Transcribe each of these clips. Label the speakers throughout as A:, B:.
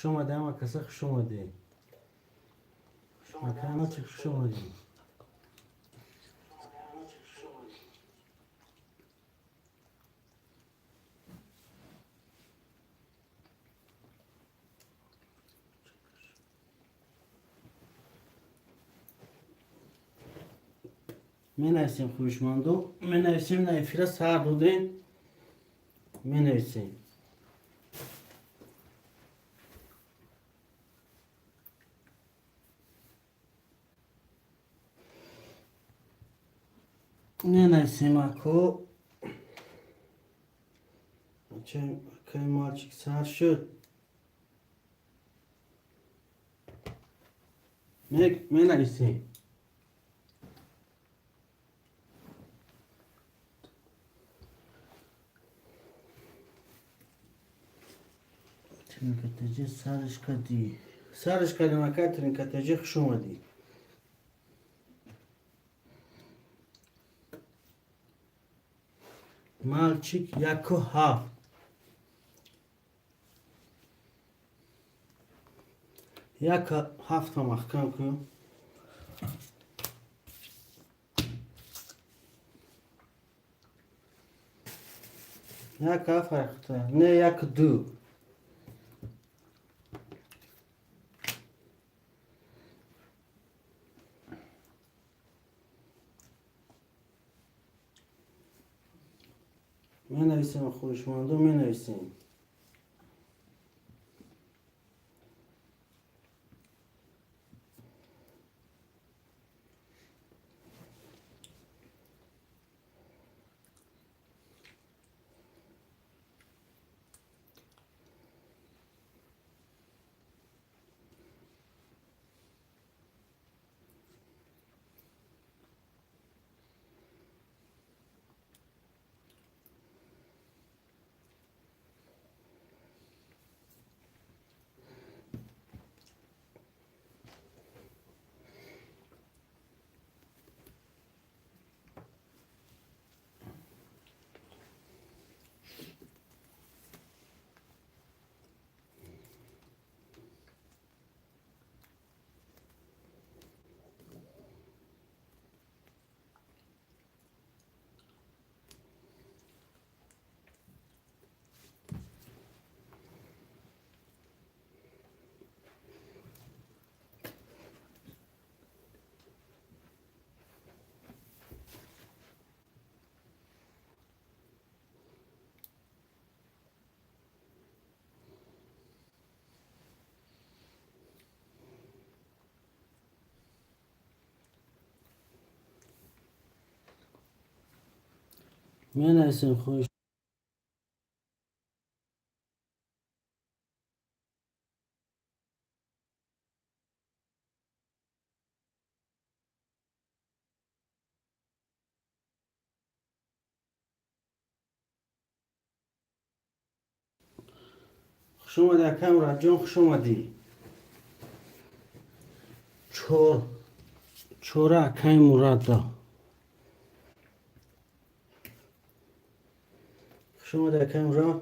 A: خوش اومده اما کسا خوش اومده مکانا چه خوش اومده می نویسیم خوشماندو می نویسیم نایفیره سر بودین می نویسیم می نویسیم اکو چه که مالچیک سر شد می نویسیم ترینکتجی سرش کدی سرش کدی مکه ترینکتجی خوش اومدی مالچیک یکو هفت یک هفت محکم کن یک هفت اختار نه یک دو می نویسیم خوشماندو می نویسیم می نویسیم خوش خوش اومده کامران جون خوش اومدی چورا کای مراد دا خوش اومده کامران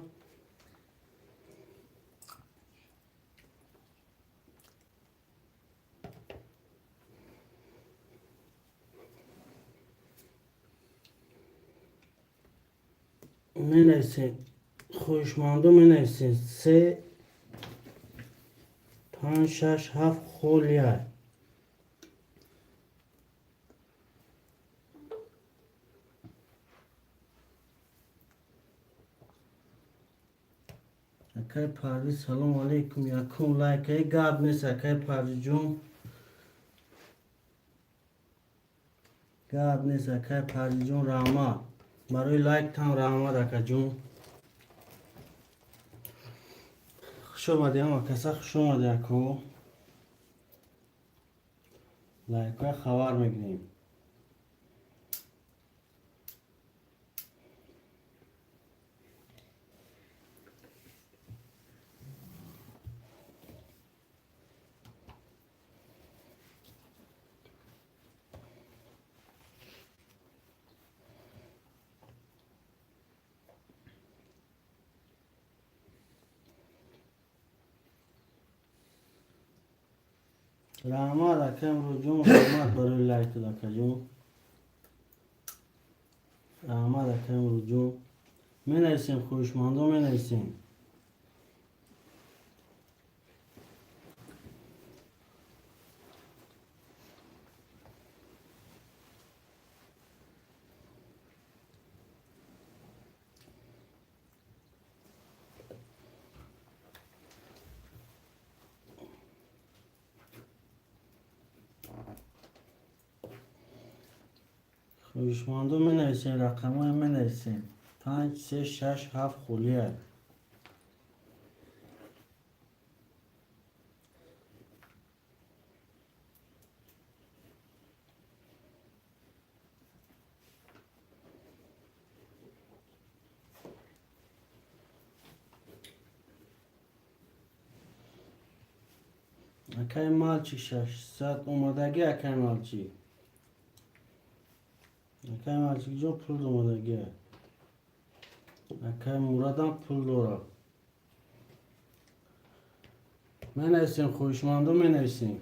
A: می نویسیم خوشماندو می نویسیم سه پنج شش هفت خولیه اکای پرویز سلام علیکم یکم لایک ای گاب نیست اکای پرویز جون گاب نیست اکای پرویز جون رحمت برای لایک تام رحمت اکا جون خوش اومده اما کسا خوش اومده اکو لایک های خبر میگیریم رحمت اکم رو جون رحمت برای لایت دکا جون رحمت اکم رو جون می نویسیم خوشمندو می نویسیم خوشمندو می نویسیم رقم های می نویسیم 5 3 6 7 خولیه اکای مالچی 600 اومدگی اکای مالچی اکای مالچی جو پول اومدگی اکای مرادم پول داره می نویسیم خوشمندو می نویسیم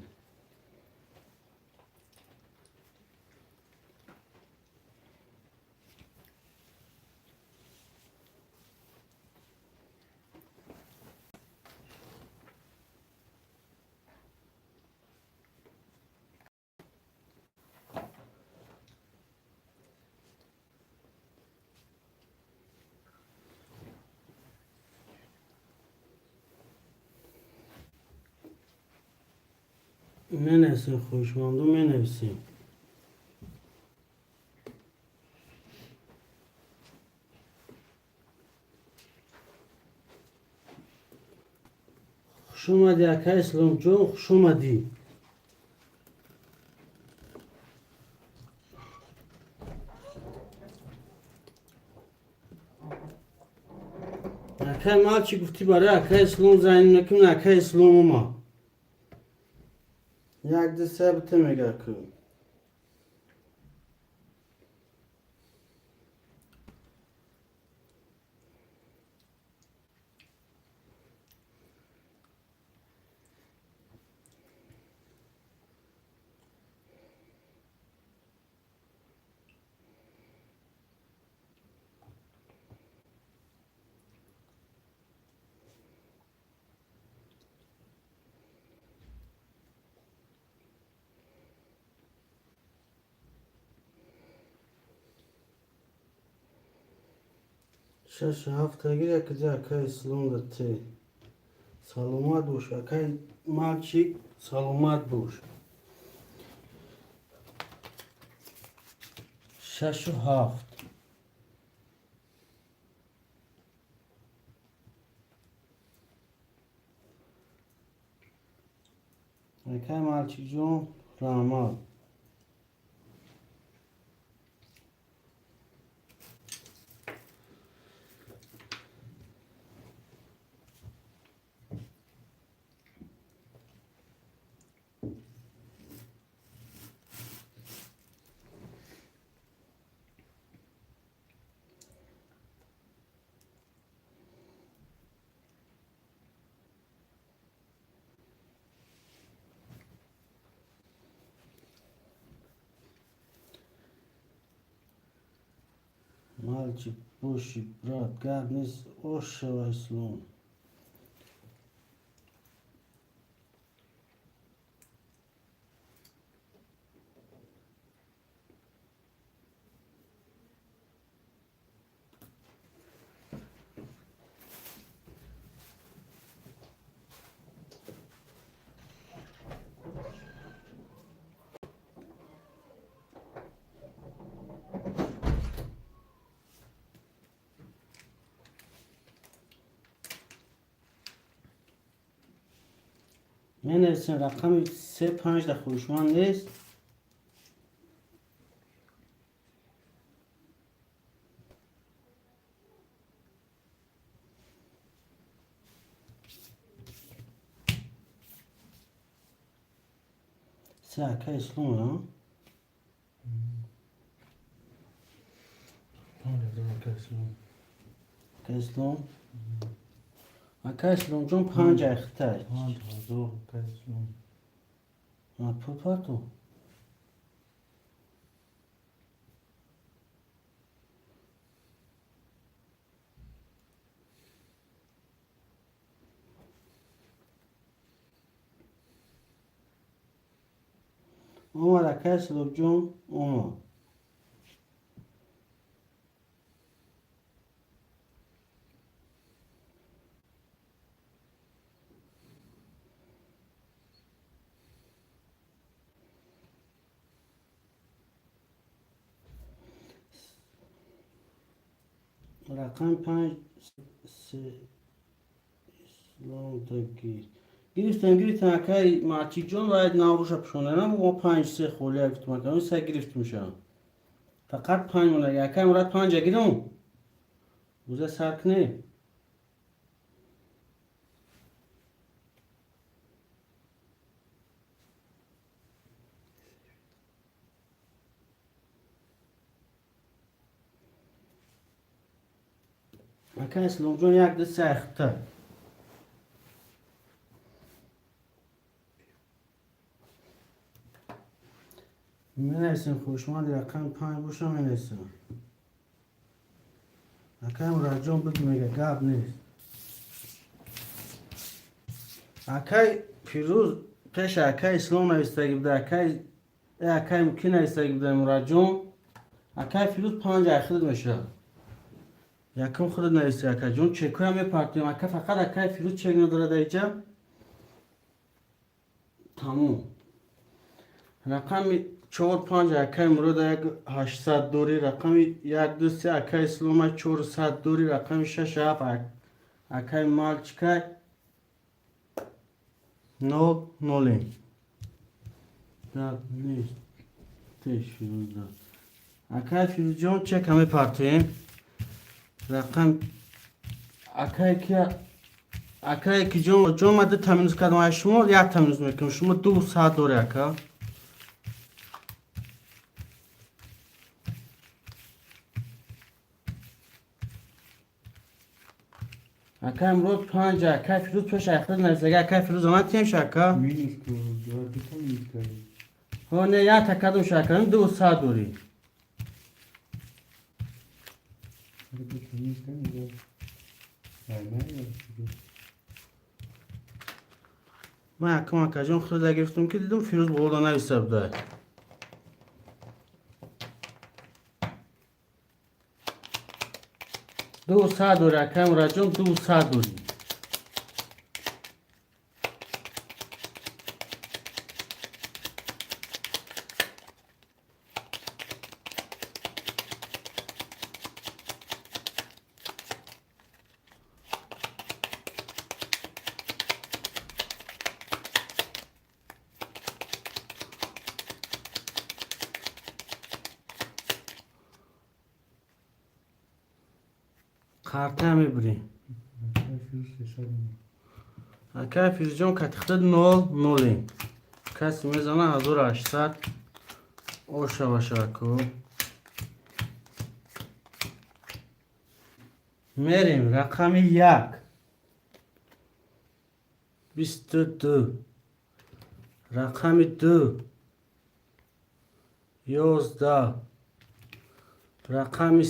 A: می نویسیم خوشمندو می نویسیم خوش اومدی اکای اسلام جون خوش اومدی اکای مال چی گفتی برای اکای اسلام زنگ نکن اکای اسلام ما یک ده ثبت میگه که شش هفتگی یک ده اکای اسلام دته سلامت باش اکای مال چی سلامت باش 6 و 7 اکای مال چی جون رحمت مال چی باشی برات گرد نیست اوش و اسلام می نویسیم رقم 3 5 در خوشمند نیست سه اکای اسلام ها اکای اسلام اکای اسلام جون 5 اختر
B: 5,000 اسلام
A: پاپاتو اومد اکای سلوک جون اومد رقم 5 اسلام تگیر گرفتم اکای مارچی جون باید ناروش پشونه نم ما 5 خولی گفتم اکای 3 گرفت میشم فقط 5 مونه اکای مراد 5 گیرم بوزه سرک نه اکای اسلام جون یک دست سخته می‌نویسیم خوشمال رقم 5 باشم می‌نویسیم اکای مراد جون بگی میگه گاب نیست اکای پیروز پیش اکای اسلام نویسته بوده اکای مکی نویسته بوده مراد جون اکای پیروز 5 اخیر میشه یکم خود نویسته اکای جون چکو هم میپرتیم اکای فقط اکای پیروز چک نداره در اینجا تموم رقم 4-5 اکای مراد یک 800 دوری رقم 1-2-3 اکای اسلام 400 دوری رقم 6-7 اکای مالچکای 0-0 نیست تیش فیروز داد اکای فیروز جان چک همه پرتیم رقم اکای که جان مده تمینوز کردم شما یک تمینوز میکنم شما 200 دوری اکا اکای امروز 5 اکای فیروز پیش اخیر نزدگه اکای فیروز آمد تیم شکا
B: مینیست که جوابی تمینیست کردیم
A: ها نه یک تکدم شکرم 200 دوری
B: هر که تمینیست کردیم
A: من یکم اکا جان خود گرفتم که دیدم فیروز بولدا نویسه بوده 200 دوری اکای مراد جان 200 دوری خارطه هم میبریم اکای فیروز جان کتخته 0-0 کسی میزنه 1800 اوشه باشه کو میریم رقم 1-22 رقم 2-11 رقم 3-10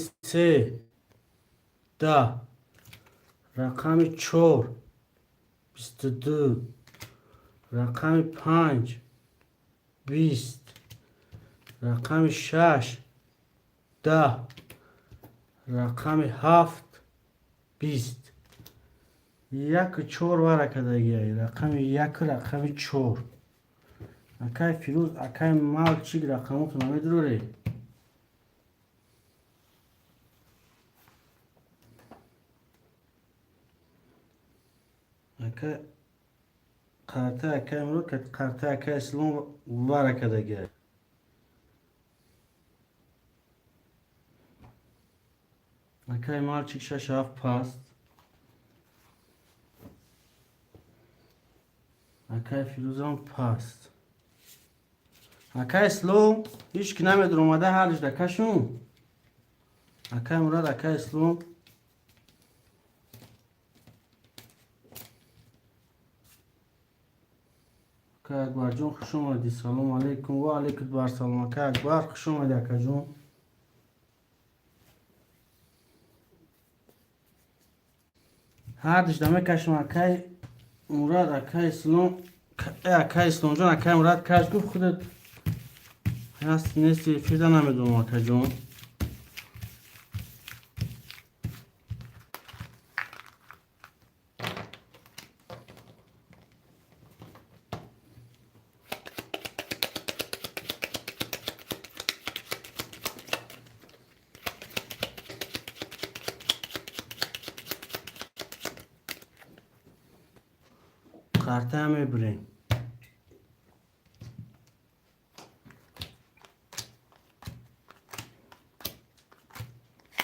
A: رقم 4-22 رقم 5-20 رقم 6-10 رقم 7-20 یک 4 ورکه دیگه رقم 1 رقم 4 اکای فیروز اکای مال چی رقمتون همه دروره اکای قرطه اکای امرو که قرطه اکای اسلام ورکه دیگه اکای مال چی 6-7 پاست اکای فیروز هم پاست اکای اسلام هیچ که نمیدر اومده حالش دکشون اکای مراد اکای اسلام اکا اکبر جون خوش اومدی. سلام علیکم و علیکم بر سلام. اکا اکبر خوش اومدی اکا جون. هر دشتمه کشم اکای مراد اکای اسلام اکای اسلام جون اکای مراد کش گفت خودت هست نیستی فیدا نمیدونم اکا جون. کارته هم میبریم.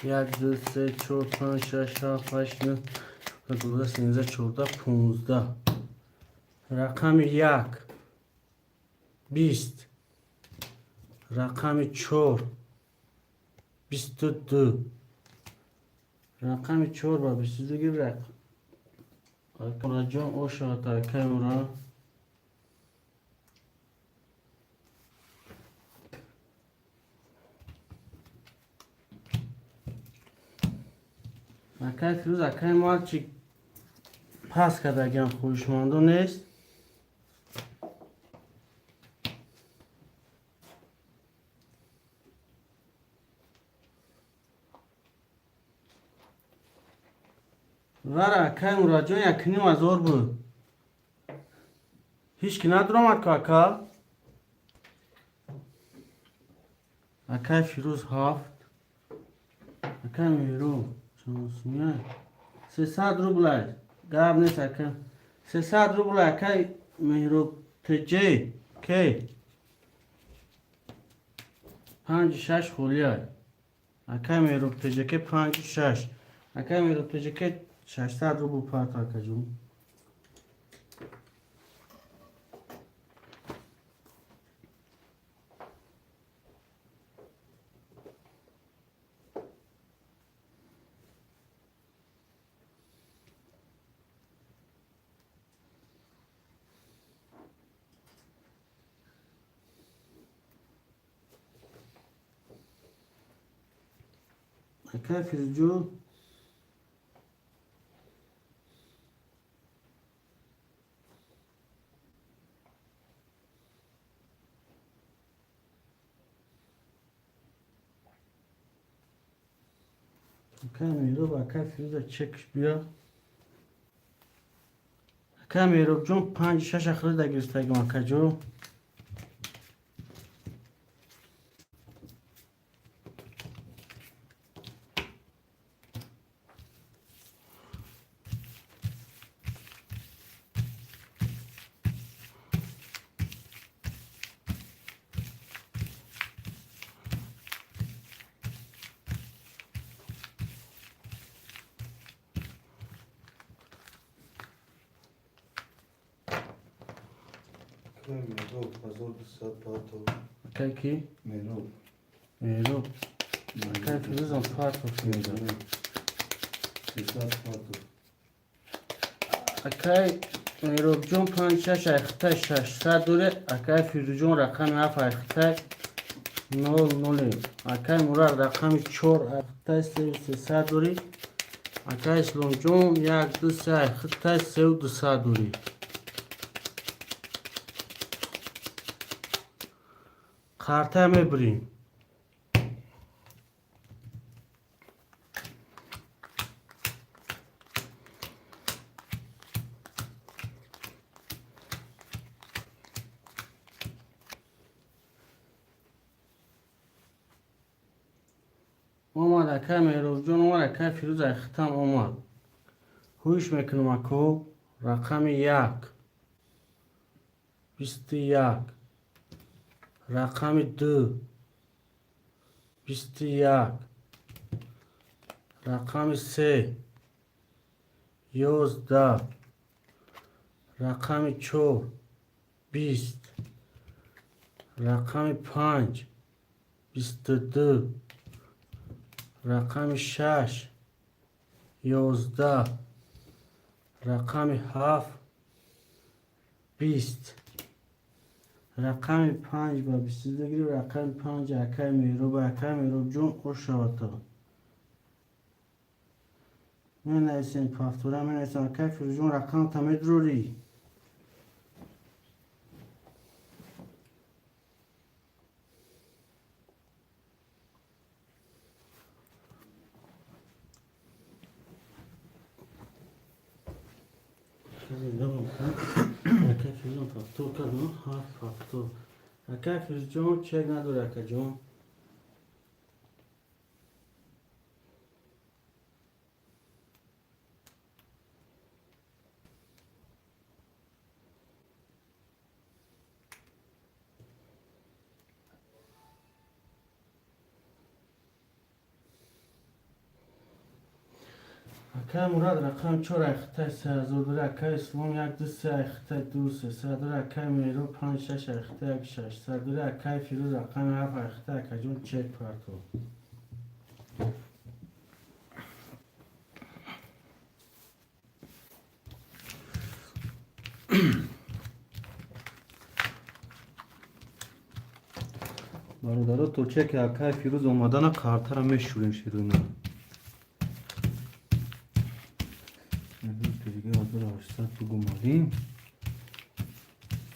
A: یک دو سه چهار پنج شش هفت هشت نه 12 13 14 15 رقم 1 20 رقم 4 22 رقم 4 و 22 گیر رقم اکبر جان او شاید اکبر اکای فیروز اکای مال چی پس کرده اگه هم خوشمانده نیست. وره اکای مراجعه یک نیم هزار بود. هیچ که ندارم که اکا اکای فیروز هفت اکای میرو چانسونیه 300 روبل گرب نیست اکا 300 روبل اکای میرو تجه که 5-6 خولیه اکای میرو تجه که 5-6 اکای میرو تجه که 600 روبل پارت اکا جون. اکای فیروزجو اکای میرو با اکای فیروز چکش بیا اکای میرو جون 5-6 اخری در گرستگیم اکا جو
B: میرو 1200 پاتو
A: اکای کی؟
B: میرو
A: میرو اکای فیروز هم پارت فیروز
B: 300 پاتو
A: اکای میرو جون 5-6 اخته 600 دوره اکای فیروز جون رقم 7 اخته 0 اکای مراد رقم 4 اخته 300 دوری اکای اسلام جون 1 2 3 اخته 3200 دوری کارته میبریم. اومد اکای میروز جون اومد اکای فیروز اختم اومد هوش میکنم اکو رقم 1 21 رقم 2 21 رقم 3 11 رقم 4 20 رقم 5 22 رقم 6 11 رقم 7 20 رقم 5 با 22 گیری رقم 5 اکای میرو با اکای میرو جون خوش شد. من نایسین پافتورا من نایسین اکای فیروز جون رقم تمید روری. اکای فیروز جون پافتور کردم ها پافتور. اکای فیروز جون چک نداره اکای جون. اکای مراد رقم 4 اخته 3000 داره اکای اسلام 1 2 3 اخته 2 3 داره اکای میرو 5 6 اخته 6 داره اکای فیروز رقم 7 اخته اکای جون چک پارتو. برادرها تو چک اکای فیروز اومدن کارت را میشوریم شیرونه. دیگه 1800 تو گماریم.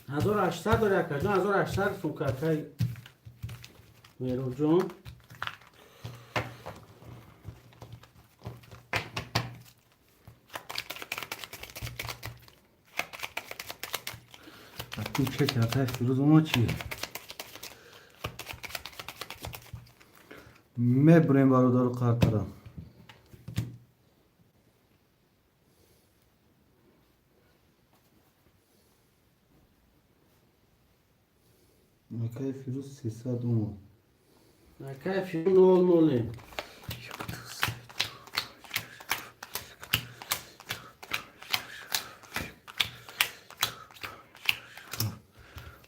A: 1800 داره اکای جون 1800 سوک اکای میرو جون. تو چک اکای فیروز ما چیه؟ میبریم برادر کارت را. اکای فیروز 300 اومد. اکای فیروز 00.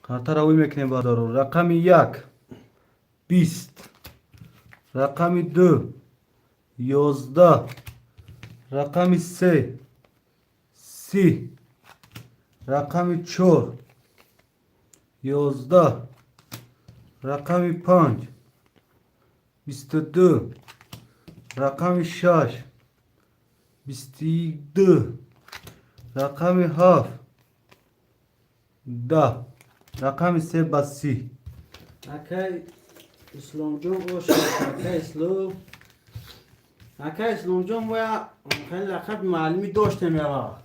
A: کارت را وی میکنیم برادر. رقم 1 20 رقم 2 11 رقم 3 30 رقم 4 11 رقم 5 22 رقم 6 22 رقم 7 10 رقم 3 با 30 اکای اسلام جون اوش اکای اسلام اکای اسلام جون ویا خیلی لقب معلمی داشتم یا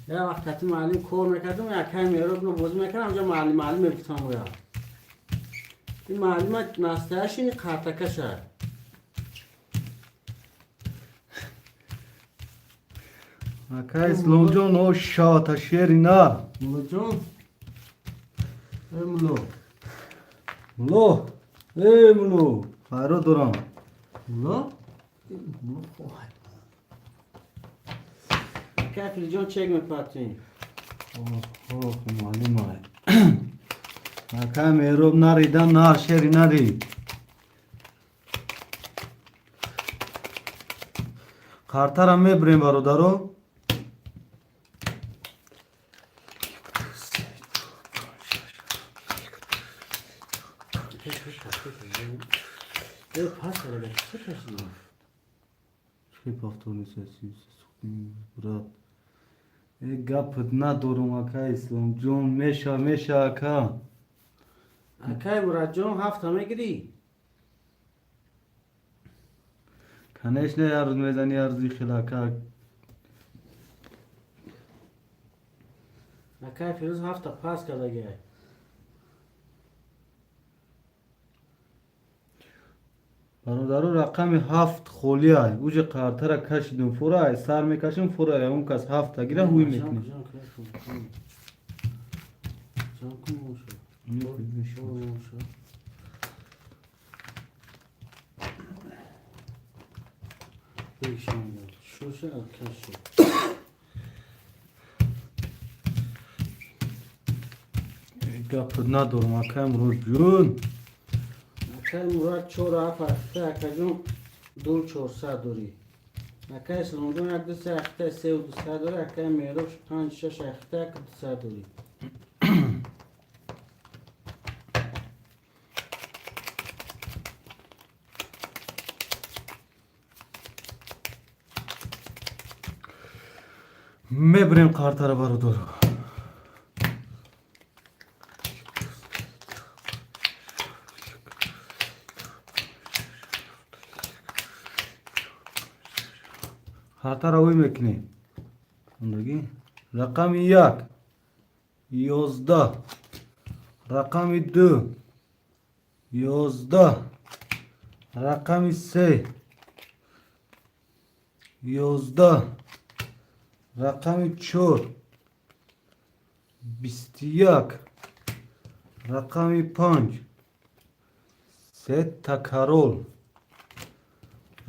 A: وقتی معلم کار میکردم اکای میرو رو بازی میکردم اونجا معلم میگفتم ویا این معلم نستهش این قرتکشه اکای اسلام جون اوش شاتا شیری نه ملو جون ملو ملو ملو فرو دارم ملو ملو خواه کافی جون چک میپاتین اوه معلم های اکای میروب نریدم نه شیری نرید کارتا را میبریم برادرو چه پافتونی سیاسی برات گپت ندارم اکای اسلام جون میشه اکا اکای مراد جون هفته میگیری کنش نه یارد میزنی ارزی خیلی اکا اکای فیروز هفته پاس کرده گه برادرو رقم 7 خولی های اوج قارته را کشیدم فورای سر میکشیم فورای اون کس 7 گیره هوی میکنه گپ ندارم اکای مراد جون اکای مراد 4 هفته اکای جون 2400 دوری اکای اسلام جون 1 2 3 3 و 200 دوری اکای میروش 5 6 هفته 200 دوری میبریم کارتا رو برادر. کارتا رو وی میکنیم. رقم 1 11 رقم 2 11 رقم 3 11 رقم 4 21 رقم 5 3 تکرار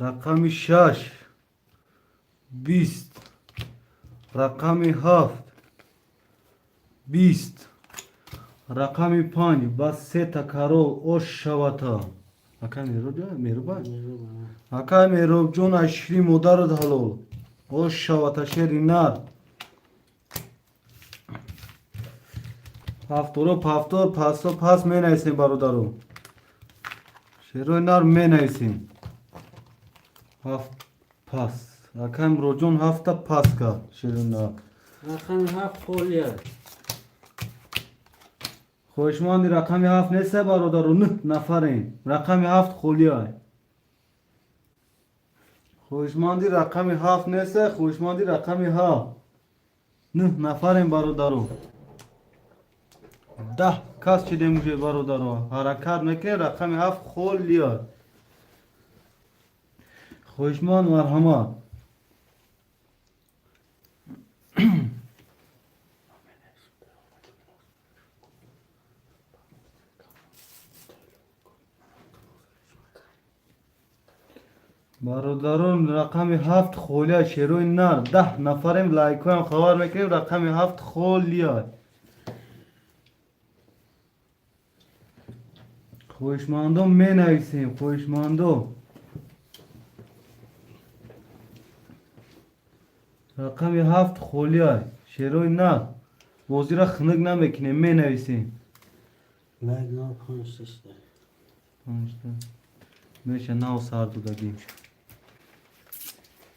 A: رقم 6 20 رقم 7 20 رقم 5 بس 3 تکرار اوش شواتا اکا میرو اکا میرو جون اشری مدار دهلو اوش شواتا شری نار هفتورو پفتور پاسو پاس می نیسیم برادرو شروع نار می نیسیم هفت پاس اکم رو جون هفته پاس که شروع نار
C: رقم 7 خالیه.
A: خوشماندی رقم 7 نیسته برادرو نه نفرین رقم 7 خولیه خوشماندی رقم 7 نیسته خوشماندی رقم 7 نه نفرین برادرو 10 کس چیده میشه برادرو حرکت میکنه رقم 7 خولیه خوشماند مرحمت برادران رقم 7 خولیه شروع نر 10 نفریم لایک هم خبر میکنیم رقم 7 خولیه خوشماندو می نویسیم خوشماندو رقم 7 خولیه شروع نر بازی را خنک نمیکنیم می نویسیم
C: مگنا 5 سسته.
A: میشه 9 سردودگی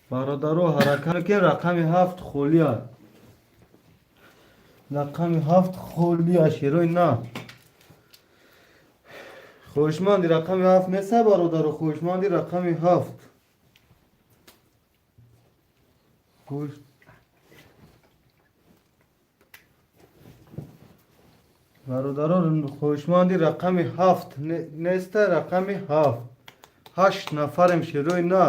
A: برادرو حرکت که رقم 7 خولیه رقم 7 خولیه شروع نه خوشماندی رقم 7 نیسته برادرو خوشماندی رقم 7 خوش برادرو خوشماندی رقم 7 نیسته رقم 7 8 نفرم شروع نه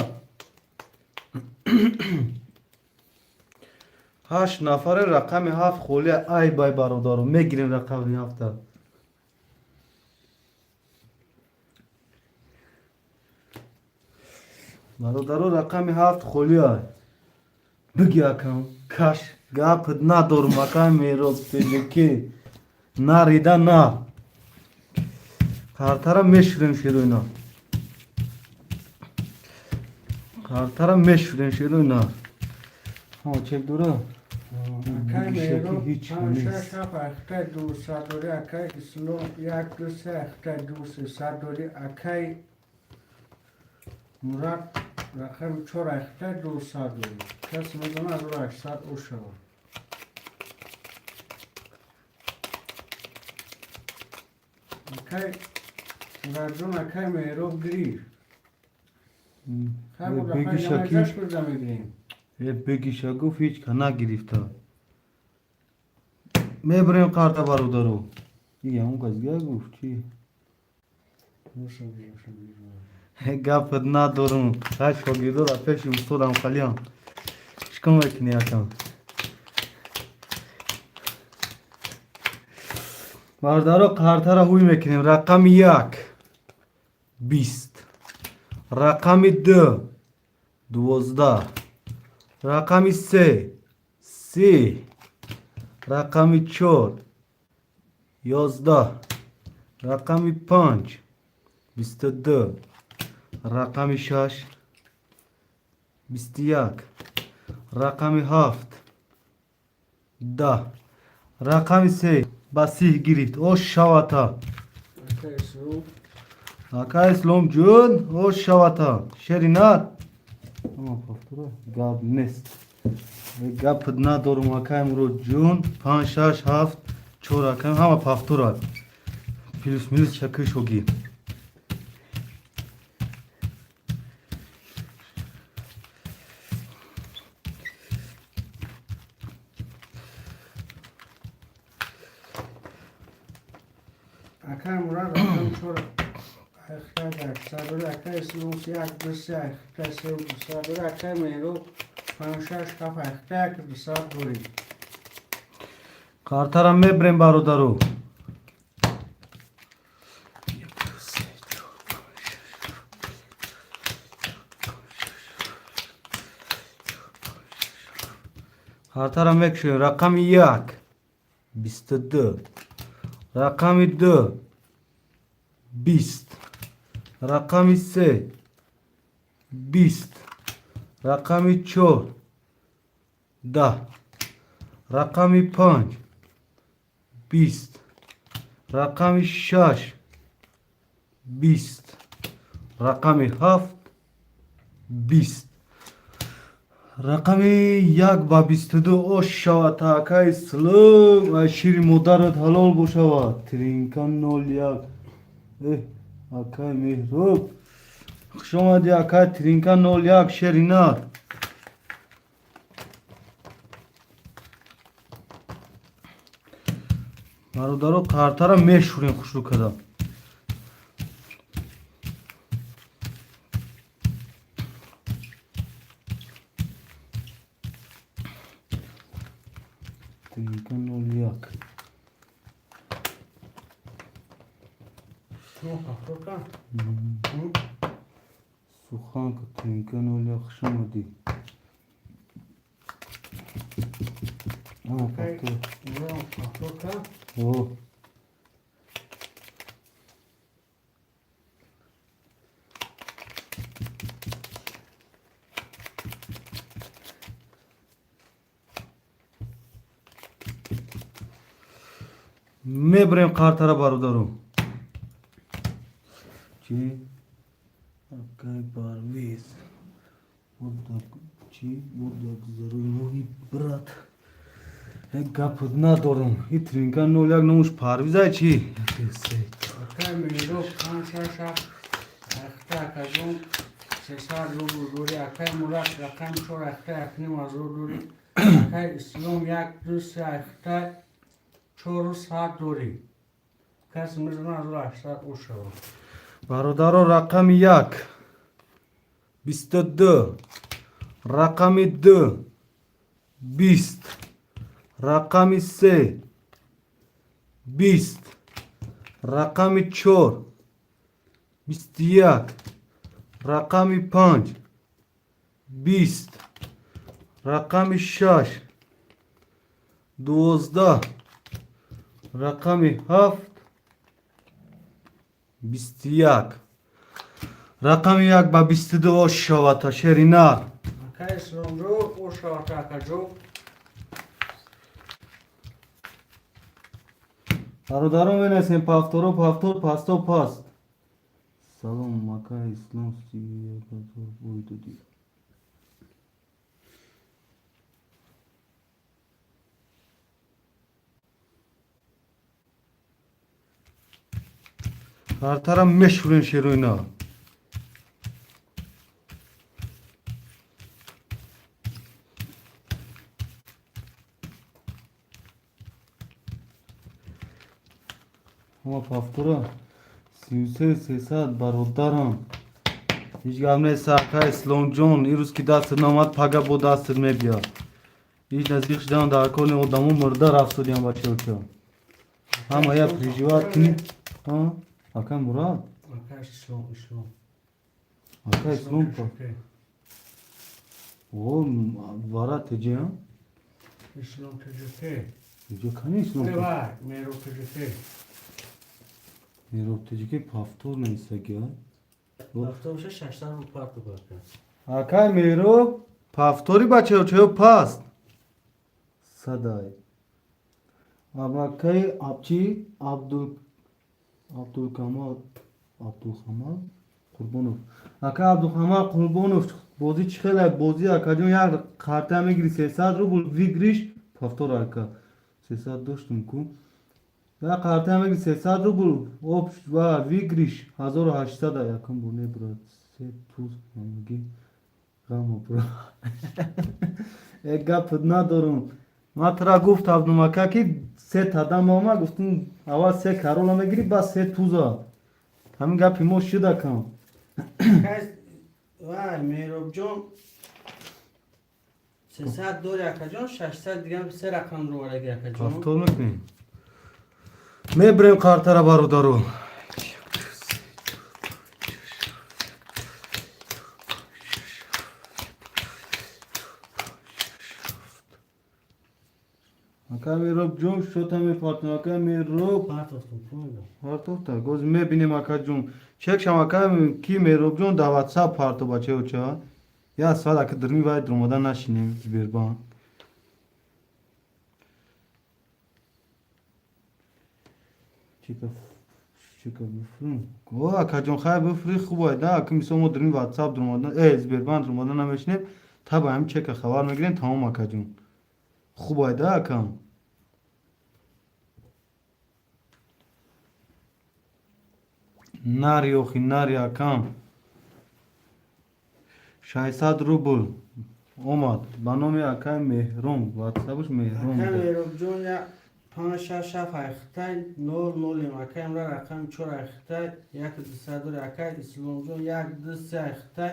A: 8 نفر رقم 7 خولیه ای بای برادرو میگیریم رقم 7 برادرو رقم 7 خولیه بگی اکم کش گپ ندارم اکم میروز پیجکی نه ریده نه کارترم میشوریم شروع نه کارترم میشوریم شروع نه ها چک دوره
C: اکای
A: میگه
C: میرو
A: هیچ
C: 5 6
A: نیست.
C: 7 8 2 سرداری اکای اسلو 1 2 3 8 2 3 سرداری اکای مراد رقم 4 8 2 سرداری کس میدونه از رو 800 او شود اکای مرجون اکای میرو گریر خیلی بود
A: بگی
C: رقم
A: شکی
C: یمه کرده میگیریم
A: بگی شگو هیچ که نگرفته میبریم کارتا برادرو دیگه اون کس گفت چی گفت ندارم خش فاگیدو را پیش مستودم خلیان شکم میکنی اکم برادرو کارتا را هوی میکنیم رقم 1 20 رقم 2 12 رقم 3 30 رقم 4 11 رقم 5 22 رقم 6 21 رقم 7 10 رقم 3 بسیح گرفت او شواتا
C: اکای اسلو
A: اکا اسلام جون او شواتا شرینات اما پفتورا گاب نیست
B: گپ ندارم اکای مرو جون 5 6 7 4 اکای همه پافتور پلیس میلیس چکه شوگی
C: اکای مراد رقم چور اخته در صدر اکای سلوس یک دو سه اخته سه صدر اکای میرو 5 6 7 اخته که 200 دوری
B: کارترم میبریم برادرو کارترم میکشیم رقم 1 22 رقم 2 20 رقم 3 20 رقم 4 10 رقم 5 20 رقم 6 20 رقم 7 20 رقم 1 با 22 اوش شود تاکای سلام و شیر مادرت حلال باشود ترینکان 01 اکای مهروب خوش آمدی اکای ترینکان 01 شرینات برادرو کارتر میشوریم خوش رو کدام ترینکان 01
C: شما پاکتور کن
B: سوخان که ترینکان 01 خوش آمدی
C: اکای مراد پاکتور کن
B: اوه میبریم کارتر برادرو چی؟ اکای بارویز بودک چی؟ بودک ضروری موی برات یک گپ ندارم این ترینکان 01 نموش پارویزای چی؟
C: اکای میرو 5 6 7 اخته کجون 300 دوری اکای مراد رقم چور اخته اکنیم از دوری اکای اسلام 1 2 3 اخته 400 دوری کسی میزنه از 800 او شود
B: برادرو رقم 1 22 رقم 2 20 رقم 3 20 رقم 4 21 رقم 5 20 رقم 6 12 رقم 7 21 رقم 1 با 22 شود تا شرینا
C: اکای اسلام رو او شود اکجو
B: برادرم بنویسیم پافتورو پافتور پاستو پاست سلام مکای اسلام سی بویدو دی کارترم مشورین شیروینا اما پافتورا 33 300 برادرم هیچ گام نیست اکای اسلام جون این روز که دست نامد پگه با دستت میبیا هیچ نزدیک شدن در کل آدمو مرده رفت سودیم بچه بچه همه یا پریجوات کنی ها اکای مراد
C: اکای اسلام
B: اکای اسلام پا او وارا تجی ها
C: اسلام تجوکه
B: تجی کنی اسلام پا
C: ببای میرو تجوکه
B: میرو تجی که پافتور نیسته گیا
A: رفته باشه 600 رو پارتو کرد
B: اکای میرو پافتوری بچه بچه پاست صدای اکای آبچی عبدالکمال قربانوف اکای عبدالکمال قربانوف بازی چخیله بازی اکجون یک کارت میگیری 300 روبل ویگریش پافتور اکا 300 داشتم کو یک کارت میگیری 300 روبل اوب و ویگریش 1800 یکم بونه برات 3 توز میگی غم برا یک گپ ندارم ما ترا گفتم مکا که 3 تا ماما گفتم اول 3 کارولا میگیری بس 3 توزا همین گپی ما شده کم
A: کس وای میروب جون 300 دور یکا جون 600 دیگه هم 3 رقم رو ورگی یکا جون
B: پافتور میکنیم میبریم کارتر برادرو اکا میروب جون شد همی پارتنر اکا میروب
A: پارت هستم کنم
B: پارتو تا گوز میبینیم اکا جون چک شما اکا کی میروب جون دا واتساپ پارتو بچه و چه یا سال اکا درمی باید درمادن نشینیم بیربان چیکار بفرم او اکا جون خیلی بفری خوبه نه اکا میسا ما درمی واتساپ درمادن بیربان درمادن نمیشنیم تا با هم چک خبر میگیریم تمام اکا جون خوبه ده اکا ناری اوخی ناری اکام 600 روبل اومد با نام اکای مهرم واتساپش مهرم
A: اکا
B: ده
A: میروب جون یا 5 7 اختای 0 0 اکا امرا رقم 4 اختای 1200 دور اکا اسلام جون 1200 اختای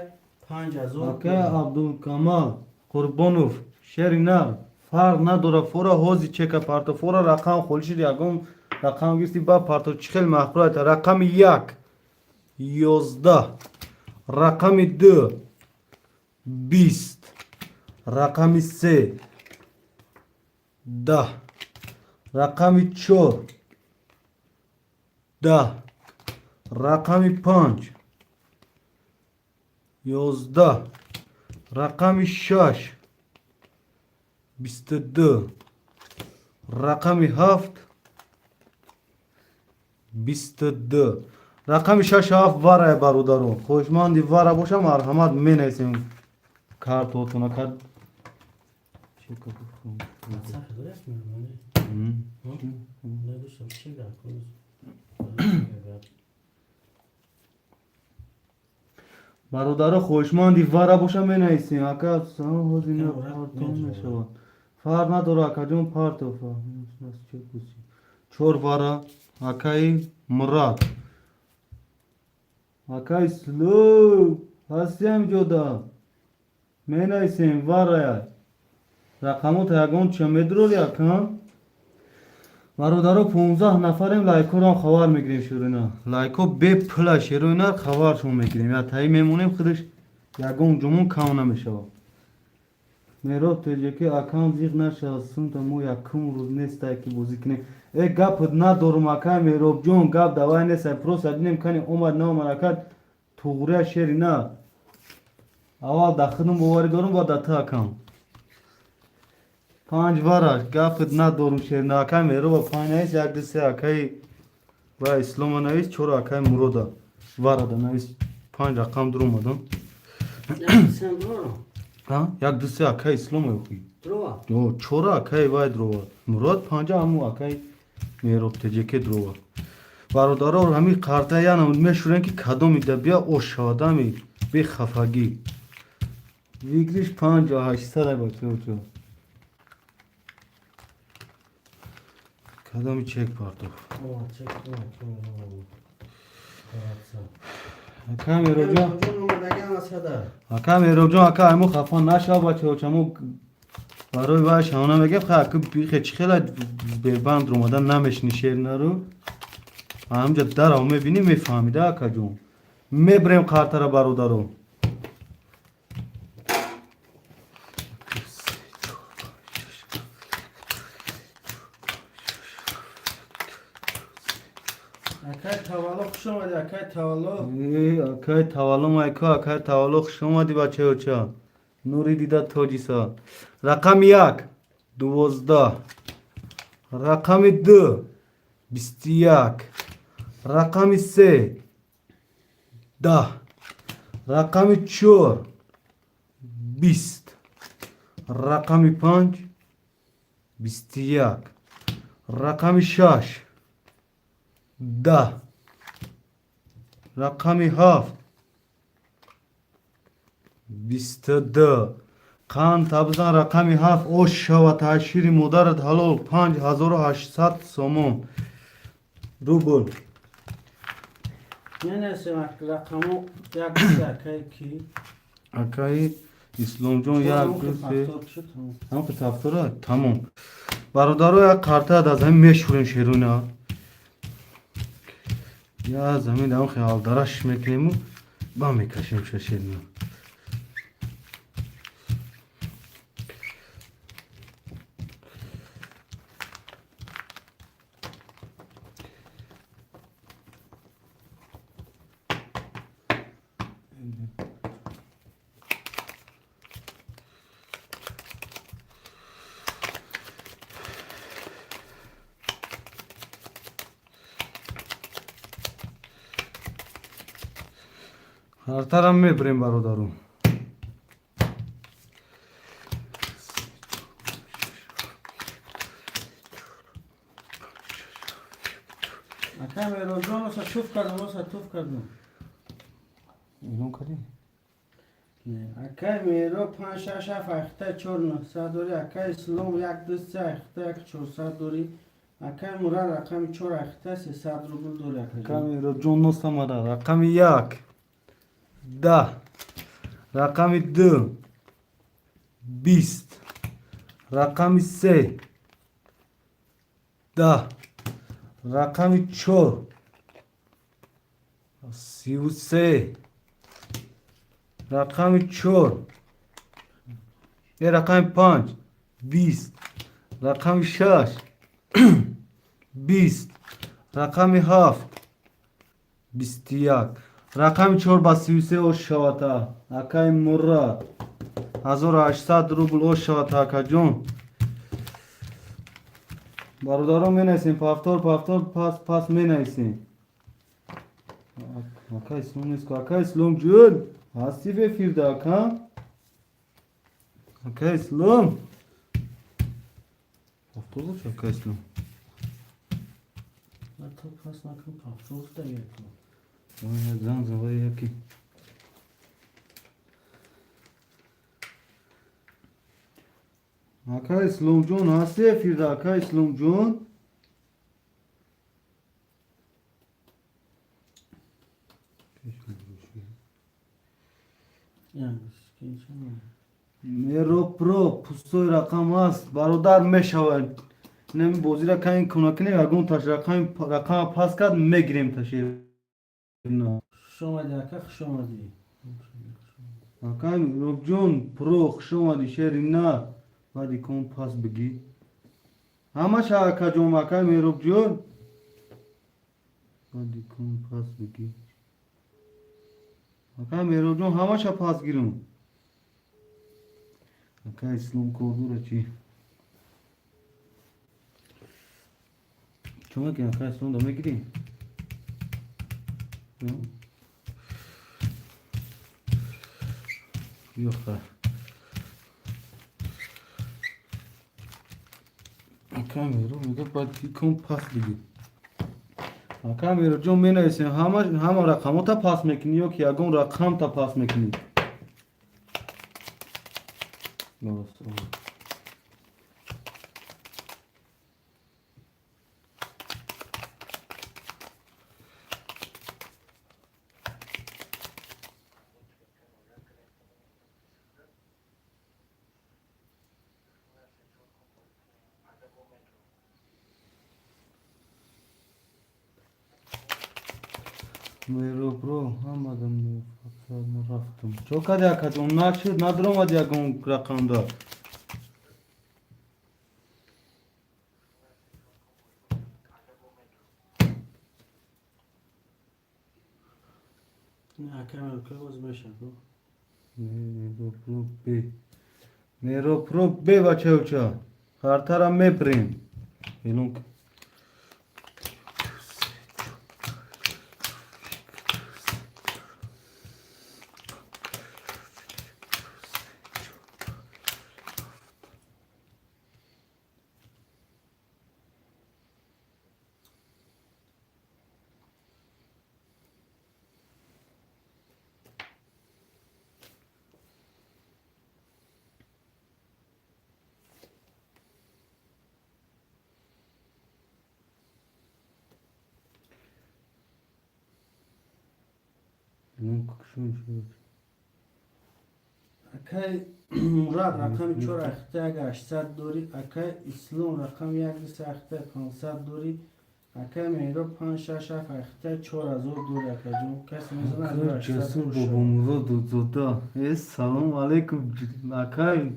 A: 5000
B: اکا عبدالکمال قربانوف شرینار فرق نداره فورا هوزی چکا پارتو فورا رقم خولشید یکم رقم گیستی با پارتو چخیل مخبرات رقم 1 11 رقم 2 20 رقم 3 10 رقم 4 10 رقم 5 11 رقم 6 22 رقم 7 22 رقم 6 7 واره برادرو خوشمندی واره باشه مرحمت می نیسیم کارتوتون کرد چه کنم
A: واتساپ درست میمونه نداشتم چی گفت
B: برادر خوشمندی واره باشه می نیسیم اکا سلام هزینه پارتون میشه فر نداره اکا جون پارتو چه کسی چور واره اکای مراد اکای سلو هستیم جدا می نیسیم واره رقمو تا یکون چه میدرول یکم برادرو 15 نفریم لایکو رو خبر میگیریم شروعنا لایکو به پلا شروعنا خبرشون میگیریم یا تایی میمونیم خودش یکون جمعون کام نمیشه میرو توجه که اکام زیغ نشه سنت مو یکم روز نیست که بازی کنیم ای گپ ندارم اکا میرو جون گپ دوای نیست پروس بینیم کنی اومد نه مرکت توغره شری نه اول دخلم بواری دارم با دتا اکام 5 وارش گپ ندارم شری نه اکا میرو با 5 نیست یک دسته اکای و اسلام نیست چور اکای مرودا وارد نیست 5 رقم درم مدن
A: sen doğru
B: ها یک دسته اکای اسلام یوخی
A: دروا
B: No, çora akay vay drova. Murad panca amu akay merop teceke drova. Barodara or hami karta yana me shuren ki kadom ide bia o shadami be khafagi. Vigrish panca 800 bakıyor ço. Kadami çek parto.
A: o çek
B: Akay merojo.
A: numaradaki masada
B: Akay merojo akay amu khafan nasha bacho chamu برای باش هانا میگم خب بیخ چخلا بیربند رو مدن نمیشنی شیرنا رو همجا در هم میبینی میفهمیده اکا جون میبریم کارتر برادرو
A: akay tavallo خوش اومدی akay tavallo
B: اکای تولو مایکا اکای تولو خوش اومدی بچه و چه نوری دیده توجیسا رقم 1 12 رقم 2 21 رقم 3 10 رقم 4 20 رقم 5 21 رقم 6 10 رقم 7 22 قان تابزان رقم 7 اوش شود تشیر مادرت حلال 5800 سومون روبل
A: نه رقمو یک دوست اکای کی
B: اکای اسلام جون یک دوست هم که تفتره تمام برادرو یک کارته از همین میشوریم شیرونه یا از همین دام خیال درش میکنیم و با میکشیم شیرونه کارترم میبریم برادرو
A: اکای میرو جان واسه توف کردم واسه توف کردم
B: اینو کردی؟
A: اکای میرو 5 6 7 اخته 4 900 دوری اکای اسلام یک دوست اخته 400 دوری اکای مراد رقم 4 اخته 300 روبل دوری اکای
B: رقم رو جون نستم رقم 1 10 رقم 2 20 رقم 3 10 رقم 4 33 رقم 4 یه رقم 5 20 رقم 6 20 رقم 7 21 رقم 4 با 33 او شواتا اکای مراد 1800 روبل او شواتا اکا جون برادران می نیسیم پافتور پاس می نیسیم اکا اسلام نیست که اکا اسلام جون هستی بفیرده اکا اکا اسلام پافتور بود اکا اسلام
A: من تو پاس نکن پافتور دیگه
B: وای زن زوای یکی اکا اسلام جون هستی بفیرده اکا اسلام جون میرو پرو پوستوی رقم هست برادر میشود نمی بازی را کنی کنکنی اگون تاش رقم پاس کرد میگیریم تاشی
A: خوش آمدی اکا خوش آمدی
B: اکا میرو جون پرو خوش اومدی شیری نه بعدی کن پاس بگی همه شا اکا جون اکا میرو جون بعدی کن پاس بگی اکا میرو جون همه شا پاس گیرم اکا اسلام کردو را چی چون که اکا اسلام دا میگیری یو خیر اکا میرو میگه باید کی کن پاس بگی اکا میرو جون می نیسیم همه رقم تا پاس میکنی یا که اگون رقم تا پاس میکنی میرو برو آمدم رفتم چو کدی اکا جون نشد ندرم آدی اگون رقم دار
A: اکا میرو که باز بشه
B: میرو پرو بی بچه اوچا خارترم میپریم اینو Lan kuşun şu.
A: اکای مراد رقم 4 اخته اگه 800 دوری اکای اسلام رقم 1 اخته 500 دوری اکای میرو 5 6 اخته 4000 دوری اکای جون کسی میزنه از
B: Cesur
A: 800
B: babamıza dozoda. Selamun aleyküm. Akay.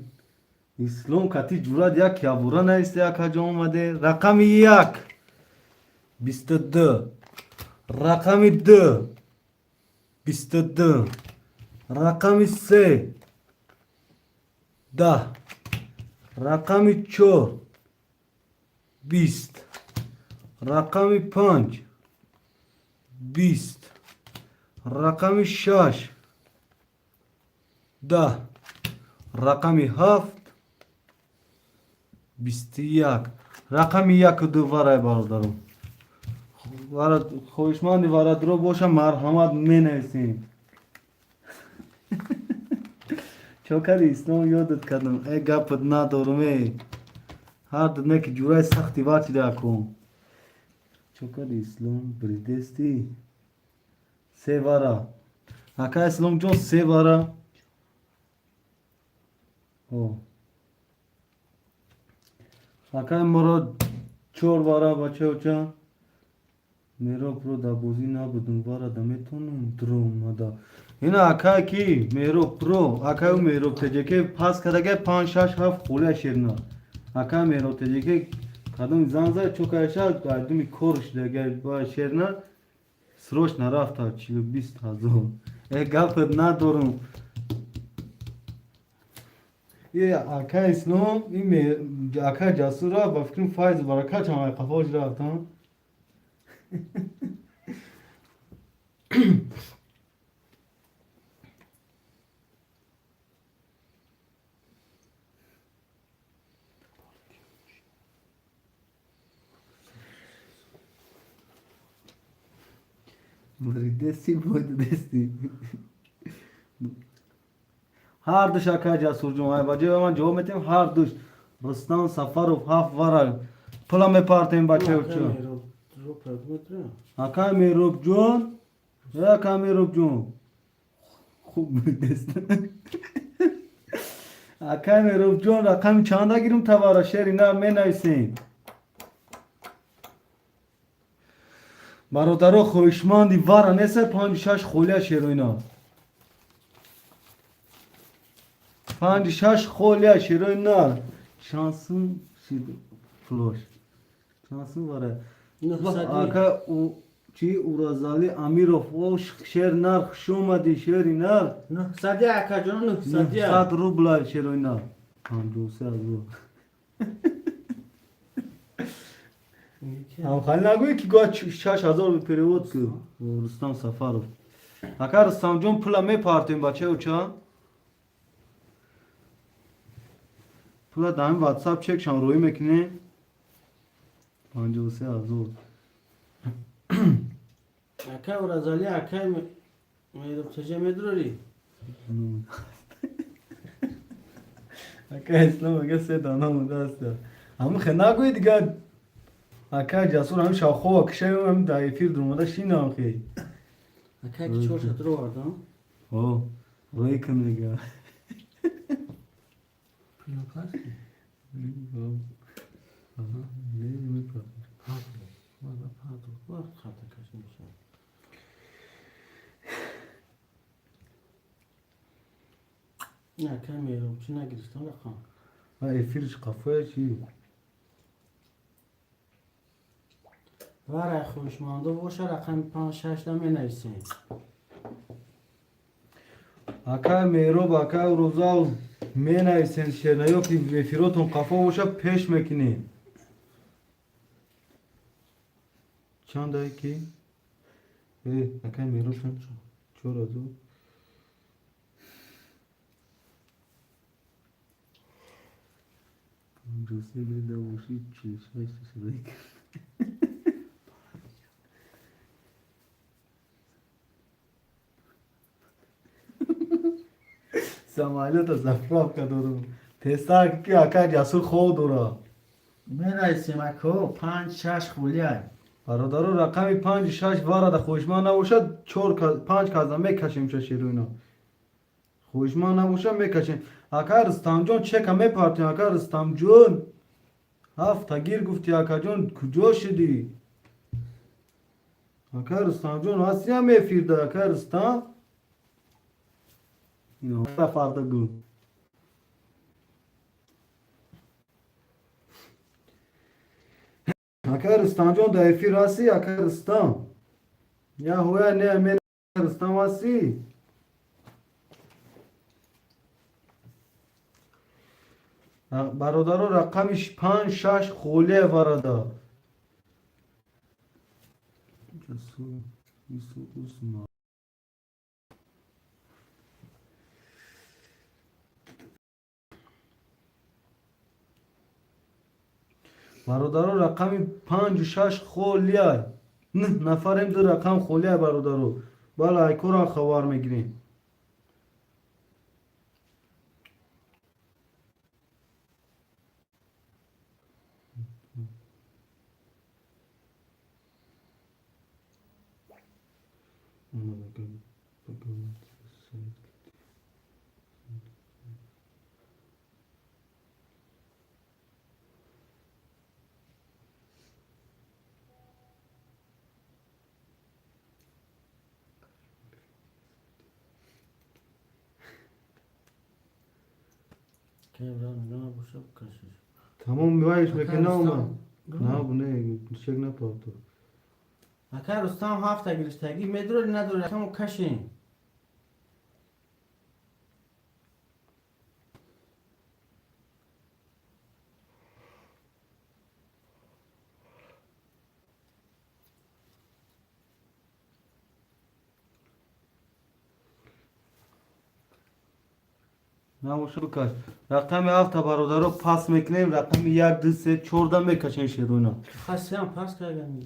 B: İslam kati curad yak ya bura ne iste akacı olmadı. Rakam yak. Bistede. Rakam de. Bistede. Rakam se. Da. Rakam çor. Bist. Rakam panç. Bist. Rakam şaş. Da. Rakam haft. Bisti yak. Rakam yak duvara bardarım. Vara خوشمندی vara درو باشه مرحمت می نویسیم. چوکر اسلام یادت کردم ای گپت ندارم ای هر دنیا که جورای سختی واتی دا کن چوکر اسلام بریدستی سه وارا اکا اسلام جون سه وارا او اکا مراد چور وارا بچه اوچا میرو پرو دا بوزی نبودم وارا دا میتونم دروم دا اینا اکا کی میرو پرو اکا میرو تجه که پاس کرده 5 6 7 خوله شیرنا اکا میرو تجه که کدوم زنزه چوکایشا کدومی کورش دیگه با شیرنا سروش نرفت 40 20,000 ای گفت ندارم یه اکا اسلام این اکا جاسورا با فکرم فایز برکت همه قفاش رفتم دستی بود دستی هر دوش اکا جاسور جمعه بجه من جواب میتیم هر دوش رستان سفر و هفت ورق پلا میپارتیم بچه و چه
A: رو پرگمتره
B: اکا میروب جون یا اکا میروب جون خوب دست اکا میروب جون رقم چانده گیرم تبارا شیری نه می نویسیم برادرها خوشمندی وارا نیسه 5 6 خوله شیر اینا 5 6 خوله شیر اینا شانسون شید فلوش شانسون واره آکا او چی اورازالی امیروف او شیر نرخ شومدی شیری نرخ
A: 900 اکا جون 900
B: 100 روبل شیر اینا هم دوسته از او هم خیلی نگوی که گاه 6000 پریود که رستم سفر اکا رستم جون پلا می پارتیم بچه او چا پلا دایم واتساپ چک شان روی میکنی 53,000
A: اکای ورازالی اکای میرو تجه میدروری
B: اکا اسلام اگه سه دانه مونده است همه خیلی نگوی دیگه اکا جاسور هم شاخو و کشه هم دایفیر درموده شینه هم خیلی
A: اکای که 400 رو واردم
B: او روی کن دیگه
A: پیلو کاستی نه کمی رو چی نگیرستم رقم
B: ایفیرش قفای چی
A: وره خوشمانده باشه رقم 5 6 می نویسیم
B: اکا میرو با اکا روزا می نویسین شرنایو که ویفیروتون قفا باشه پیش میکنی چند دایی که؟ اکا میرو چند چور ازو دوسته بری دا باشی چشمش شده که سمالیو تا زفراف کدورم پسر که اکا جاسور خود دورا
A: می نویسیم اکا 5 6 خولیه
B: برادرو رقمی 5 6 وارد خوشمان نباشد 4 5 کازا میکشیم چه شیروینا خوشمان نباشد میکشیم اکا رستم جون چه کم میپارتیم اکا رستم جون هفت گیر گفتی اکا جون کجا شدی اکا رستم جون هستی هم میفیرده اکا رستم اینو فردا گون اکا رستم جون دایفی راستی اکا رستم یا هویا نه می رستم هستی برادرو رقمش 5 6 خوله وارده برادرو رقمی 5 6 خولیه نه نفریم دو رقم خولیه برادرو بالا ایکورا خوار میگیریم
A: که نه باشه کشش
B: تمام میوایش
C: اکا
B: بکنه
C: رستم.
B: نه بو نه شک نپارتو
A: اکا رستم هفت گرفتگی میداره نداره رقمو کشین
B: نباشه بکش رقم 7 برادرو پاس میکنیم رقم 1 2 3 4 میکشین شیروینا
A: خاصی هم پس کردن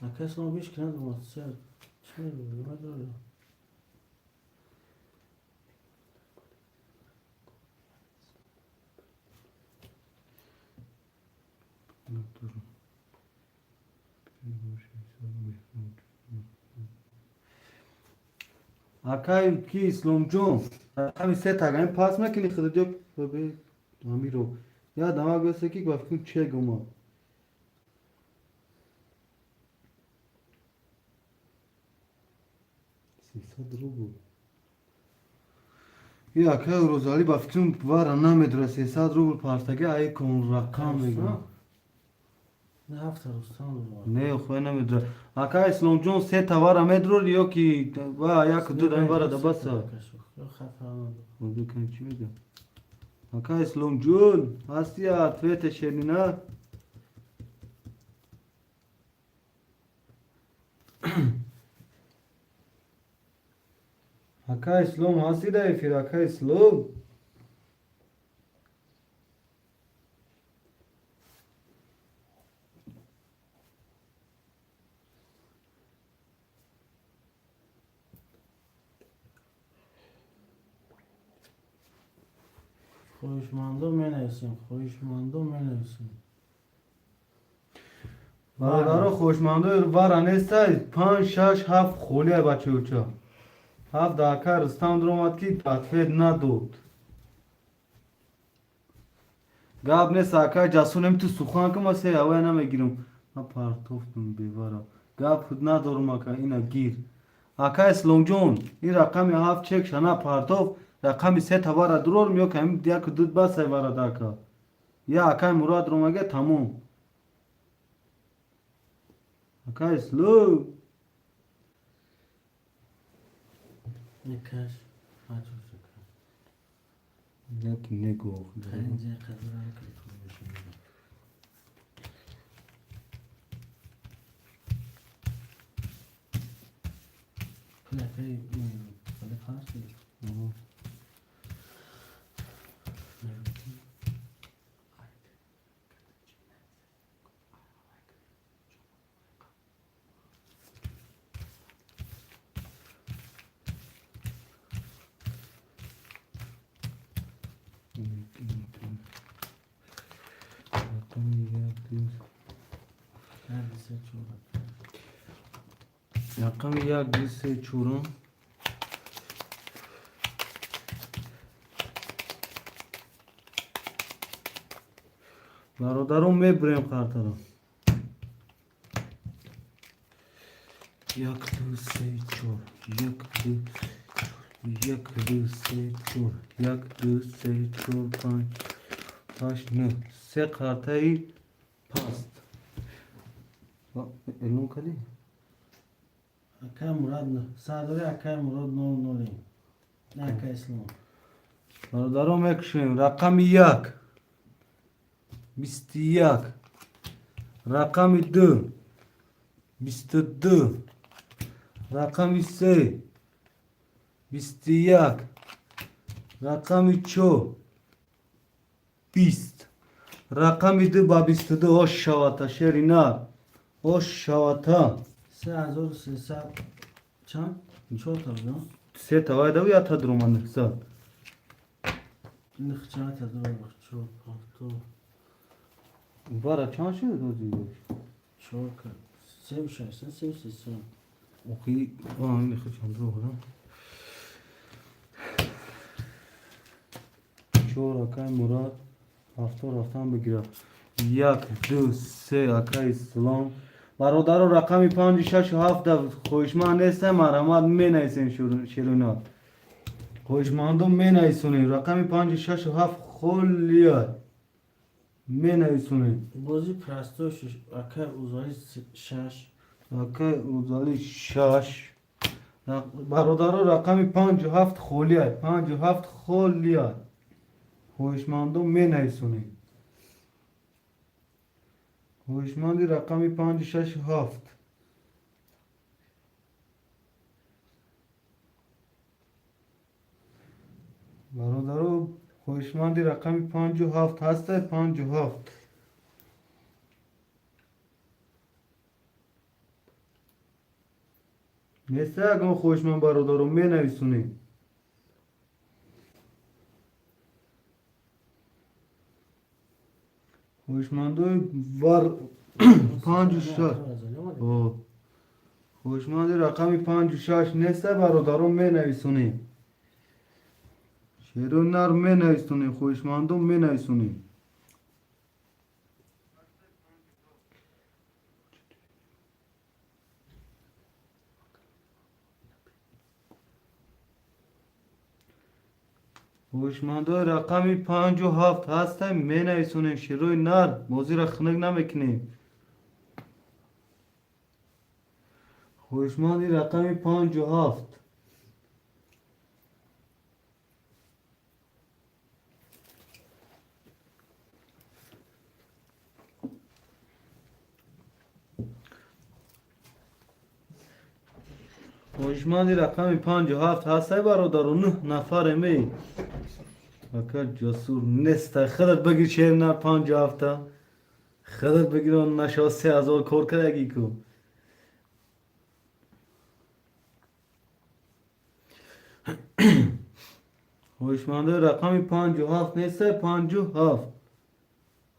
A: اکا اصلا بیش کنه دومات سر چه میداره
B: اکای کی اسلام جون رقم 3 تاگم پاس میکنی خود جو ببی امیرو یا دماغ بس کی گفتم چه گما 300 روبل یا که روزالی با فکرم وارا نمیدره 300 روبل پارتگه ای کن رقم میگم
A: نه هفت رستم
B: نه خواه نمیدره اکا اسلام جون 3 تا وارا میدرو یا کی و یک دو دن وارا دا بس بکن چی میگم اکا اسلام جون هستی اتویت شنینا اکا اسلام هستی دای فیر اکا اسلام
A: خویشمندو می نویسیم خویشمندو می نویسیم
B: برادر خوشمنده وارا نیسته 5 6 7 خوله بچه اوچا 7 داکا رستم درآمد کی تاتفید ندود گاب نیست اکا جاسونم تو سخن کم است اوه نمیگیرم ما پارتوفتم بیوارا گاب خود ندارم اکا اینا گیر اکا اسلام جون این رقم 7 چک شنا پارتوف رقم 3 توارا درور میو که این دیگه دود بس وارا داکا یا اکا مراد رو مگه تموم اکا اسلام
A: نکش حجو شکر
B: یکی نگو
A: پنجه قدرم که خویشم پلکه این پله پرسی سه چهار
B: رقم 1 2 3 4 برادرم میبریم خاطر رو 1 2 3 4 1 2 3 4 1 2 3 4 5 8 9 سه کارته ای پاست الان کلی
A: اکای مراد نه ساداری اکای مراد نول نولی نه اکای اسلام
B: برادرم میکشیم رقم 1 21 رقم 2 22 رقم 3 21 رقم 4 20 رقم 2 با 22 hoş şavata şerina hoş şavata
A: 3300 چند؟ چهار تا بودم؟
B: سه تا وای دو یا تا درومان نکسا
A: نخ چند تا دارم چهار پانتا
B: بارا چند شده دو دیگه
A: چهار کرد سه بشه سه سه
B: اوکی این نخ چند رو بودم چهار اکای مراد هفته رفتم بگیرم 1 2 3 اکای سلام برادر رقمی 5 6 و 7 خوشمان نیستم مرحمت می نیستیم شیرونا خوشماندم می نیستونیم رقمی 5 6 و 7 خلیه می نیستونیم
A: بازی پرستوش اکای اوزایی شش
B: اکای اوزالی 6 برادر رقمی 5 و 7 خلیه 5 و 7 خلیه خوشماندم می نیستونیم خوشماندی رقمی 5 6 و 7 برادر خوشماندی رقمی 5 و 7 هسته 5 و 7 نیسته اگه خوشمند برادرم می نویسونی خوشمندو ور 5 و 6 خوشمندی رقمی 5 و 6 نیسته برادرم می نویسونی شیرون نر می نویسونی خوشمندم می نویسونی خوشمندای رقمی 5 و 7 هستیم می نویسونیم شیروی نر موزی را خنک نمیکنیم خوشمندی رقمی 5 و 7 خوشمندی رقمی 5 و 7 هسته برادر و 9 نفر می اکر جسور نیست خودت بگیر شیر نه 5 و 7 خودت بگیر اون نشا 3000 کار کردگی کو خوشمنده رقمی 5 و 7 نیست 5 و 7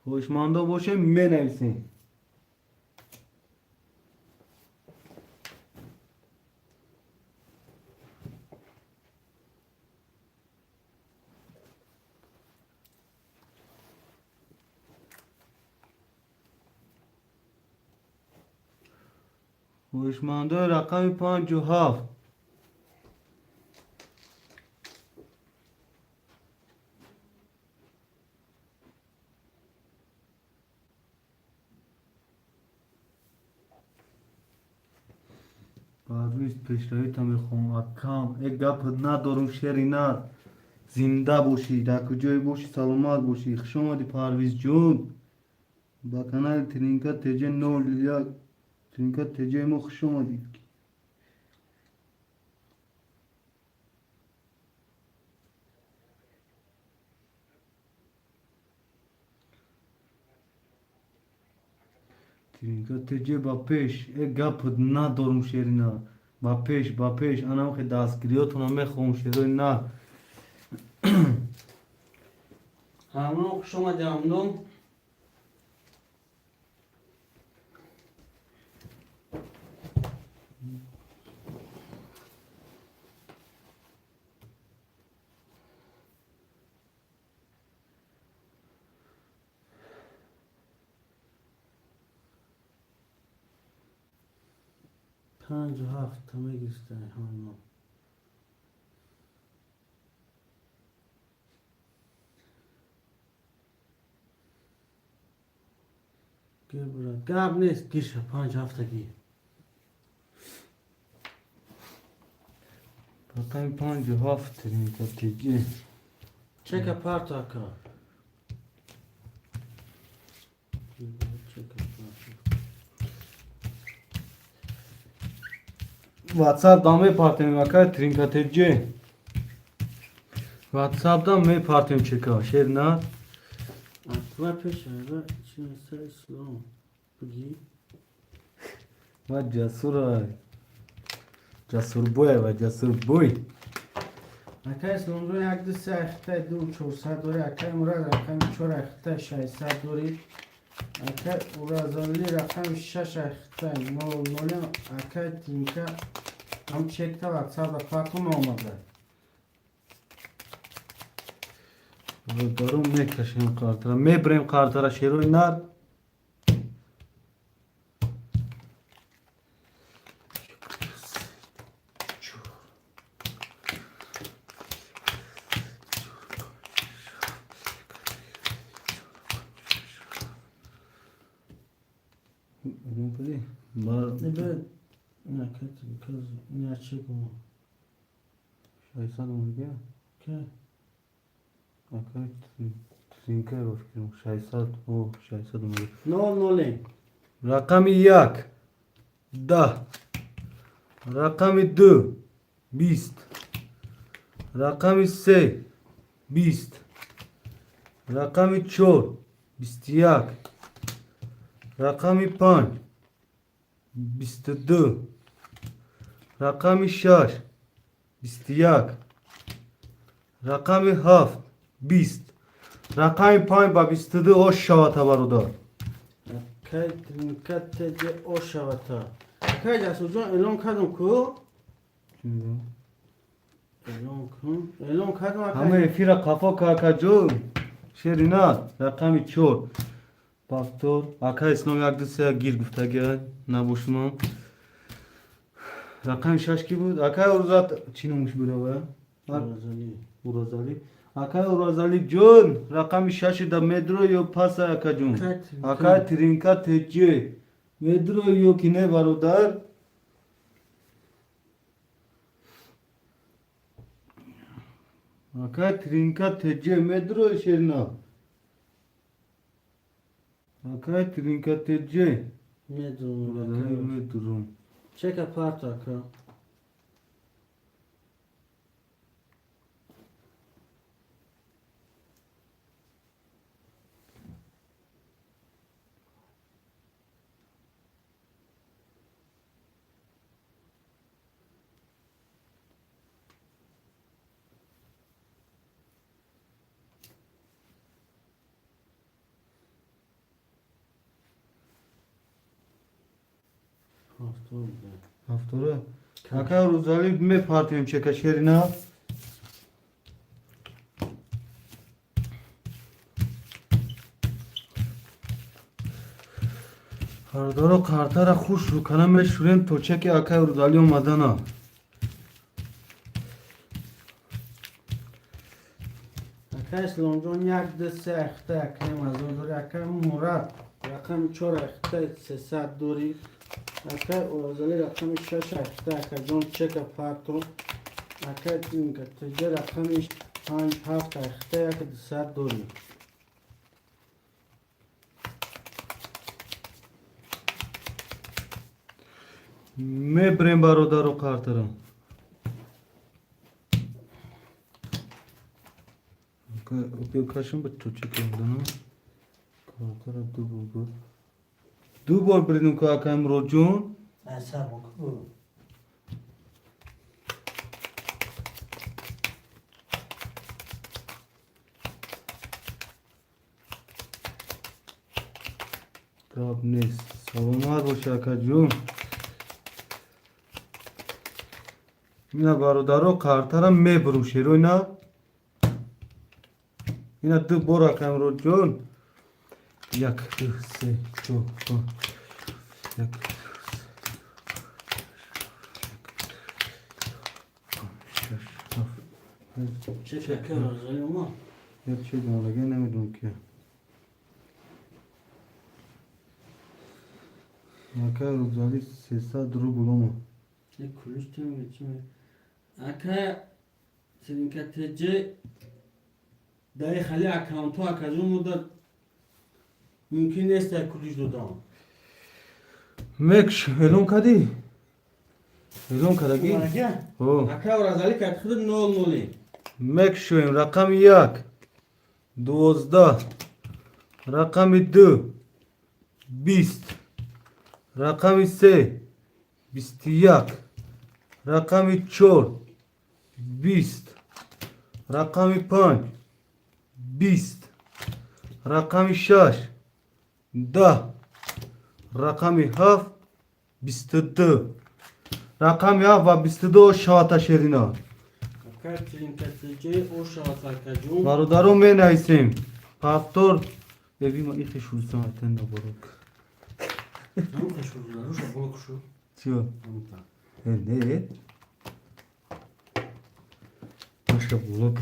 B: خوشمنده باشه می نویسیم خوشمنده رقمی 5 و 7 پرویز پیشروی تا میخوام اکام یک گپ ندارم شری نه زنده باشی در کجای باشی سلامت باشی خوش آمدی پرویز جون با کانال ترینکا تجه نول یا ترینکا تجه ما خوش آمدی ترینکا تجه با پیش یک گپ ندارم شری نه با پیش انا که دستگیریاتون هم میخوام شروع نه
A: همون خوش آمدی همون 5 و 7 همه گرفته همه. گیر برد گرب نیست گیشه 5 هفتگی.
B: رقم 5 و 7 ترینکا تیجی.
A: چک پارت آکا.
B: واتساپ دام می پارتیم وکا ترینکا تیجی. واتساپ دام می پارتیم چکا شیر نه.
A: اطلاع پیش هر چی مثل اسلام بگی.
B: و جسور جسور بوی و جسور بوی.
A: اکای اسلام روی یک دو سه اخته دو 400 دوری اکای مراد رقم 4 اخته 600 دوری اکای اورازالی رقم 6 اخته 00 اکای تینکا هم چک تا واتساپ پاتون آمده.
B: دارم میکشیم کارترا میبریم کارترا شیروی نار.
A: Ne be ne kötü kız ne açık mı?
B: شایستان مونگه
A: Ke
B: اکای ترینکه رو فکرم شایستان مونگه
A: 00
B: رقم 1 10 رقم 2 20 رقم 3 20 رقم 4 21 رقم 5 22 رقم 6 21 رقم 7 20 رقم 5 با 22 o şavata var o da.
A: Akay trinkat tece o şavata. Akay casucan elon kadın ku. Elon kadın akay.
B: همه فیرا کافا کاکاجو شرینا رقم 4 پافتور اکا اسلام یک دو سه گیر گفته گه نبوشنم رقم 6 کی بود اکا اورزات چی نموش بوده
A: Razali.
B: اورازالی اکا اورازالی جون رقم 6 دا مدرو یو پاس اکا جون اکا ترینکا تجی مدرو یو کینه برادر اکا ترینکا تجی مدرو شرینا اکا ترینکا تجی
A: Ne
B: اورازالی
A: durum?
B: مدرو
A: Çek apart aka. Hafta oldu.
B: هفتوره اکا اورازالی می پارتیم چکا شرینا هردارو کارتا را خوش رو کنم مشورین تو چک اکا اورازالی اومدن ها
A: Akay slonjon یک دسته اخته اکای مزار دوری اکای مراد رقم 4 اخته 300 دوری اکای اورازالی رقم 6 اخته اکای جون چک پارتو اکای تینکا تجه رقم 5 7 اخته اکای 200 دوری
B: می بریم برادرو کارتا را اوکی کاشم به تو چک اومدن ها کارتا را دو بار بریدیم که اکا امرو جون
A: اصلا بکو
B: راب نیست سلامت باشه اکا جون اینا برادرو کارتا را می برم شیرو اینا اینا دو بار اکا امرو جون یک دو سه چهار پنج یک
A: چه شکر روزایی ما
B: یک چه دارگه نمیدونم که اکای روزالی 300 رو بلومو
A: چه کلوش تیمی چی می اکا سرینکه تجه دای خالی اکاونتو اکازون مدت ممکن نیست کلوش دادم
B: مکش الون کدی؟ الون کدگی؟ او
A: اکا روزایی که خود نول نولی
B: مکش شویم رقم 1 12 رقم 2 20 رقم 3 21 رقم 4 20 رقم 5 20 رقم 6 10 رقم 7 22 رقم 7 و 22 شاتا شیرینا
A: اکا سرینکه تجه او شاعت اکازون
B: برادرم می نایسیم پافتور ببین ما ایخی شورسان اتن نباروک
A: همون کشور روش بلو کشو
B: چیو؟ نه ماشا بلوک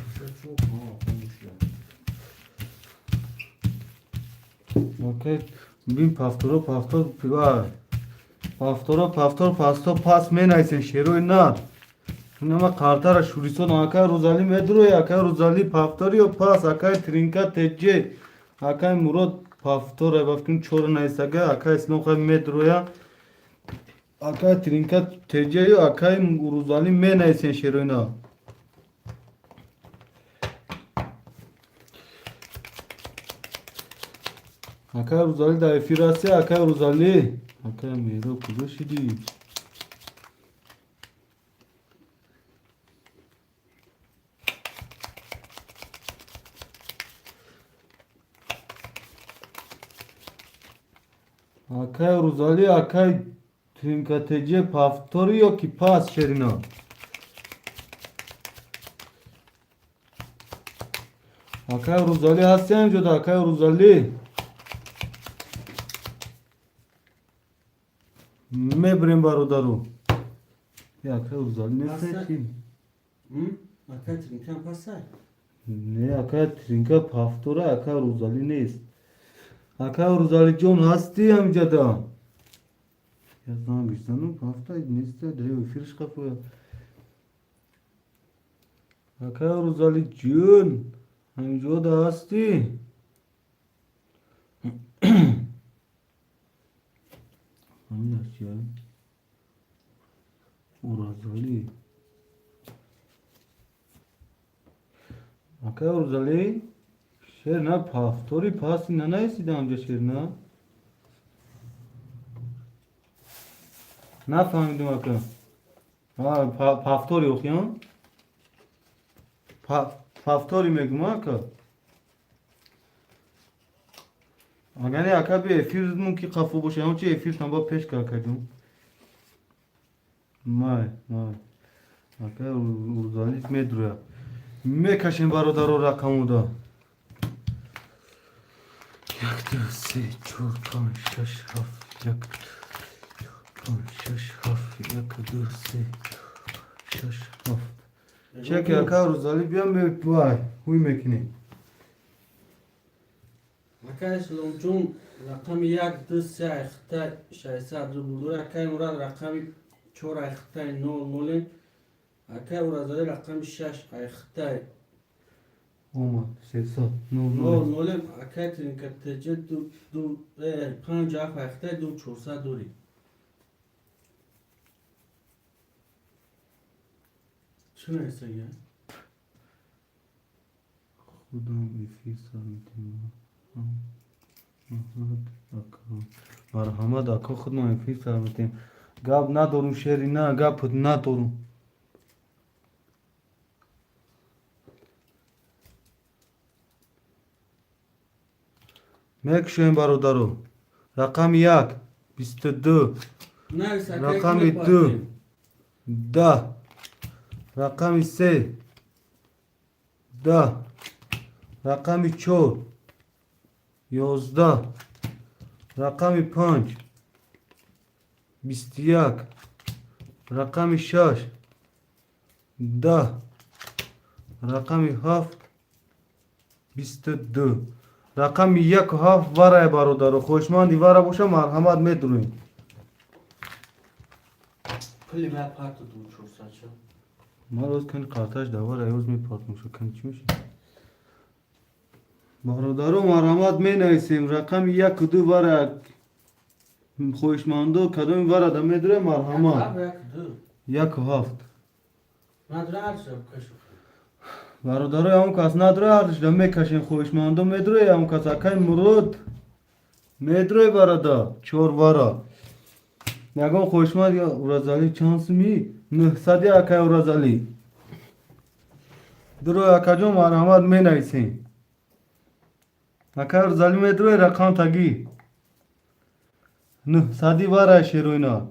B: اوکی ببین پافتور پیوا پافتور پاس می نایسیم شیروی نه Nama kartara şurison akay rozali medro ya akay rozali paftari o pas akay trinka tecce akay murad paftor ya bafkin çor naysaga akay slonqa medro ya akay trinka tecce ya akay rozali me naysen şeroyna akay rozali da efirasi akay rozali akay mero kudoşidi Akay Ruzali akay trinkatece paftori yok ki pas şerino. Akay Ruzali hasyan joda akay Ruzali. Mebrim barodaru. Ya akay Ruzali ne
A: Hasyan.
B: seçim?
A: اکا ترینکه پاسای
B: Ne akay trinka paftora akay Ruzali ne ist? Akay Ruzali John hasti amcada. Ya zaman güçtanım pafta neyse drev firiş kapı. Akay Ruzali John amcada hasti. Hangi ya? Ruzali. Akay Ruzali şerna paftori pasi nanaysi de amca şerna. Ne fahmedin akay? Ha paftori yok ya. Paftori megma akay. Agane akay bir efir mun ki kafu boşa ama çe efir tamba peş kalkacağım. May. Akay Ruzali medroya. Mekaşin barodaro rakamuda. Yaktı se çok şaş haf yaktı. Şaş haf yaktı se şaş haf. Çek ya Ruzali bir an vay huy mekini.
A: اکای سلامچون رقم یک دو سه اخته شایسته رو بودور اکای مراد رقم چور اخته نول نولین اکای ورازالی رقم شش اخته
B: Oma sesa no
A: نول نولین اکای ترینکه تجه دو پنج اف اخته دو چورسه دوری چون ایسته گه؟
B: خودم ایفی سالتیم. مرحمت اکا خودم ایفی سالتیم. گاب ندارم شری نه گاب پد ندارم. مک شویم برادرو. رقم 1 22
A: نه ایسته اکای
B: رقم
A: کنه
B: 2
A: پاتیم
B: 10 رقم 3 10 رقم 4 11 رقم 5 21 رقم 6 10 رقم 7 22 رقم 17 واره برادر خوشمندی واره باشه مرحمت میدونیم
A: پلی به پارت دو چور ساچا
B: ما روز کنی قرطش دواره ایوز میپارتم شو کنی چی میشه برادرو مرحمت می نویسیم رقم 1 و 2 واره خوشمندو کدوم واره ده میدونه مرحمت
A: دو
B: 1 و 7
A: نداره هر شب کشو
B: برادرای همون کس نداره هرش ده میکشین خوشمندو میدونه همون کس اکای مرود میدونه برادر چور واره یکم خوشمند یا اورازالی چانس می 900 اکای اورازالی درو اکاجو مرحمت می نویسیم اکای اورازالی میدونه رقم تگی 900 واره شیروینا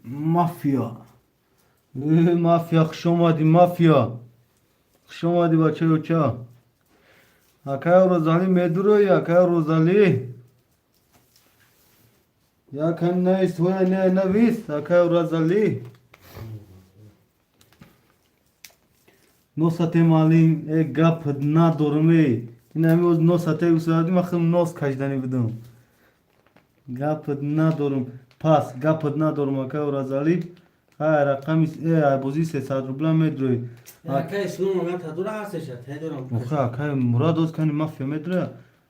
B: مافیا مافیا خوش اومدی مافیا خوش اومدی بچه اوچا اکای روزالی میدرو یا اکای روزالی یا کن نیست و نه نویست اکای روزالی نوسته مالیم ای گپ ندارمی این همیوز نوسته اوسادی مخم نوس کشدنی بدم گپ ندارم پس گپ ندارم اکای روزالی های رقمی ای بوزی 300 روبلا میدروی
A: اکای اسلام آمد دور هستش هدورم
B: اوخه اکای مراد اوز کنی مافیا میدروی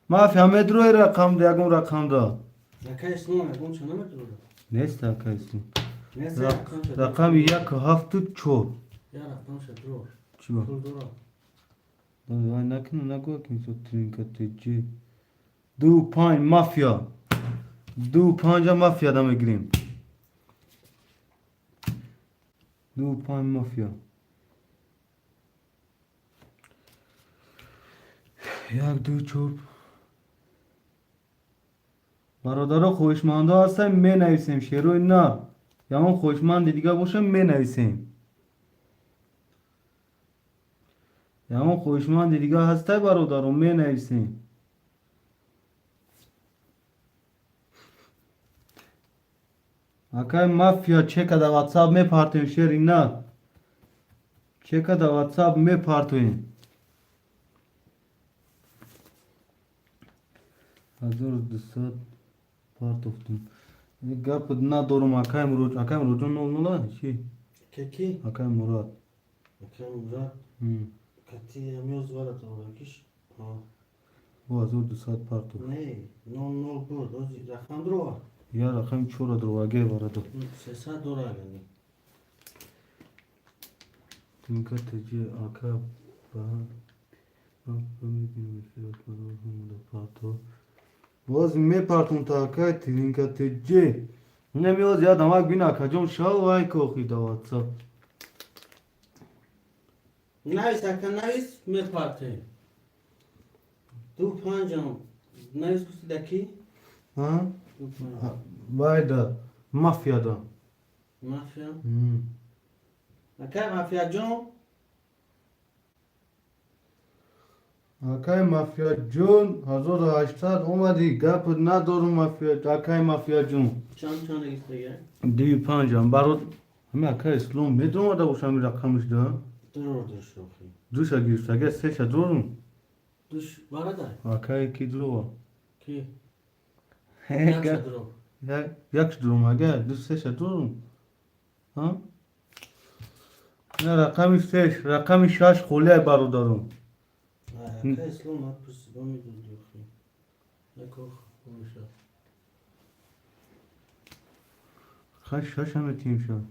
B: مافیا میدروی رقم ده یکم رقم ده
A: اکای اسلام آمد اون چه نمیدونه
B: نیست اکای اسم
A: نه
B: رقم 1 7 4
A: یا رفتم شد رو
B: چی با؟
A: پول دورا
B: وای نکنه نگو که تو ترینکت جی 2 5 مافیا 2 5 مافیا دا میگیریم 2 5 مافیا 1 2 4 برادر خوشمنده هستن می نویسیم شیروی نه یا اون خوشمند دیگه باشه می نویسیم یا اون خوشمند دیگه هسته برادر می نویسیم اکای مافیا چه که در واتساپ می پارتوین شیری نه چه که در واتساپ می پارتوین 1200 پارت افتون گپ ندارم اکای مراد نو چی
A: کی
B: اکای مراد
A: اکای مراد کتی همیوز وارد دورکیش
B: با 1200 پارت
A: نه نو بود رقم دروا
B: یا رقم چورا درواگه وارد
A: 300 دورا گنی
B: تینکا تجی آکا با میبینیم شیرات مدار همون پارتو باز می پارتون تا آکا تینکا تجی نمیوز یاد همک بین آکا جون شاو وای کوخی دا واتساپ
A: نویس اکا نویس می پارته 2 5 نویس کسی دکی
B: ها
A: 2 5
B: وای دا مافیا دا
A: مافیا اکای مافیا جون
B: آکای مافیا جون 1800 اومدی گپ ندارم مافیا آکای مافیا جون
A: چند نگیست دیگه
B: 25 برات همه آکای اسلام میدونم آده باشم رقمش دا
A: درور شوخی
B: دوش گیرست اگه سه شد دورم
A: دوش برادر
B: آکای کی درو
A: کی یک درو
B: یک دروم اگه دو سه شد دورم ها نه رقمی سش رقمی شش خوله برادرم
A: اکای اسلام هات پرسی با می دو دوخی نکو خوشا
B: خش شش همه تیم شد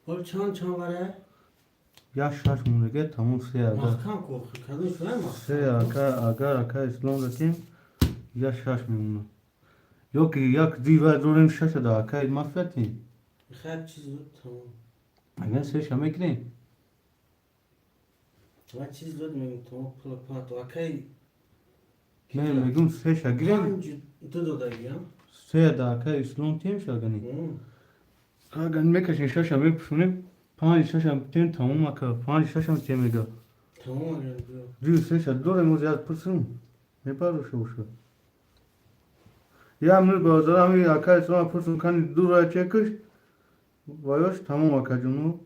A: حال چند بره
B: یا شش مونده تموم سه اگر
A: محکم کوخی کدوم شوه
B: سه اگر اکای اسلام رسیم یا شش میمونه یا که یک دیو دوریم شش دا اکای مافیا تیم
A: خیلی چیز بود تمام
B: اگر سه شمه کنیم
A: و چیز داد میگم تمام پول پات و اکای
B: نه میگم سه شگریم
A: 5 دو دادگی هم
B: سه دا اکای اسلام تیم شگنی اگر میکشیم شش همه پشونیم 5 6 هم تیم تموم اکا 5 6 هم تیم میگه
A: تمام اگر بیا
B: دیو سه شد دور موز یاد پرسیم میپارو شو یا من بازار همی اکای اسلام پرسیم کنی دور را چکش Vayoş tamam akacunu.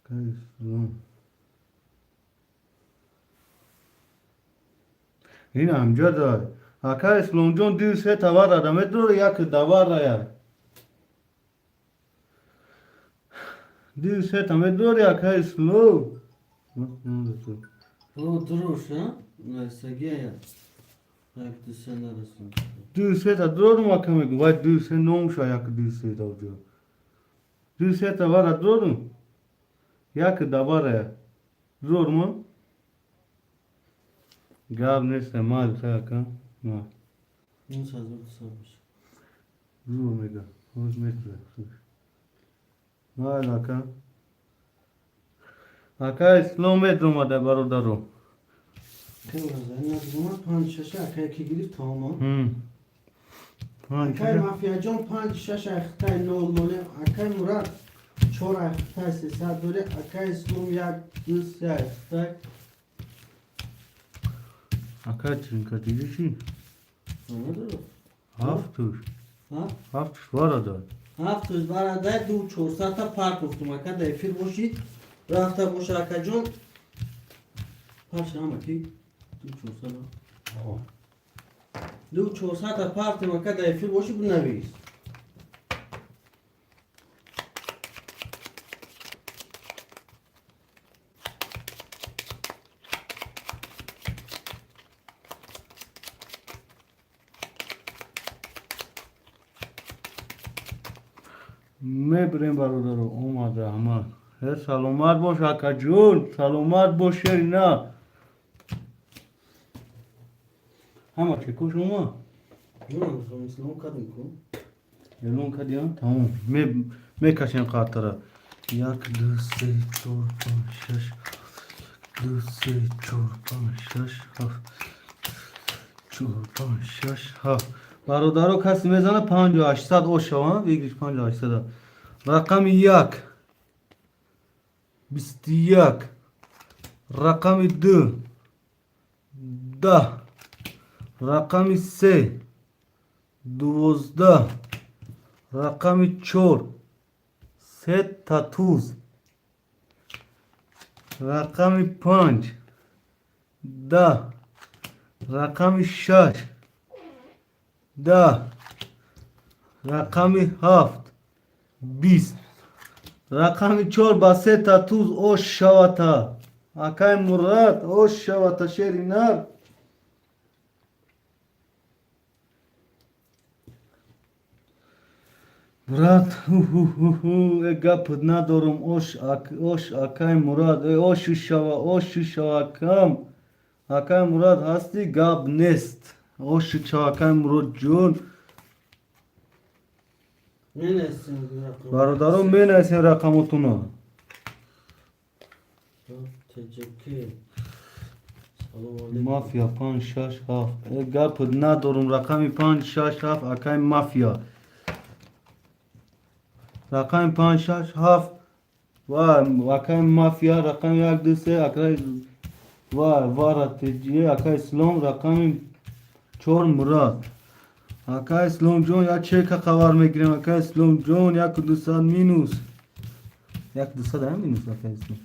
B: Akay İslam. Yine amca da. Akay İslam'con dirse tavar adam etro yak davar ya. Dirse tamedro ya Akay İslam.
A: Bu durur ha? Neyse gel. Belki sen arasın.
B: Dirse ta dror mu akame? Vay dirse ne olmuş ayak dirse davcı. Dirse tavar dror mu? Yak davar ya. Zor mu? Gav neyse mal kaka. Mal.
A: Nasıl hazır kısalmış.
B: Zor mega. Hoş metre. Mal aka. Aka İslam bedruma da barodaro.
A: Kıvırız. Yani zaman panç şaşı akay ki girip tamam.
B: Ha,
A: Akay mafyacon panç şaşı akay ne olmalı? Akay Murat çor akay sesa dore akay İslam yak düz ya akay.
B: Aka çünkü diyişin.
A: Anladın?
B: Haftur.
A: Ha?
B: Haftur var da.
A: Hafta barada du çor sata park oktum akay da fir boşi. Rafta boş akacon. Parça ama ki du çor sata. Du çor sata park akay da fir boşi bu neviyiz.
B: Me brem barodaro olmadı ama. Her salomar boş akacun. Salomar boş yerine. Ama çekuş olma.
A: Yok, İslam kadın ku.
B: Yelon kadiyan tamam. Me kaçan katara. Yak düse çorpan şaş. Düse çorpan şaş. Çorpan şaş. Ha. Barodaro kasi mezana 58 o şava. Vigriş 58. Rakam yak. Bistiyak. Rakam 2. Da. Rakam 3. 12. Rakam 4. Set tatuz. Rakam 5. Da. Rakam 6. Da. Rakam 7. 20. Rakam 4 baset tatuz o şavata. Akay Murat o şavata şerinar. Murat gap nadorum oş akay Murat oş şava kam. Akay Murat hasti gap nest. Oş şava akay Murat jun.
A: Ne nesin bu rakam?
B: Barodarum ben esen rakamotuna.
A: Teşekkür. Salam aleyküm.
B: Mafya pan şaş haf. Gap nadorum rakami pan şaş haf akay mafya. Rakam 5 haf akay mafya rakam yak dese akay var ateciye akay İslam rakam 4 Murat. Akay İslam John ya çeka kavar megrem akay İslam John ya kudusan minus. Ya kudusa da minus akay İslam.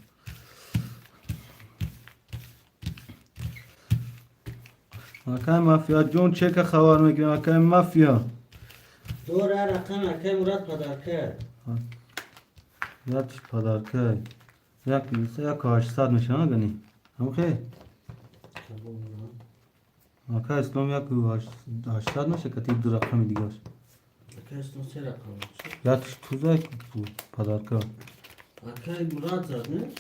B: Akay mafya John çeka kavar megrem akay mafya.
A: Doğru rakam akay Murat padarkar.
B: Ya tiş padarkay. Ya kudusa ya karşı nişana gani. Okay. Akay İslam ya ku 80 نشه کتی دو رقمی دیگه است.
A: Akay İslam se rakam.
B: یا توزای bu padarka.
A: Akay Murat zaten.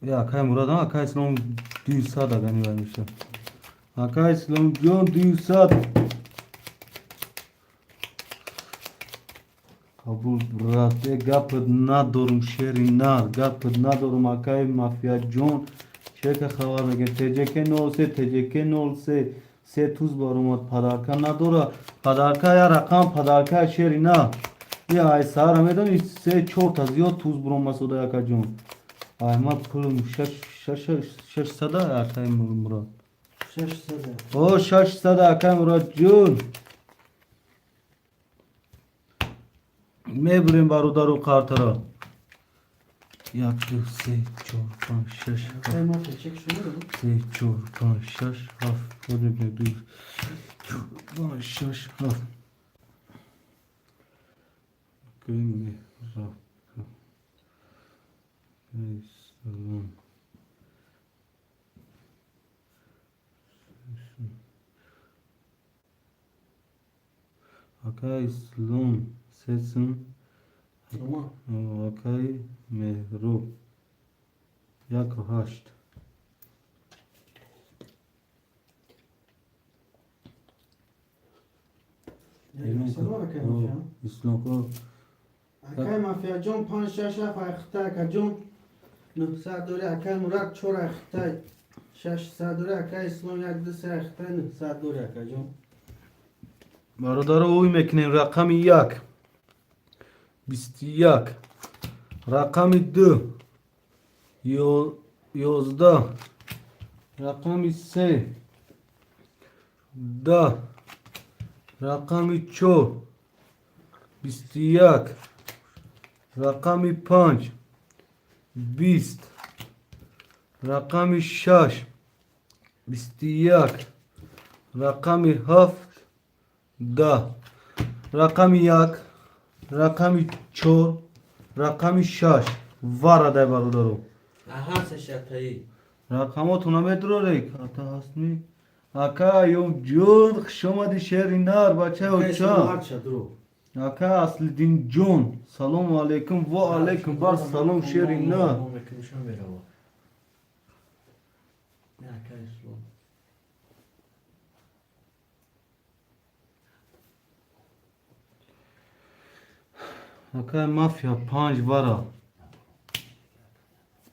B: Ya Akay Murat ama Akay İslam 200 saat da beni vermişler. Akay İslam John 200 saat. Kabul Murat gap nadorum şerinar gap nadorum Akay mafya John çeka xabar meger TCK ne olsa se tuz barumat padarka nadora padarka ya rakam padarka şerina ya ay sara medan se çort az yo tuz burunması da yakacağım. Ayma pulum şaş sada Akay Murat.
A: Şaş sada.
B: O şaş sada Akay Murat John. میبریم برادر کارترا. 1 2 3 4 5 6
A: آکای مافیا چک شده رو
B: 3 4 5 6 7 خود بدو 4 5 6 7 Gönlü Rabbim Eyvallah Akay İslam sesin
A: Ama
B: Akay Mehrub Yak haşt
A: سلام آکای مافیا
B: İslam ko
A: آکای مافیا جون 5 6 7 اختا که جون 900 دوره آکای مراد 4 اختا 600 دوره آکای اسلام 1 2 3 اختا 900 دوره آکای جون
B: برادر oy mekinên rakamı yak 21 rakamı 2 11 rakamı 3 10 rakamı 4 21 rakamı 5 20 rakamı 6 21 rakamı 7 Da. Rakam yak. Rakam çor. Rakam şaş. Var aday barudaro.
A: Aha se şatayı
B: Rakam tuna metro rek. Ata hasmi. Aka yom jun şoma di şerinar bacha uça.
A: çadro
B: Aka asli din jun. Selamu aleyküm ve aleyküm bar salam şerinar.
A: Mekmişan berava Ne akay islam
B: Aka mafya panj vara.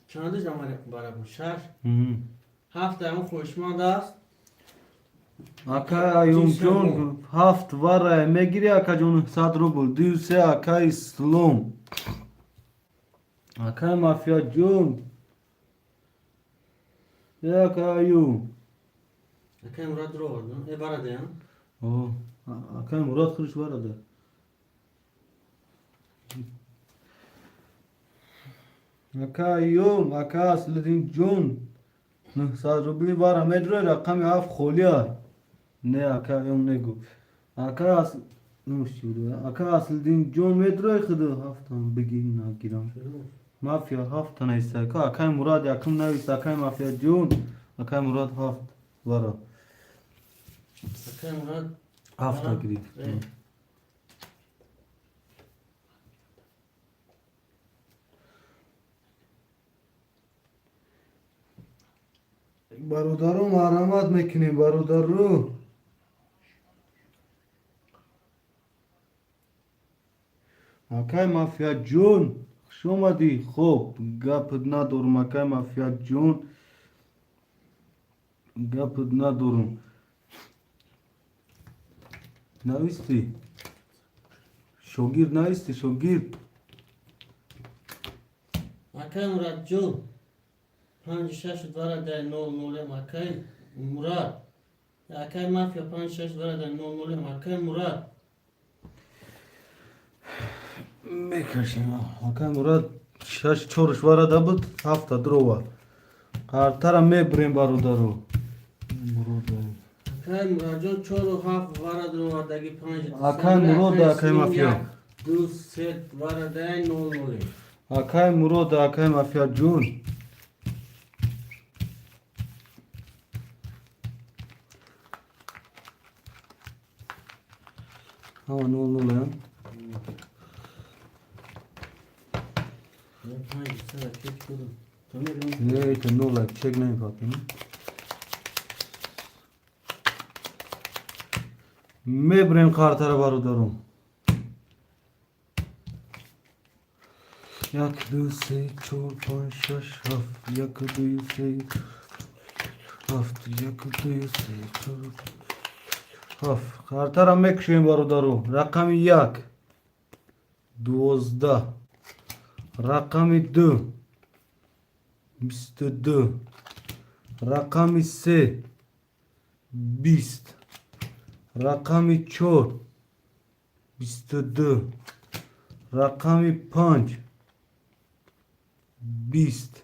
A: چند زمان برای شهر
B: Hı.
A: هفت اون خوشمند است
B: Aka yom jun haft vara. Megiri aka jun sadro bul. Diuse aka islam. Aka mafya jun. Ya kayu.
A: اکای مراد رو آوردن ای برای هم
B: Oh. Aka Murat Kılıç var adı. Aka yom. Aka asledin jun. Sadro bili vara medro rakam haf kholiya. Ne aka yom ne gu. Aka as Aka asledin jun medro khıdı haftan begin na giram. Mafya haftan ise ka Aka Murat yakın ne ise Aka mafya jun. Aka Murat haft vara.
A: اکای مراد
B: Hafta giri.
A: ای.
B: برادرو مرحمت میکنی برادرو اکای مافیا جون خوش اومدی خوب گپت ندارم اکای مافیا جون گپت ندارم نویستی شوگیر نویستی شوگیر
A: اکای مراد جون 5 6 دوره در 00 اکای مراد اکای مافیا 5 6 دوره در 00 اکای مراد
B: میکشیم اکای مراد شش چورش وارد بود هفته دروا کارترم میبریم برادرو مراد
A: اکای مراد جون 4 و 7 وارد رو آوردگی 5
B: اکای مراد اکای مافیا
A: 2 3 وارد در 00
B: اکای مراد اکای مافیا جون ها نول نول هم
A: Ne 5 3 çek durun Tamam
B: نه ایت نول هم چک نمیکنیم میبریم کارتر برادرم 1 2 3 4 5 6 7 1 2 3 7 1 2 3 4 7 کارترم میکشیم برادرم رقم 1 12 رقم 2 22 رقم 3 20 رقم 4 22 رقم 5 20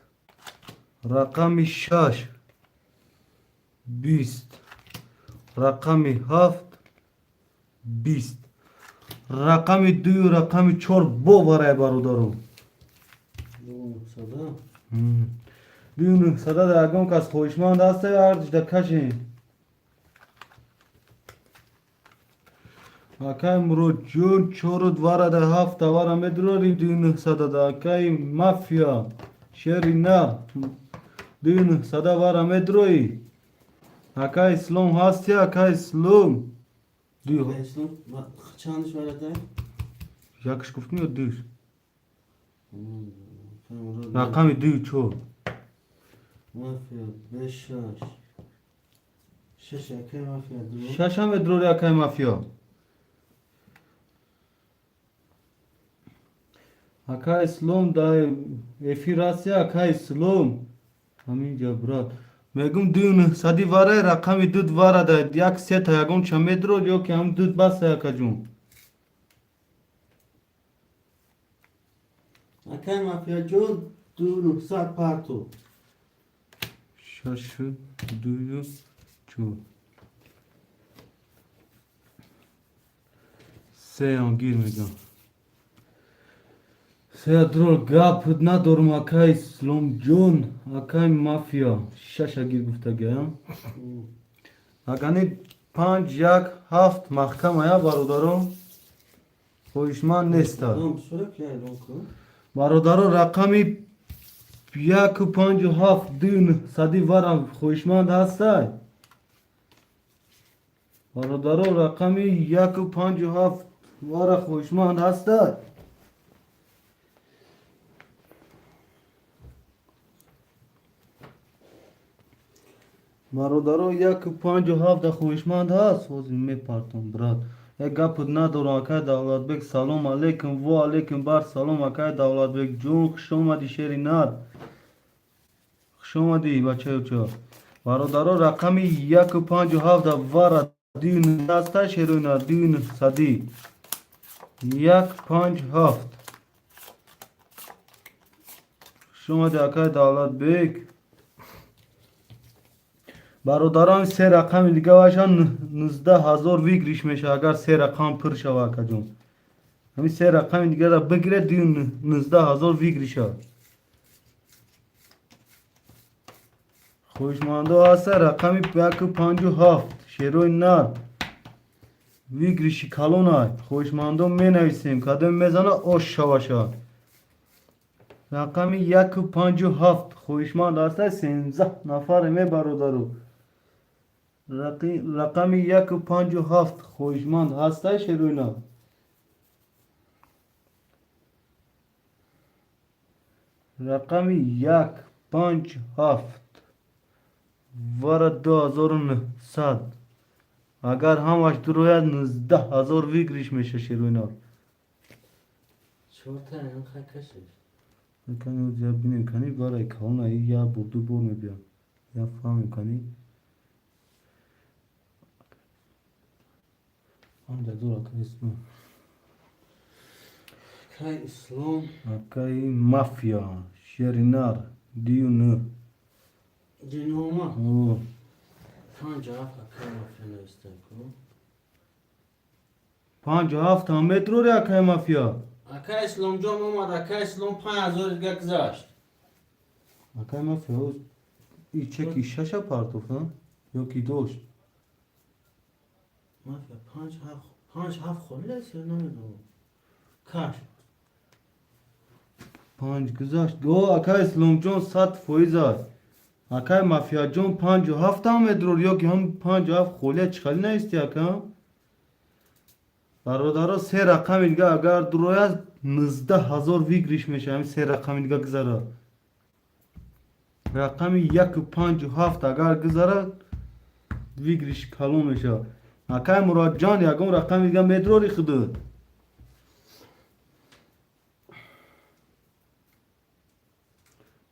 B: رقم 6 20 رقم 7 20 رقم 2 رقم 4 برای برادرم 2900 در اگم کس خوشمند هسته اردش در کشین اکای مرو جون چورد وارا در هفت وارا مدروریم 2900 در اکای مافیا شری نه 2900 وارا مدروی اکای اسلام هستی اکای اسلام دیو
A: اسلام چندش برده؟
B: یکش گفتم یا دوش رقم 2 چور
A: مافیا بشش شش اکای مافیا درو
B: شش هم مدروری اکای مافیا اکای اسلام در افیراسی اکای اسلام همین جبرات میگم 2900 واره رقم 2 واره در یک سه تا یکم چه مدرو یا که هم دود بس اکا جون
A: اکای مافیا جون 2900 پارتو
B: شش دویو چور سه هم گیر میگم سه درول گپ ندارم اکای اسلام جون اکای مافیا شش گیر گفته گیم اگانی 5 1 7 محکم ایا برادرم خوشمان نیست
A: Adam sürekli yani oku.
B: برادرم رقمی 1 و 5 و 7 دون صدی وارم خوشمند هستی برادرم رقمی 1 و 5 و 7 وارا خوشمند هستی برادرم 1 و 5 و 7 خوشمند هست وزی میپرتم برات یک گپ ندارم اکای دولت بک سلام علیکم و علیکم بر سلام اکای دولت بک جون خوش اومدی شیری نار خوش اومدی بچه چه برادرم رقمی 1 و 5 و 7 وارا دین هسته شیری نار دین صدی 1 5 7 خوش اومدی اکای دولت بک برادران سه رقم دیگه باشن 19000 ویگریش میشه اگر سه رقم پر شود که جون همین سه رقم دیگه را بگیره دیون 19000 ویگریشه خوشمانده هست رقمی 1 و 5 و 7 شیروی نار ویگریشی کلون های خوشمانده می نویسیم کدام میزنه اوش شواشه رقمی 1 و 5 و 7 خوشمانده هست 13 نفر می برادرو رقمی 1 و 5 و 7 خوشمند هسته شروینا رقمی 1 5 7 وارا 2900 اگر همش دروید 19000 ویگریش میشه شروینا
A: Çorta yani kakasız.
B: کنی او زیاد بینیم کنی برای کهونه ای یا بردو بر میبیم یا فهم کنی آنجا دور اکای اسلام
A: Kay İslam
B: اکای مافیا شیرینار دیونه
A: dinoma.
B: او
A: Pancak akay mafya isteku.
B: 5 7 هم مترو ری اکای مافیا
A: Akay İslam cam ama akay İslam 5000 گذاشت.
B: اکای مافیا او ای چکی شش پارتوف نه یا کی دوش
A: Mafya 5 7 خلاص یا نمیدونم. Kaç.
B: 5 گذاشت گو اکای اسلام جون 100% اکای مافیا جون 5 و 7 هم مترو یا کی هم 5 و 7 خوله چخلی نیستی اکا برادرها سه رقم دیگه اگر درویز 19000 ویگریش میشه همین سه رقم دیگه گذاره رقمی 1 و 5 و 7 اگر گذاره ویگریش کلون میشه اکای مراد جان یکم رقم دیگه مترو ری خود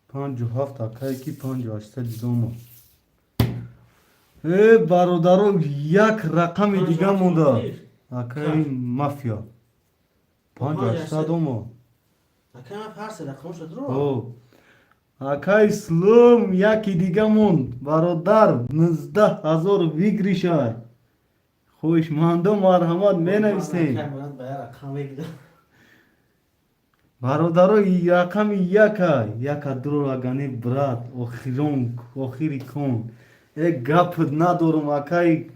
B: 5 و 7 اکای کی 5 و 8 دیدم ای برادرم یک رقم دیگه مونده اکای مافیا $5,800 mu?
A: Akay ma farsi rakam shad ro.
B: او اکای اسلام یکی دیگمون برادر 19,000 ویگریشای خوشمانده مرحمت می نویسیم
A: Akay murad baya rakam vegda.
B: برادر یکم یکا درو اگانی برات آخیری کن یک گپ ندارم اکای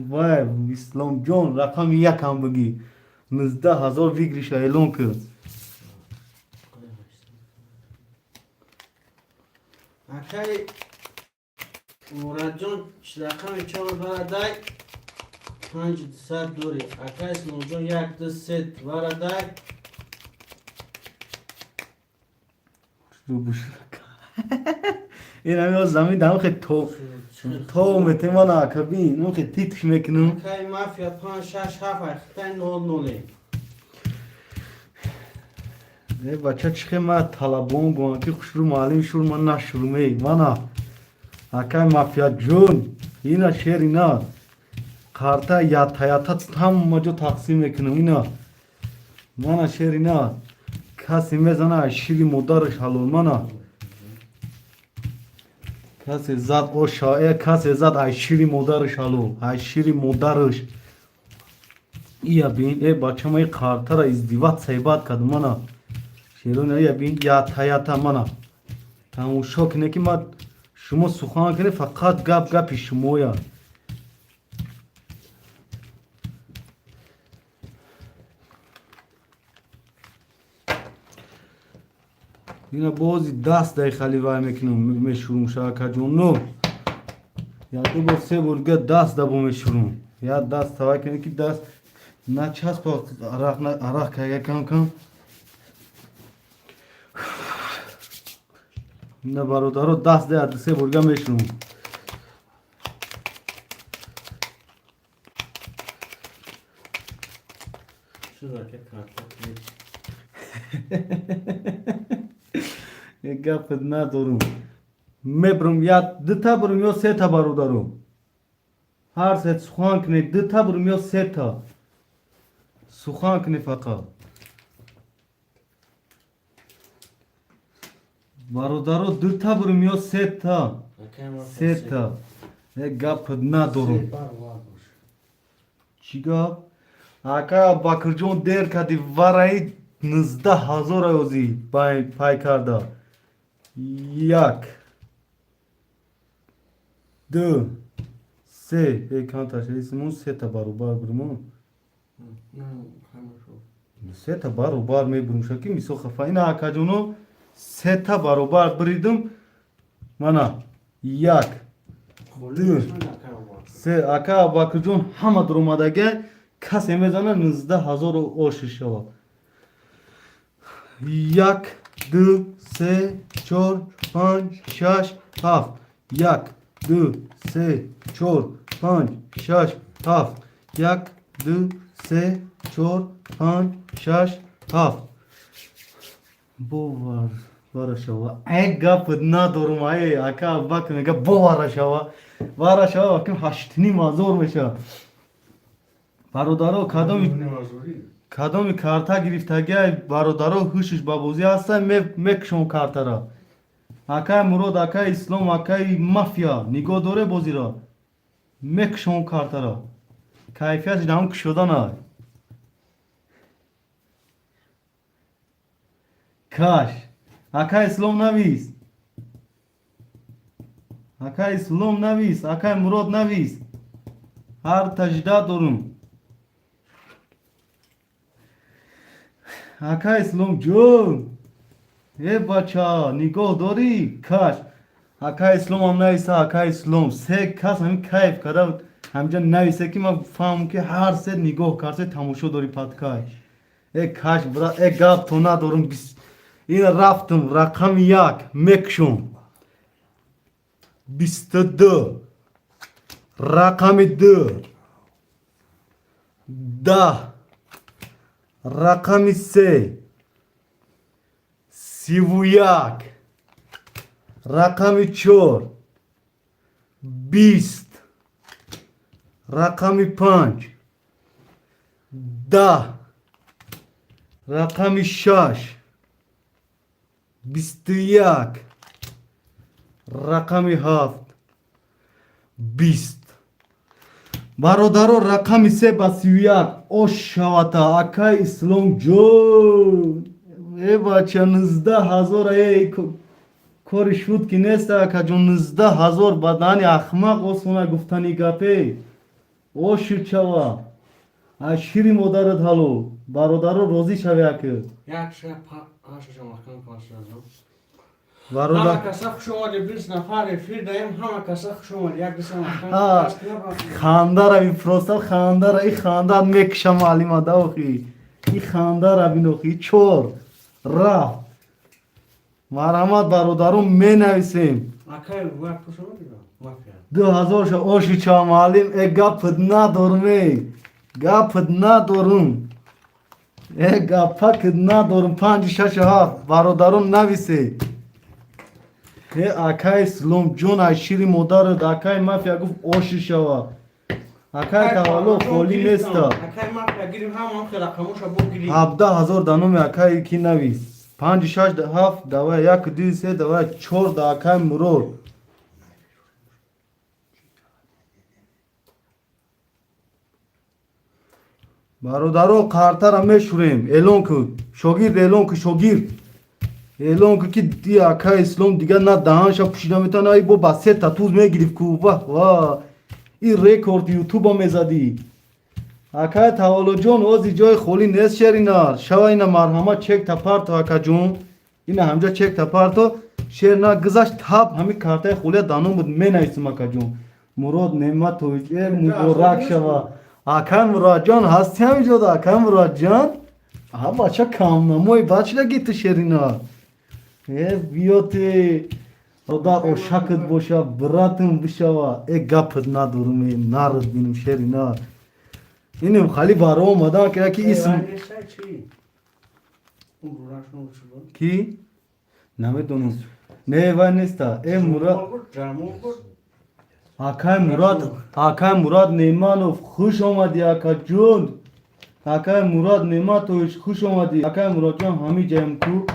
B: وای اسلام جان رقم یکم بگی 19,000 ویگریشای اعلان کرد
A: Akay Muradjon rakam chor baraday 500 dori. Akay Smurjon 1 baraday.
B: رو بشرک این همه زمین دم خیلی تو متمان آکبین اون خیلی تیتش میکنم
A: Akay mafya 5-6 Akay 0-0.
B: ای بچه چخه ما طلبان گوان که خوش رو معلم شور من نشرومه مانا اکای مافیا جون اینا شیر اینا کارتا یاتا تام مجو تقسیم میکنم اینا مانا شیر اینا کسی میزنه شیری مدارش حلول مانا کسی زد او شاعر کسی زد ای شیری مدارش حلول ای شیری مدارش ایا بین ای بچه ما ای کارتا را ازدیوات سیبات کد مانا شیرون ایا بین یاتا مانا تماشا کنه که ما شما سخن کنه فقط گپ شما یا اینا بازی دست دای خالی وای میکنم میشورم شاکا جون نو یا تو با 3 بار دست دبو میشورم یا دست توای کنه که دست نه چسب عراق که کم اینا برادرها دست ده 3 بار میشورم
A: Şu raket kartı.
B: یک گپ ندارم میبرم یا 2 برم یا 3 برادرم هر سه سخن کنه 2 برم یا 3 سخن کنه فقط برادرها 2 برم یا 3
A: Akay ma
B: 3 یک گپ ندارم چیگاه اکا باکرجون دیر کدی ورای 19,000 اوزی پای کرده 1 2 3 کانتاش اسمون 3 برابر برمون 3 برابر میبرم شکی میسو خفا این اکا جونو 3 برابر بریدم مانا 1 2 3 اکا باکرجون همه در اومدگه کسی میزنه 19,000 اوشش شوا 1 2 3 4 5 6 7 1 2 3 4 5 6 7 1 2 3 4 5 6 7 بوار شوا یک گپ ندارم ای اکا باک میگه بوار شوا وکم 8,500 میشه برادرها کدام کارتا گرفتگی برادرها هوشش با بازی هستن میکشون کارتا را اکای مراد اکای اسلام اکای مافیا نگاه داره بازی را میکشون کارتا را کیفیت نام کشودن های کاش اکای اسلام نویس اکای اسلام نویس اکای مراد نویس هر تجدید دارم اکای اسلام جون ای بچه نگاه داری کاش اکای اسلام هم نویسه اکای اسلام 3 کس همین کیف کرده همجا نویسه که من فهم که هر 3 نگاه کرده تماشا داری پتکای ای کاش برا ای گپ تو ندارم این رفتم رقم 1 میکشم 22 رقم 2 10 رقم 3 31 رقم 4 20 رقم 5 10 رقم 6 21 رقم 7 20 برادرو رقم 3 با 31 او شواتا اکای اسلام جون ای بچه 19,000 ای کاری شد که نیست اکا جون 19,000 بدن احمق و سونا گفتنی گپی او شیرچوا اشیری مادرت حالو برادرو روزی شوی که
C: یک شب هاشو شما کن پاسدارم.
B: برادر
C: همه کسا خوش اومده 20 نفر فیر دایم همه کسا خوش اومده یک دسته مکان
B: ها خانده را بفرستم خانده را این خانده میکشم علیم داخی این خانده را بینوخی چور را مرحمت برادرم می نویسیم
C: اکای وقت خوش اومده مافیا
B: 2000 شو اوشی چا معلم ای گپت ندارم گپت ندارم ای گپت ندارم 5 6 7 برادرم نویسی ای اکای سلام جون اشیری مادر اکای مافیا گفت اوشی شوا اکای تولو خالی نیست
C: اکای مافیا گیریم هم که رقموشو بگیریم
B: 17,000 دانم اکای کی نویس 5 6 7 دوا 1 2 3 دوا 4 دا اکای مرور برادرو قارتا را میشوریم اعلان کن شاگرد اعلان کن شاگرد اعلان کن که دی اکای اسلام دیگه نه دهانشا پوشیده میتونه ای با بسه تاتوز میگیریم کو واه این رکورد یوتیوب ها میزدی اکای تاولو جون اوزی جای خولی نیست شرینار شوا اینا مرحمت چک تپارتو اکا جون اینا همجا چک تپارتو شرنا گذاشت تاب همی کارتای خولی دانون بود می نویسم اکا جون مراد نعمت تویچ ای مبارک شوا اکا مراد جان هستی همی جدا اکا مراد جان ها بچه کام نموی بچه لگی تو شرینار ای بیوتی خدا اوشکت باشا براتم بشوا ای گپت ندارم ای نارد بینم شرینار اینم خالی بارو اومدن که اسم کی؟ نمیدونم نه وای نیستا ای مراد آکای مراد نیمانوف خوش آمدی آکا جون آکای مراد نیماتویش خوش آمدی آکای مراد جان همی جایم تو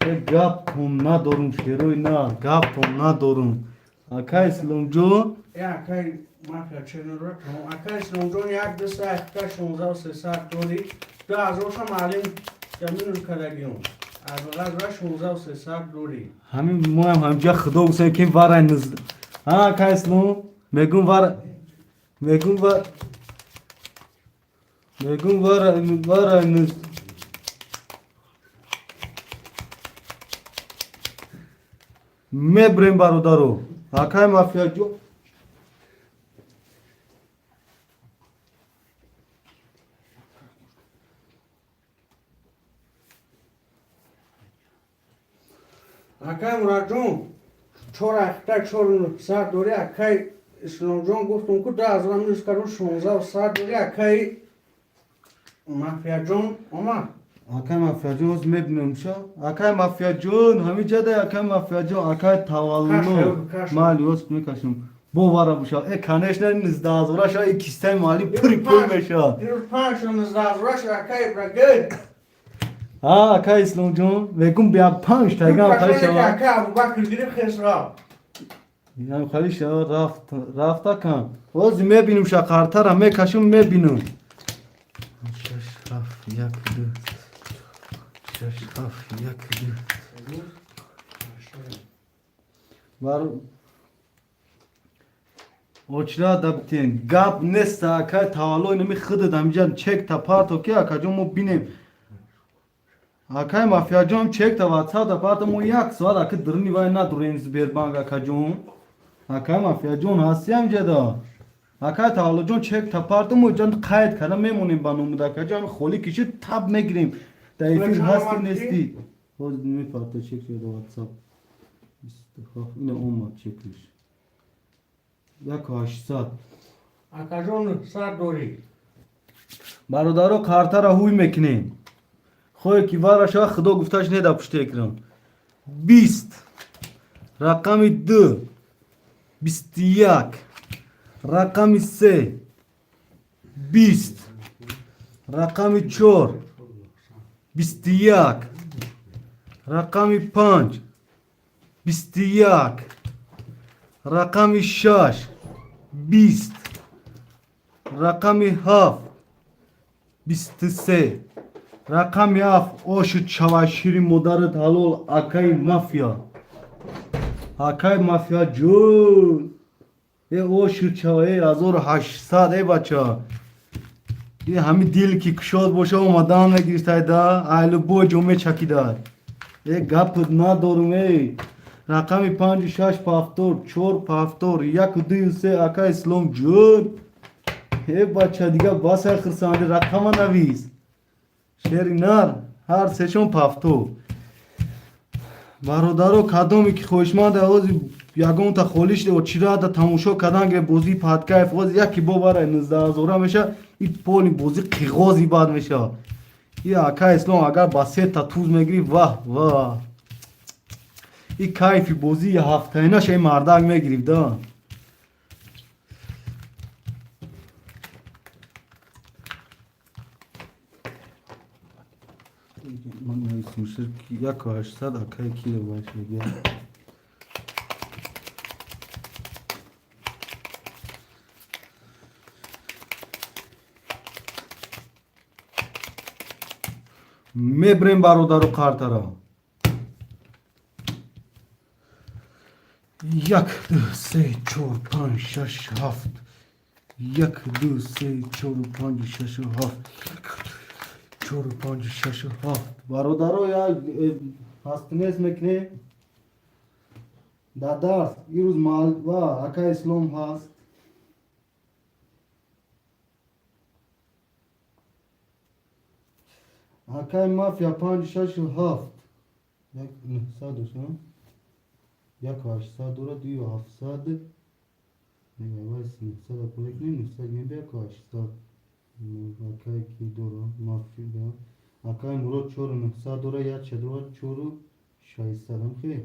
B: ای گپ تون ندارم شیروی نه گپ تون ندارم آکای اسلام جون
C: اکای مافیا چنل رو اکای اسلام جون یک دسته اکای 16 و 300 دوری دو از روشا معلم زمین رو کدگیون از غذا 16 و 300 دوری
B: همین ما هم همجا خدا حسین که وارای نزد ها آکای اسلام میگم وارای نزد میبریم برادرو آکای مافیا جو
C: اکای مراد جون چور اکتا چور 100 دوری اکای اسلام جون گفتم که 10 از میز کردم 16 و 100 دوری اکای مافیا جون اومد
B: آکای مافیا جون از میبینم شا آکای مافیا جون همی جده آکای مافیا جون آکای تاولنو مالی وست میکشم بو وارا بشا ای کنش نه نزدازورا شا ای کیستای مالی پری بشا
C: دیروز 5 نزدازوراش اکای برگرد
B: ها آکای اسلام جون میگم بیا 5 تاگم خالی شما
C: اکای ابوبکر گیریم خسرا
B: یعنی خالی شما رفت کن از میبینم شا قارتا را میکشم میبینم 6 7 1 2 6 7 1 2 بارو اوچرا دبتین گاب نستا که تاولو اینمی خود دمیجان چک تا پارتو که اکا جو مو بینیم اکای مافیا جون چک تا واتسا تا پارتو مو یک سوال اکا درنی وای ندورینز بیربانگ اکا جون اکای مافیا جون هستی هم جدا اکای تاولو جون چک تا پارتو مو جان قاید کردم میمونیم بانوم دا که جان خولی کشید تب میگیریم دایفیر هستی نستی باز می پارتو چک شده واتساپ اینه اومد چکش 1800
C: اکا جون 100 دوری
B: برادرو کارتا را هوی میکنیم خوی کی وارا شا خدا گفتاش نیدا پشت اکران 20 رقم 2 21 رقم 3 20 رقم 4 21 رقم 5 21 رقم 6 20 رقم 7 23 رقم 7 اوش چواشیری مادرت حلال اکای مافیا اکای مافیا جون ای اوش چوای 1800 ای بچه این همین دیل که کشاد باشه اومدن نگیرستای دا ایلو بو جمعه چکی داد ای گپ ندارم ای رقم 5 6 پافتور 4 پافتور 1 2 3 اکای اسلام جون ای بچه دیگه باس خرسانده رقم نویس شیرینار هر سشون پافتو برادرو کدومی که خوشمند از یگون تا خولیش ده و چرا دا تماشا کردن که بازی پادکایف باز یکی بابره 19000 میشه این پولی بازی قیغازی بعد میشه این اکا اسلام اگر با 3 تا توز میگیری واه واه این کایفی بازی یه هفته ایناش این مردک میگیری دا من نویسمشتر که 1800 اکای کیلو باشه گه میبریم برادر و کارترا 1 2 3 4 5 6 7 1 2 3 4 5 6 7 4 5 6 7 برادرو یا هستنیس میکنه داداش این روز مالوا اکا اسلام هست اکای مافیا 5 6 7 یک 900 شون یک 800 دورا دیو 700 نه وایس 900 پولیک نه 900 گیم یک 800 اکای کی دورا مافیا اکای مرو 4 900 دورا یا چه دورا 4 600 هم خیلی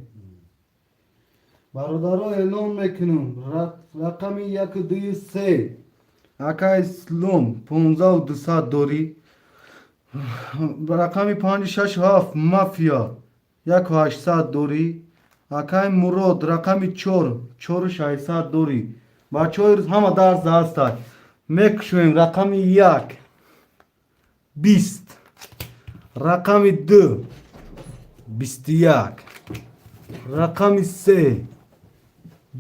B: برادرها اعلام میکنم رقم 1 2 3 اکای اسلام 15200 دوری رقم 5 6 7 مافیا 1800 دوری اکای مراد رقم 4 4 600 دوری بچه های روز همه درس هستند میکشویم رقم 1 20 رقم 2 21 رقم 3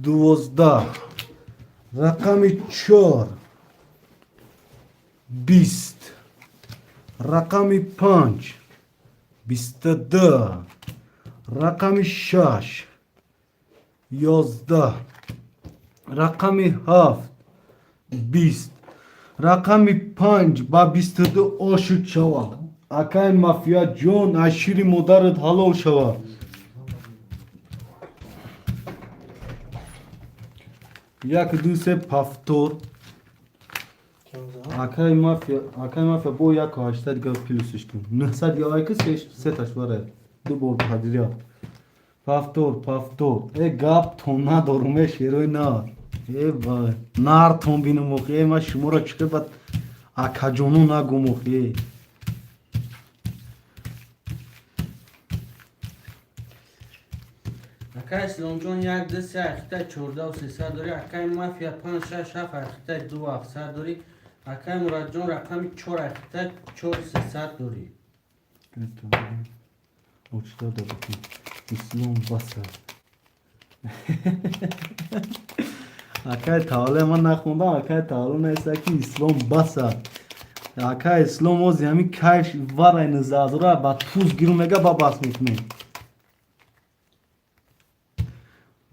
B: 12 رقم 4 20 رقم 5 22 رقم 6 11 رقم 7 20 رقم 5 با 22 آشود شوا اکای مافیا جون اشیری مادرت حلال شوا یک دو سه پافتور اکای مافیا بو یک 800 دیگه پلوسش کن 900 یا یک سه تاش باره دو بار بحضیریا پافتور ای گاب تون ندارم شیروی نار ای وای نار تون بینم موخی ما شما را چکه بد اکا جونو نگو موخی
C: اکای اسلام جون 1 2 3 اخته 14 و 300 داری اکای مافیا 5 6 7 اخته 2 700 داری اکای مراد جون رقم 4 اخته 4 300 داری
B: Uçta da bakın. İslam basar. Akay tavle man nakhunda akay tavle neyse ki İslam basar. Akay İslam o zemi kayş var aynı zazura ba tuz girmege ba basmış mı?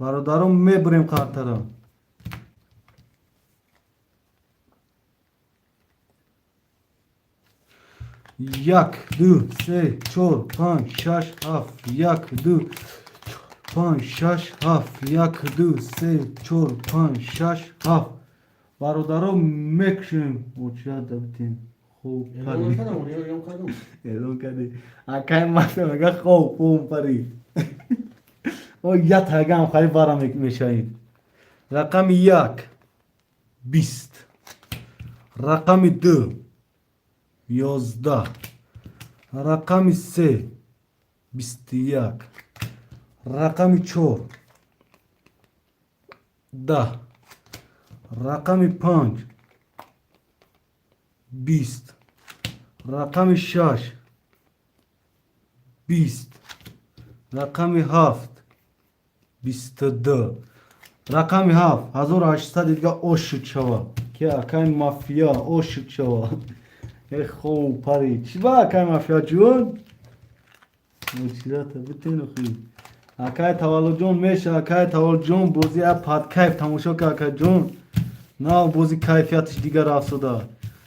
B: Barodarum me brim kartara. یک دو سه چهار پنج شش هفت یک دو پنج شش هفت یک دو سه چهار پنج شش هفت برادرها میکشیم اوچه دبتیم خوب پری اعلام کردی اکای ماسه مگه خوب پری او یا تاگم خیلی بارا میشاییم رقم 1 20 رقم 2 11 رقم 3 21 رقم 4 10 رقم 5 20 رقم 6 20 رقم 7 22 رقم 7 1800 دیگه اوشت شوا که اکای مافیا اوشت شوا ای خوب پاری چی با اکای مافیا جون مچیرات بتینو خی اکای تولد جون میشه اکای تولد جون بازی اپ کیف تماشا که اکای جون نه بازی کیفیتش دیگه رفته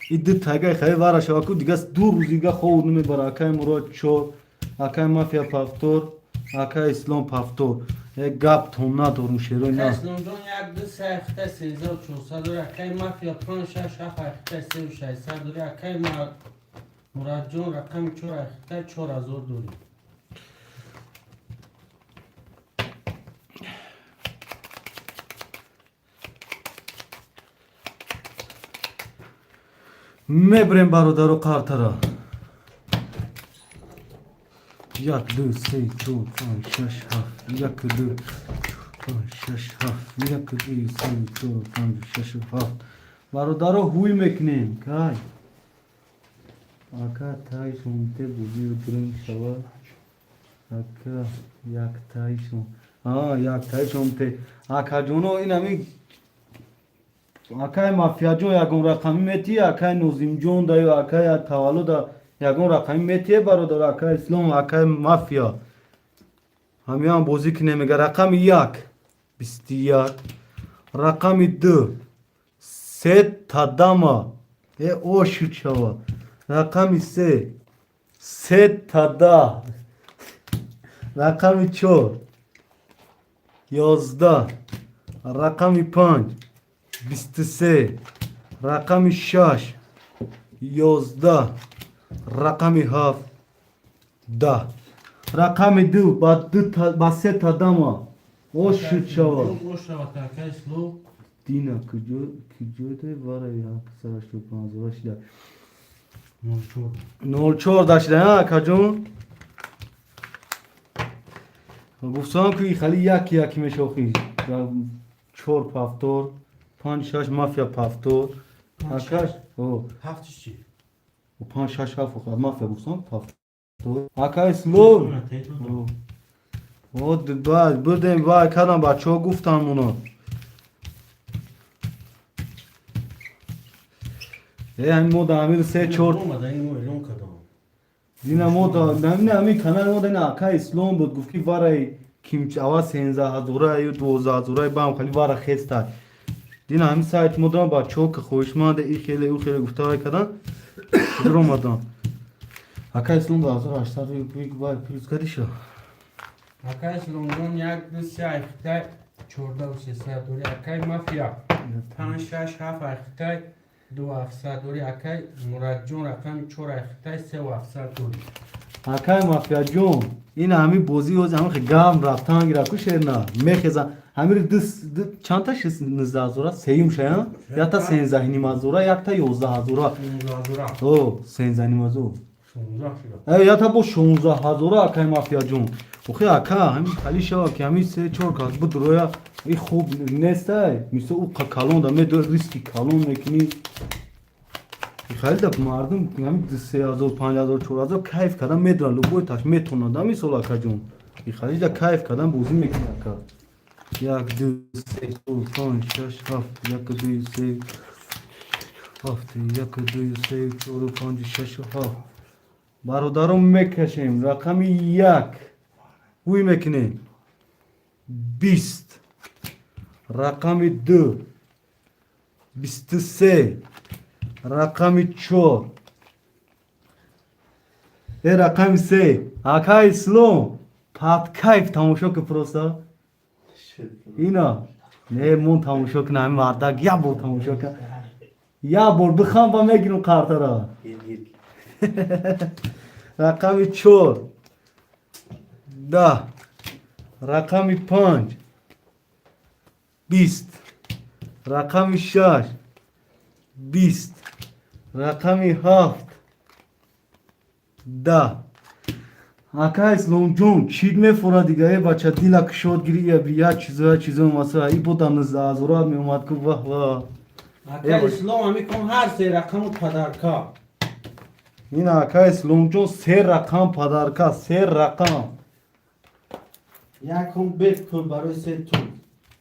B: ایده تگای خیلی وارش اکو دیگه دو روز دیگه خود نمیبره اکای مراد چور اکای مافیا پافتور اکای اسلام پافتور یک گپ تون ندارم شیرو نه
A: اسلام جون یک دو سه اخته 3400 دوری اکای مافیا 5 6 7 اخته 3600 دوری اکای مراد جون رقم 4 اخته 4000 دوری
B: میبریم برادر و قارترا یک دو سه چهار پنج شش هفت یک دو پنج شش هفت یک دو سه چهار پنج شش هفت برادر هوی میکنیم کای آکا تای شونته بودی و درنگ شوا آکا یک تای شون یک تای شونته آکا جونو این همی اکای مافیا جون یکم رقمی میتی اکای نوزیم جون دایو اکای تولد یکم رقمی میتی برادر اکای اسلام اکای مافیا همیان بازی که نمیگه رقم 1 21 رقم 2 3 تداما ای او شوچوا رقم 3 تدا رقم 4 11 رقم 5 23 رقم 6 11 رقم 7 10 رقم 2 با 3 تا دما او شد شوا
A: او شوا اکای اسلام
B: دینا کجا ده واره یا سرش تو 15 شده 04 داشته ها کجون گفتم که خالی یکی میشوخی 4 پافتور 5 6 مافیا پافتور آکاش او
A: هفتش چی؟
B: و 5 6 7 مافیا گفتم پافتور آکاش سلو او بعد بردیم وای کردم بچه ها گفتم اونا همین مودا همین 3 4
A: اومده این اعلام کردم
B: دینا مودا همین کانال مودا نه آکای اسلام بود گفت که وارای کیمچ آواز 13000 یا 12000 بام خیلی وارا خسته دینا همین سایت مودا با چوک خوش ماده این خیلی او خیلی گفته های کردن در اومدم آکای اسلام 1800 یک بار پیش کردی شو
C: اکای اسلام جون یک دو سه اخته 14 و 300 دوری اکای مافیا 5 6 7 اخته 2700 دوری اکای مراد جون رقم 4 اخته 3 و 700 دوری
B: آکای مافیا جون این همین بازی و همین گام رفتن گیرا کوشر نه میخزن همین چند تا 19000 سیم شه یا تا 13000 یک تا 11000 او 13000 یا تا با 16000 آکای مافیا جون اوخی آکا همین خالی شو که همین 3 4 کاز بود رویا این خوب نیست میشه او کالون دا می دو ریسکی کالون میکنی خیلی دب مردم همین 3000 5000 4000 کیف کردن میدونن لوگوی تاش میتونن دمی سولا کا جون این خیلی دا کیف کردن بازی میکنه آکا 1 2 3 4 5 6 7 1 2 3 7 1 2 3 4 5 6 7 برادرم میکشیم رقم 1 وی میکنیم 20 رقم 2 23 رقم 4 رقم 3 آکای اسلام پات کیف تماشا که پروسا اینا نه مون تماشا کنه همین وردک یا بار تماشا کنه یا بار بخوام با میگیرم کارتا را رقم 4 10 رقم 5 20 رقم 6 20 رقم 7 10. Aka Eslom John چید میفورد دیگه بچه دیل کشود گیری یا بیا چیزا مثلا ای بودن از اوراد می اومد که واه واه
A: اکای اسلام همی کن هر سه رقم پدرکا.
B: این Aka Eslom John 3 رقم پدرکا 3 رقم
A: یکم بیت کن برای سه تو.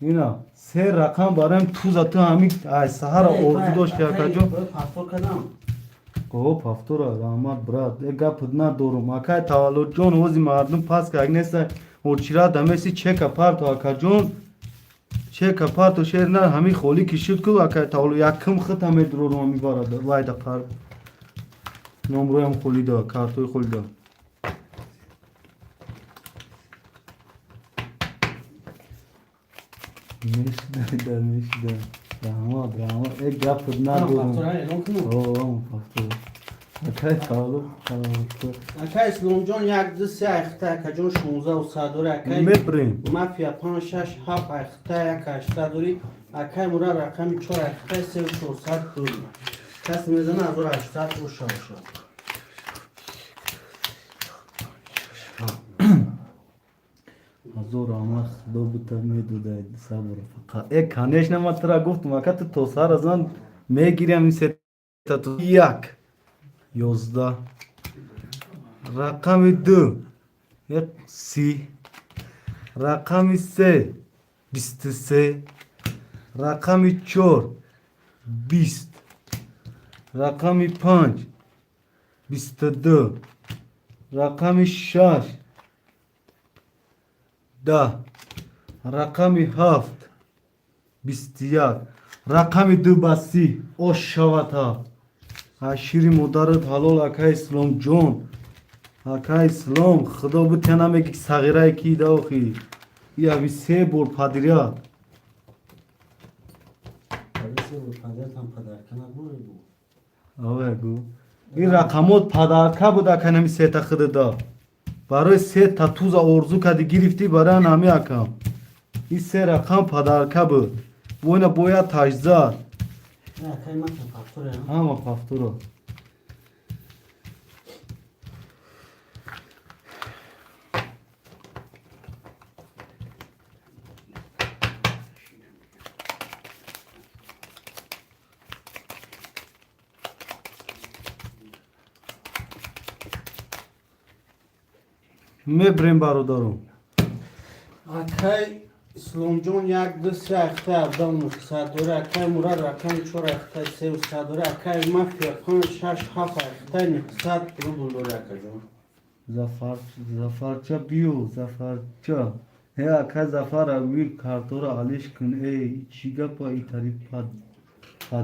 B: اینا 3 رقم برایم تو زده همین سهر آرزو داشت که Aka John
A: پاسپورت کدام؟
B: گفت پافتورا رحمت برات یک گپ ندارم Aka تولد جون وزی مردم پس که اگنسته ورچیرا دمسی چک اپارت Aka John چک اپارت شهر نه همین خولی کشید که Aka تولد یکم خط همه درو رو میبارد وای دقیق نمروی هم خولی دا کارتوی خولی دا میشده رحمت یک گپ ندارم پافتورا Aka تولد
A: اکای اسلام جان یک دو سه اخته اکای جان 16 و صدوره اکای
B: میبریم
A: مافیا 5 6 7 اخته یک اشته دوری اکای مرا رقم 4 اخته 3 و 400 دوری کس میزنه از 800 و شا
B: هزار آمد خدا بوده میدوده صبر فقط یک کنش نمید ترا گفتم اکا تو توسر از آن میگیریم این سه تا یک 11 رقم 2 یک 30 رقم 3 23 رقم 4 20 رقم 5 22 رقم 6 10 رقم 7 21 رقم 2 بسی او شوتا شیری مدارت حلال Aka اسلام جون Aka اسلام خدا بتنه میگه صغیره کی داخی یا بی سه بور پادریا آوه گو این رقمات پدرکه بود Aka نمی سه تا خود دا برای سه تا توز ارزو کدی گرفتی برای نمی اکم این سه رقم پدرکه بود و اینا باید تجزار
A: اکای من پاسپورت
B: اما پافتورا میبریم برادرم
A: اکای اسلام جان یک دو سه اخته 17 صدوره اکای مراد رقم 4 اخته 3 و صدوره اکای مافیا 5 6 7 اخته 900 روبل دوره اکای جان
B: زفرچه بیو زفرچه ای Aka زفر اویل کارتورا علیش کن ای چی گپا ای طریق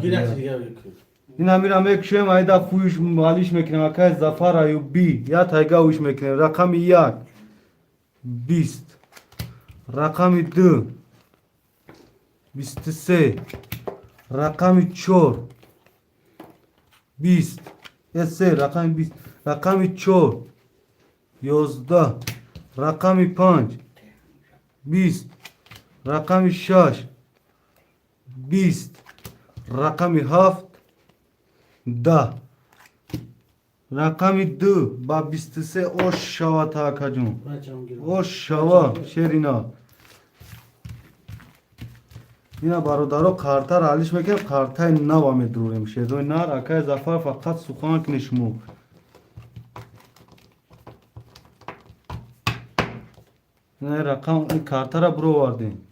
A: گیره دیگه بکن
B: این همین همه کشویم ایده خویش علیش میکنیم Aka زفر ایوبی یا تایگه ویش میکنیم رقم 1 20 رقم 2 23 رقم 4 20 سه رقم 20 رقم 4 11 رقم 5 20 رقم 6 20 رقم 7 10 رقم 2 با 23 او شوا تا Aka جون او شوا شیرینا اینا برادرها کارتر حالیش میکنم کارتای نو همه دروریم شیدوی نار Aka زفر فقط سخان کنشمو نه رقم این کارتر برو واردیم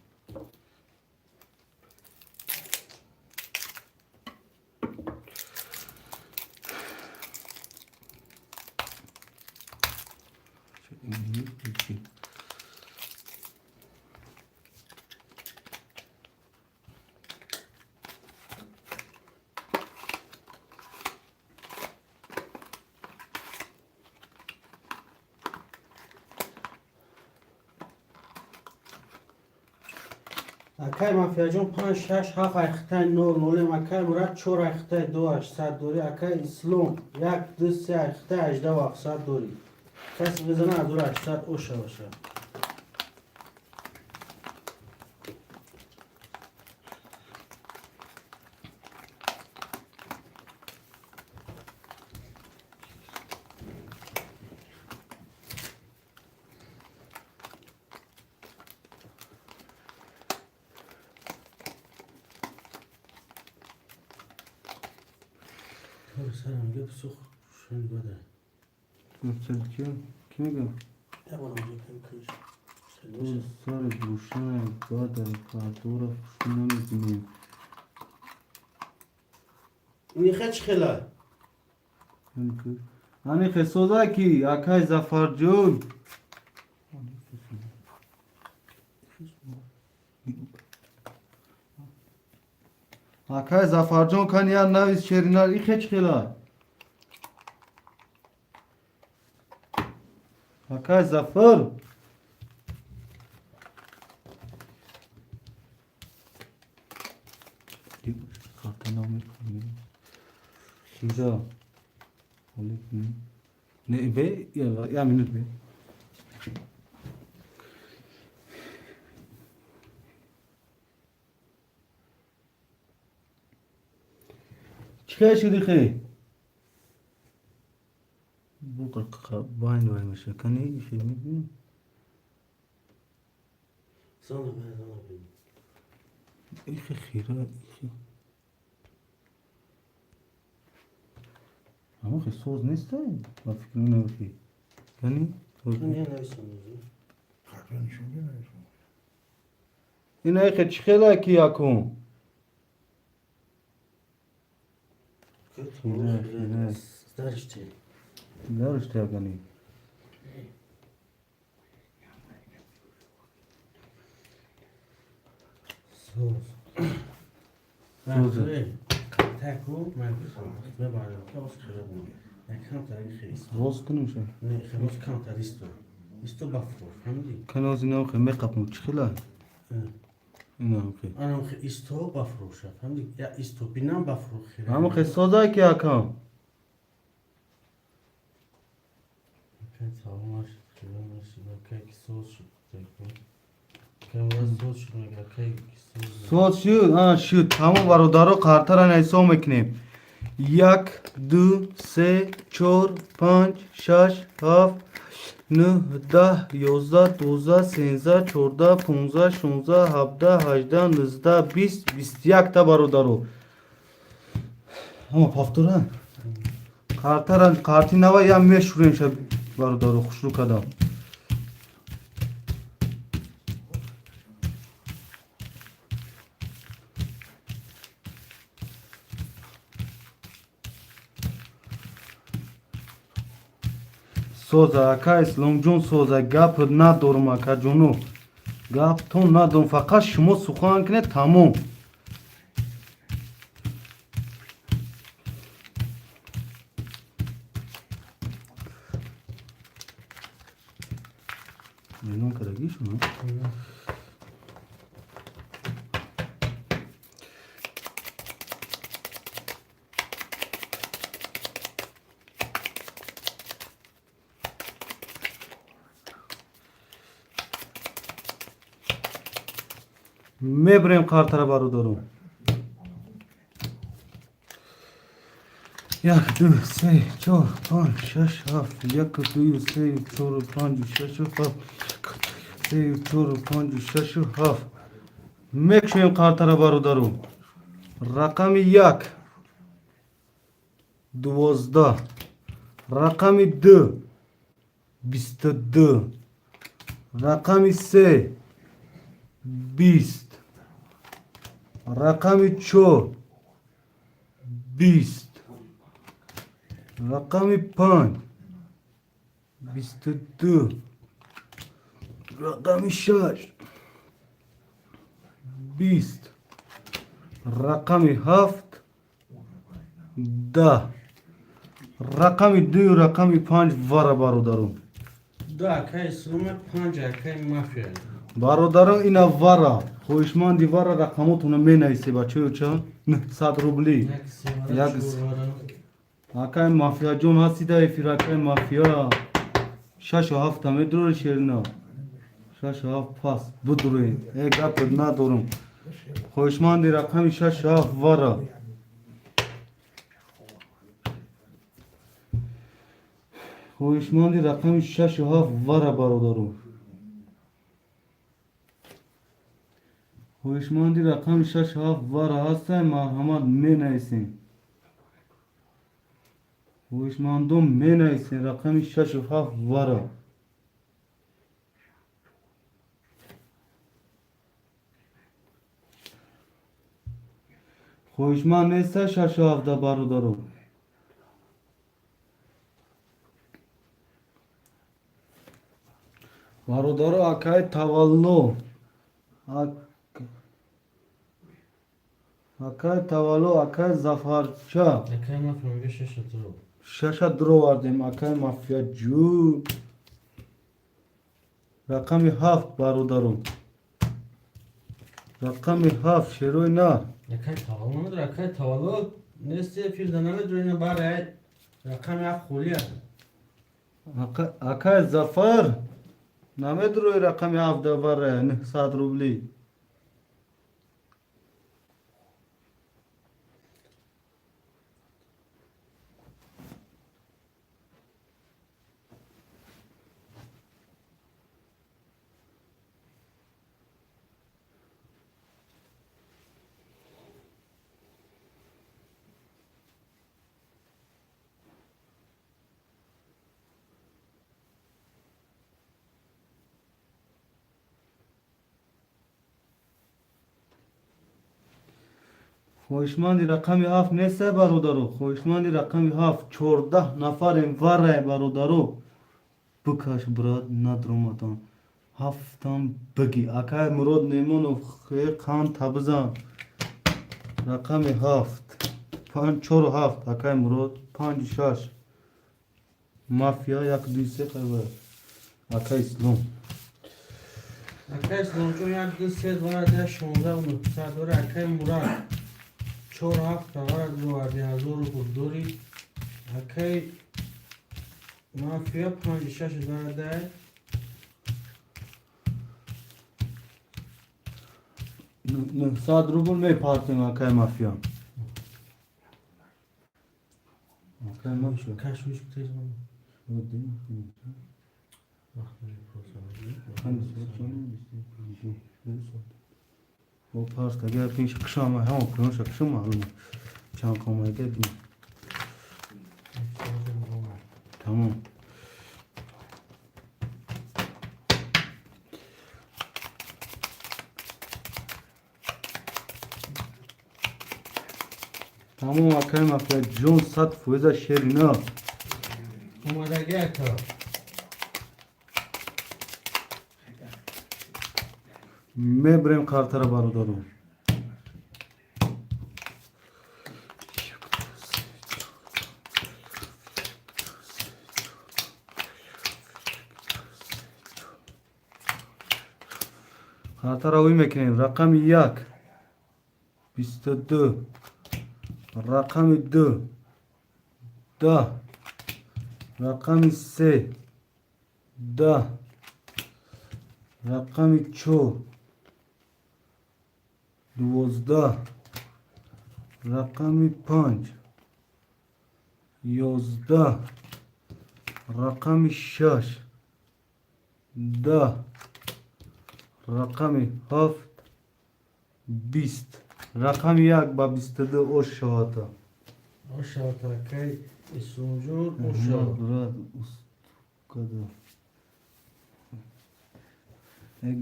A: اکای مافیا جان 5 6 7 اخته 9 اکای مراد 4 اخته 2 800 دوری اکای اسلام 1 2 3 اخته 18 و 700 دوری کسی بزنه از 800 اوشه باشه سرم گفت سوخ شن بده
B: گفتم کی میگم
A: یا بالا میگم کش
B: تو سر روشن باده کارتورا پشت نمیبینیم
A: میخه خلا
B: hani Kesodaki Akay Zafarjun Akay Zafarjun kan ya navis şerinar iheç khila Akay Zafar Kartaname Şira Ne be ya minut be Çıkar şu dikey Bu kalka bayn varmış kanı şey mi
A: Sana ben sana ben
B: İki khira iki Ama ki söz ne isteyin? Bak fikrim ne var ki? Yani
A: Niye ne sanıyorsun?
B: Yine ki çıkela ki yakun.
A: Kötü
B: Yine.
A: Dar işte
B: Ne var işte yani?
A: Söz
B: Söz.
A: تکو من ببرم خلاص خیابون کم تاریخی
B: Roz kınım şey.
A: نه خلاص کم تاریستو استو بفرو فهمیدی
B: Kan o zine o kime kapım çıkela. Ne okey.
A: انا استو بفروشه فهمیدی یا استو بینم بفرو خیره
B: Ama ki söz ki yakun.
A: که تمامش خیلی نشی با که سوز شد تکو که واسه سوز شد مگه که سوز
B: Söz şu ha şu tamam var o daro kartara ne son meknim. Yak, du, se, çor, panç, şaş, haf, nı, dah, yozda, doza, senza, çorda, punza, şunza, habda, hajda, nızda, bist yak da var o daro. Ama paftura. Kartara, kartinava ya meşhuren şey var o daro, kuşluk adam. Soza akais lomjun soza gap ندارم اکا جونو گپ تو ندارم فقط شما سخن کنه تمام منو کرگی شما میبریم کارتر بارو دارم یک دو سه چهار پنج شش هفت یک دو سه چهار پنج شش هفت سه چهار پنج شش هفت میکشیم کارتر بارو دارم رقم یک 12 رقم 2 22 رقم 3 20 رقم 4 20 رقم 5 22 رقم 6 20 رقم 7 10 رقم 2 رقم 5 وارا برادرم
A: دو اکای اسلام پنج اکای مافیا
B: برادرم اینا وارا خوشمندی وارا رقماتونو می نویسی بچه چه 100 روبلی
A: یک
B: یک
A: سیوارا
B: اکای مافیا جون هستی دا فیراکای مافیا 6 و 7 همه درور شیرنا 6 و 7 پاس بدروی ای گپ ندارم خوشمندی رقم 6 و 7 وارا خوشمندی رقم 6 و 7 وارا برادرم خوشمندی رقم 6 و 7 وارا هستن مرحمت می نویسین خوشمندم می نویسین رقم 6 و 7 وره. خوشمند نیست 6 و 7 برادرو. برادرو اکای تولو. اکای تولو اکای زفرچا.
A: اکای مافیا میگه 6 درو.
B: 6 درو وردیم اکای مافیا جو. رقم 7 برادرو. رقم 7 شروع نه.
A: اکای تولو نداره اکای تولو نیست پیر دنامه درینه باره رقم 7 خولیه.
B: اکای زفر نمیدروی رقم 7 بره 900 روبلی. خوشمندی رقم 7 نیست برادرو. خوشمندی رقم 7 14 نفر وره برادرو. بکش براد ندرومتان هفتم بگی اکای مراد نیمونو خیلی خان تبزن. رقم 7 5 4 و 7 اکای مراد 5 6 مافیا 1 2 3 خبر اکای اسلام.
A: اکای اسلام چون 1 2 3 وارد 16 و 900 وره اکای مراد 4 7 وارد رو وردی هزار رو دوری اکای مافیا 5 6 وارد
B: 900 روبل می پارتیم اکای مافیا. اکای مافیا
A: کش میشه تیز من
B: o pasta gel pinch kışama ha o pinch kışama alma çan komaya gel bin tamam tamam akayım akay John sat fuza şerina
A: اومده گه تا
B: mebrem kartara barudaro kartara uy mekinim rakam 1 22 rakam 2 10 rakam 3 10 rakam 4 12 rakam 5 11 rakam 6 10 rakam 7 20 rakam 1 با 22 او شاتا
A: او شاتا کی اسونجور او شاتا
B: مراد کدو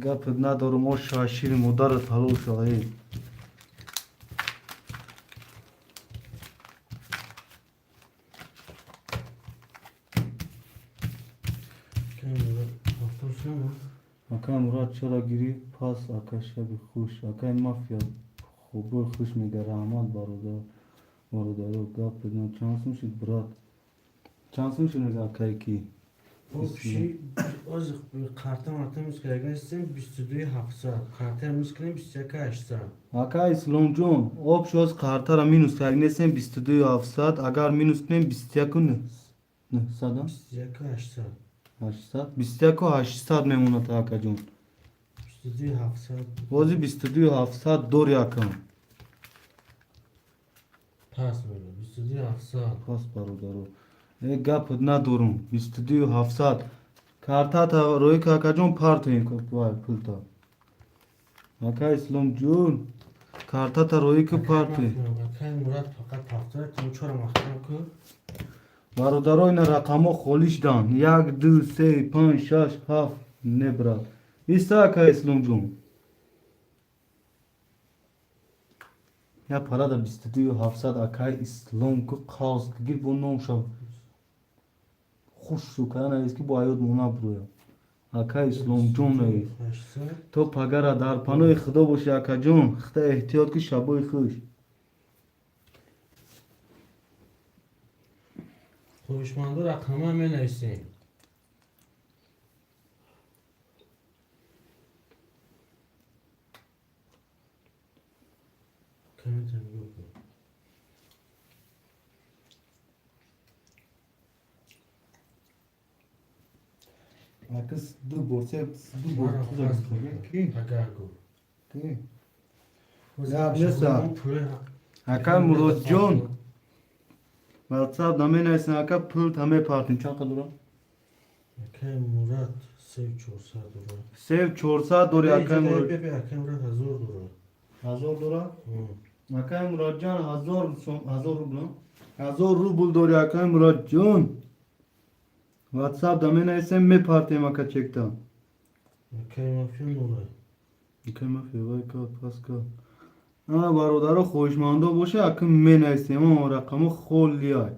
B: گپ ندارم او شاشیر مدار تلو شاهی اکای مراد چرا گیری پاس اکای شب خوش اکای مافیا خوبه خوش میگه رحمت برادر گپ بدن چانس میشید براد چانس میشه نگه اکای کی
A: او پیشی از kartı martımız gelgensin 22 700 kartı miskin 22 800
B: اکای اسلام جون آب شوز کارتر مینوس تگنسیم 22 700 اگر مینوس کنیم 21 نه صدام
A: 22 800
B: 800 21 800 میمونه تا اکا جون
A: 22 700
B: وزی 22 700 دور یکم
A: پس بله 22 700
B: پاس برادرو گپ ندارم 22 700 کارتا تا روی که اکا جون پارت این کپوای پولتا اکا اسلام جون کارتا تا روی که پارت
A: اکای مراد فقط پافتره تیم چورا مختم که
B: برادرای اینا رقما خالیش دان 1 2 3 5 6 7 نه برات ایستا اکای اسلام جون یا پارا دا 22700 اکای اسلام که خواست گیر بون نام شد خوش شو کنه ایسکی با ایود مونا برویا اکای اسلام جون نیست
A: 800
B: تو پگره در پناه خدا باشی اکا جون خدا احتیاط که شبای خوش
A: خوشمنده رقم هم می نویسیم کمی تنگی بکن
B: اکس دو برسه دو
A: مرا
B: برسه
A: خواست کنه
B: کی
A: اگر گو
B: کی Ya bilirsa.
A: پوله
B: اکا مراد جون واتساپ نمی نویسن اکا پول تمه پارتین چند قدره
A: اکای مراد 3400 دورا
B: سیو 400 دوری اکا مراد
A: بی اکای مراد 1000 دورا
B: 1000 دلار اکا مراد جان 1000 روبل 1000 روبل دوری اکا مراد جون واتساپ نمی نویسن می پارتیم اکا چکتا
A: اکای مافیا نورا
B: اکا ما فیوای که پاس که انا برادر خوشمانده باشه اکا می نویسیم اما رقم خولی های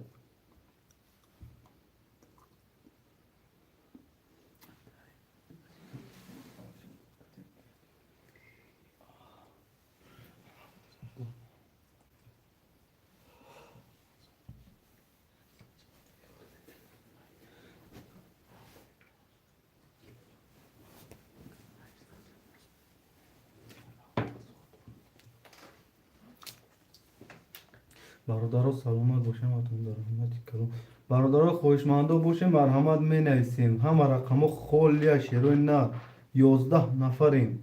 B: برادرها سلامت باشه ماتون دارم رحمتی کرم برادرها خوشمانده باشه مرحمت می نویسیم همه رقم خولی شیروی نه 11 نفریم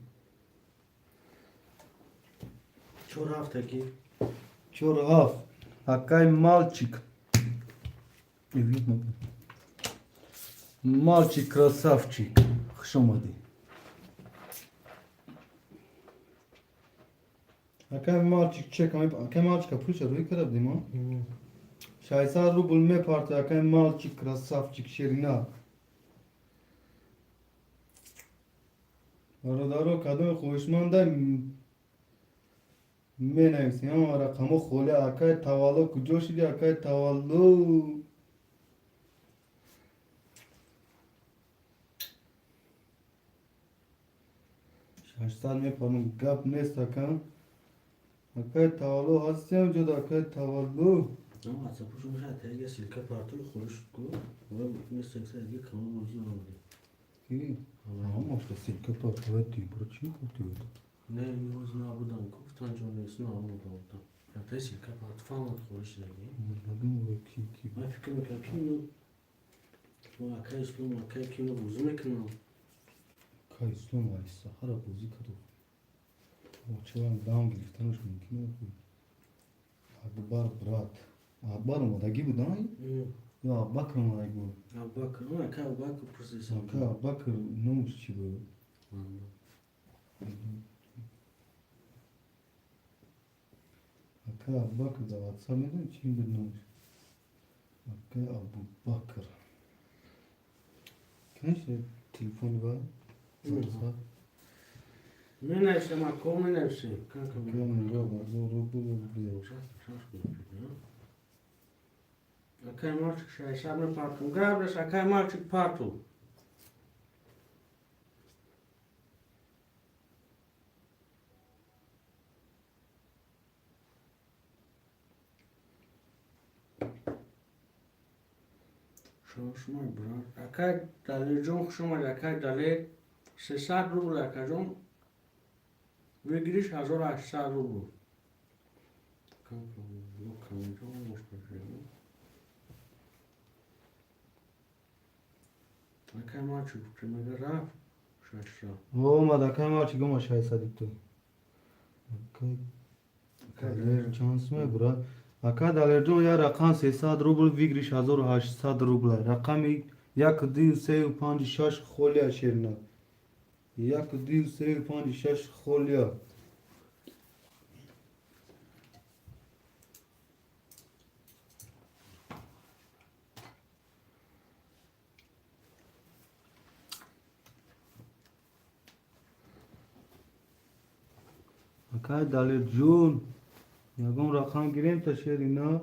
A: چور هفته کی
B: چور هفت اکای مالچیک مالچیک красавчик خوش اومدی اکای مالچیک چک اکای مالچیک پولش روی کردیم ها 600 روبل می پارت اکای مالچیک красавчик شیرینا برادرها کدوم خوشمانده می نویسیم اما رقم خوله اکای تولد کجا شدی اکای تولد 800 میپرم گپ نیست اکا اکای تولد هستیم جد اکای تولد
A: اما از پوشو میشه تایگه سیلکه پارتول خورش کو و مثل اکسا دیگه کامل موضوع آمده
B: کی؟ اما işte silke patladı diye bura çiğ kurtuyordu.
A: نه نیوز نبودم گفتن جون نیست نه آمودم یا تا سیلکه پارتول فهم خورش دیگه
B: Anladım oraya ki.
A: من فکر میکنم که اینو و اکای اسلام اکای که اینو بوزو میکنم
B: Kayıslım var ise hara bozu kadı. O çavan dağım giriftanış mümkün yok. Akbar brat. Akbar mı da gibi daha iyi? Ya Bakır mı da gibi?
A: Abubakar ama ekai Abubakar prosesi
B: Aka Bakır ne olmuş ki bu? Aka Bakır da WhatsApp neden için bir ne olmuş? Aka Abu Bakır. Kaç telefonu var? WhatsApp.
A: Ne neyse ama konu neyse kanka
B: Kamera var, zor bu.
A: Ekai marçık şey sabne partum grabres ekai marçık partum شما برات اکای دلی جون شما اکای دلی 300 روبل اکای جون بگیریش 1800 روبل kanka bu kanka olmuş bir şey اکای marçık kime raf şaşra
B: Olmadı Aka maçı gama şahisa dikti. Kaler şans mı bura? Aka dalerjon ya rakam 300 روبل ویگریش 1800 روبل رقمی 1256 خولیا شیرنا 1256 خولیا Akay Dalir Jun. Yagam rakam gireyim ta şerina.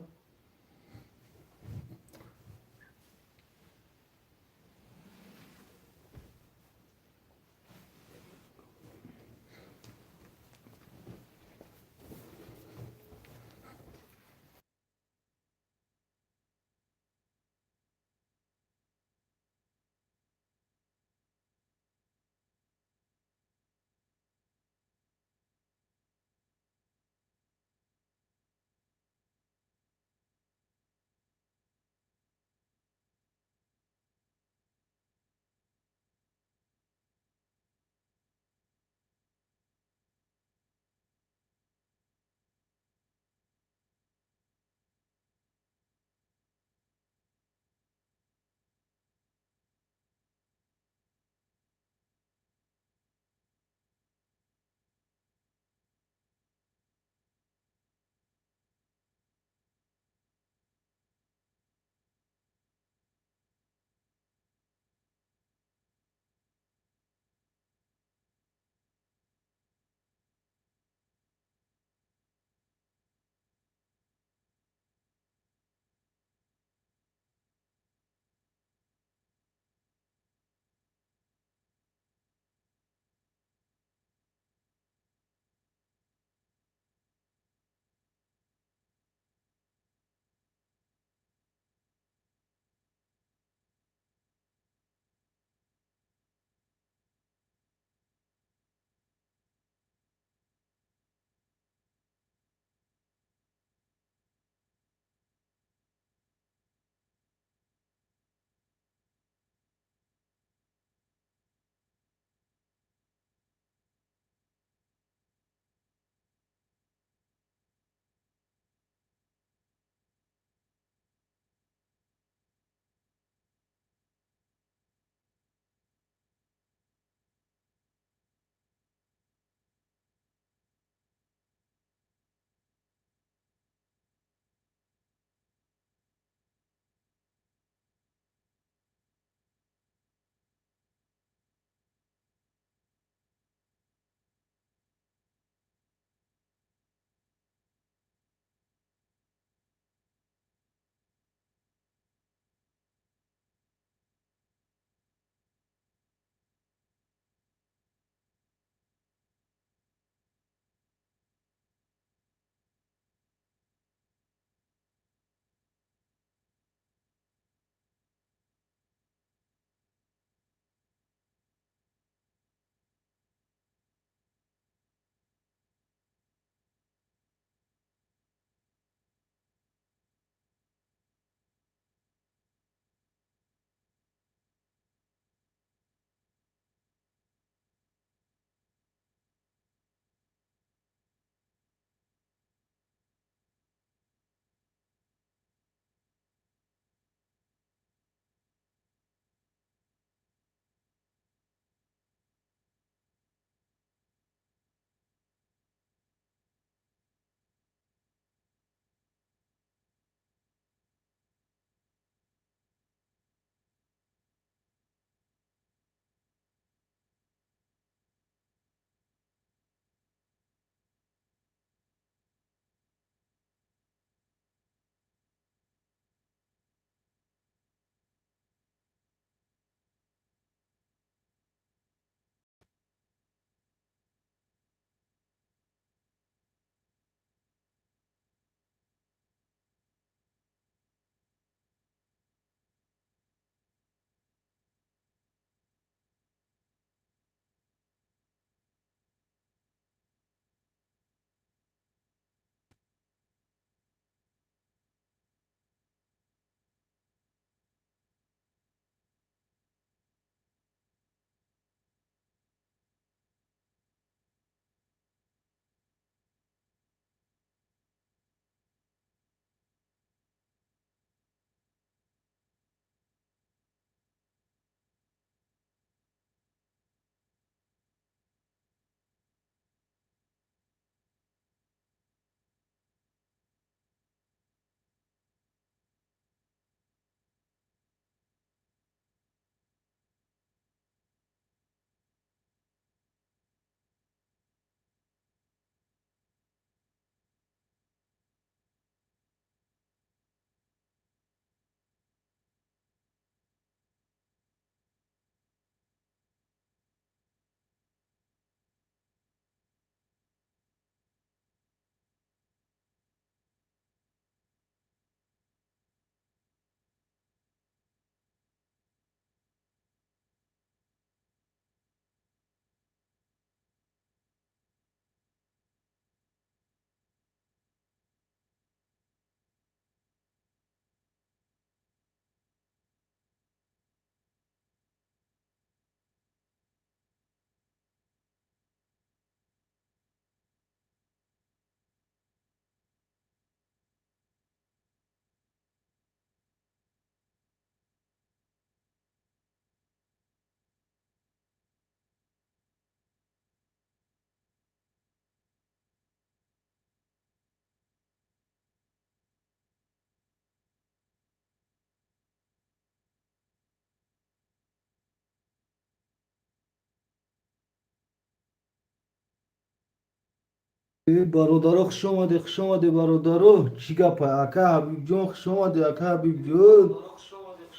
B: برادرها خوش آمده برادرها. چی گپه اکا حبیب جون خوش آمده اکا حبیب جون.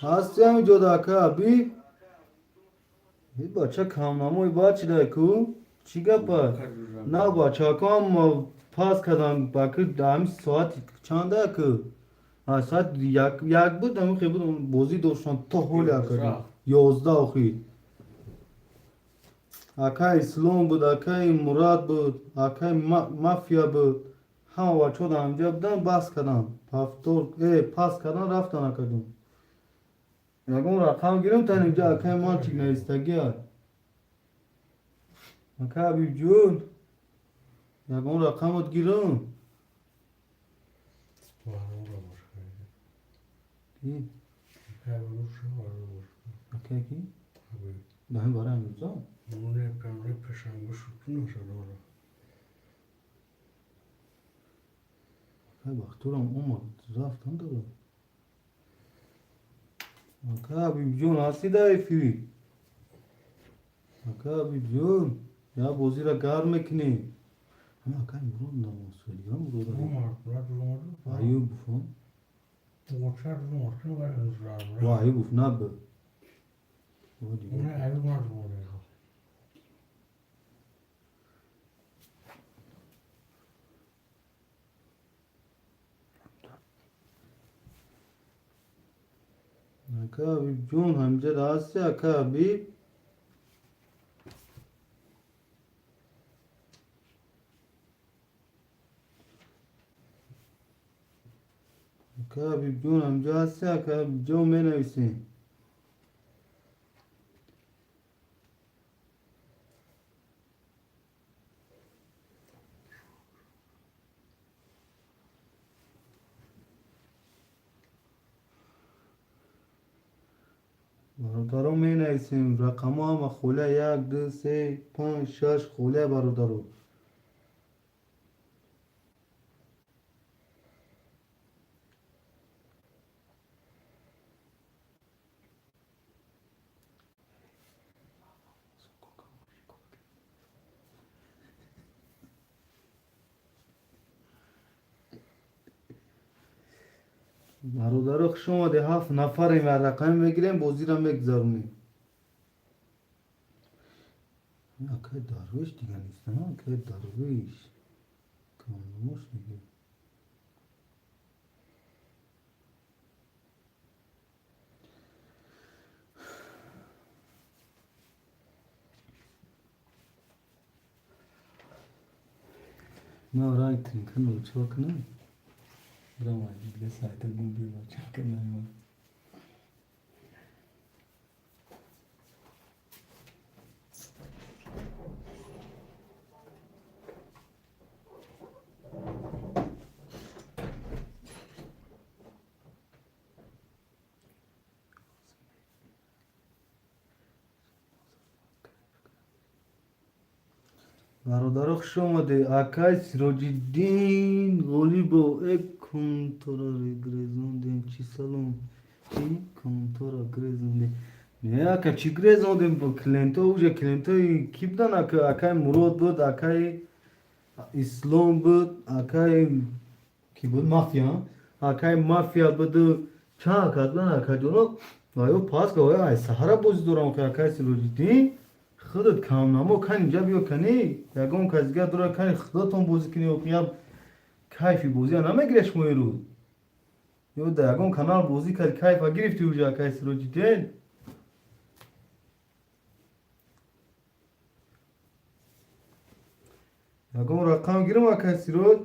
B: هستی همینجا ده اکا حبیب. این بچه کمناموی بچه ده کو. چی گپه نه بچه اکا هم پاس کردن بکر همین ساعت چنده که ساعت یک بود همین خیلی بود بازی داشتن تا حالی اکا 11 آخی اکای اسلام بود اکای مراد بود اکای مافیا بود همه بچه ها همجا بودن بس کردن پاس کردن رفتن اکا جون یکم رقم گیرم تا اینجا اکای مال چیک نیستگی های اکا حبیب جون یکم رقمت گیرم کی؟ اکای کی؟ دهیم برای امروزا اکای بختورم اومد رفتن دارم اکا حبیب جون هستی دایفی اکا حبیب جون یا بازی را گرم میکنی همه اکای مرود نماسولی هم مرود ayı bufon o ayı bufon abi o diyor Aka abi John hamca rastı aka abi aka abi John hamca rastı aka abi John menevsin برادرو menevsin rakamı ama خونه یک دو سه پنج شش خونه برادرو برادرو شما ده 7 نفریم و رقم بگیریم بازی را میگذارونیم اکای درویش دیگه نیست نه اکای درویش کاملموش دیگه نه رای تینکن رو چوا کنم برام آجی دیگه سایت بون بیو چوا کنم برادر خوش آمده اکای سراج‌الدین غالی با یک کامنتارا گرزوندیم چی سلام چی کامنتارا گرزوندیم نه اکا چی گرزوندیم با کلینتا اوجا کلینتا کی بودن اکای مراد بود اکای اسلام بود اکای کی بود مافیا اکای مافیا بود چه اکا بودن اکا جونو وایو پاس که وایو ای سهارا بوزی دورم اکای سراج‌الدین خودت کامنامو کن اینجا بیو کنی یکم کازگاه دورا کنی خودتون بازی کنی و خیاب کیفی بازی ها نمیگیرش موی رو یو دا یکم کانال بازی کرد کیف ها گرفتی اوجا کای سراج‌الدین یکم رقم گیرم اکای سراج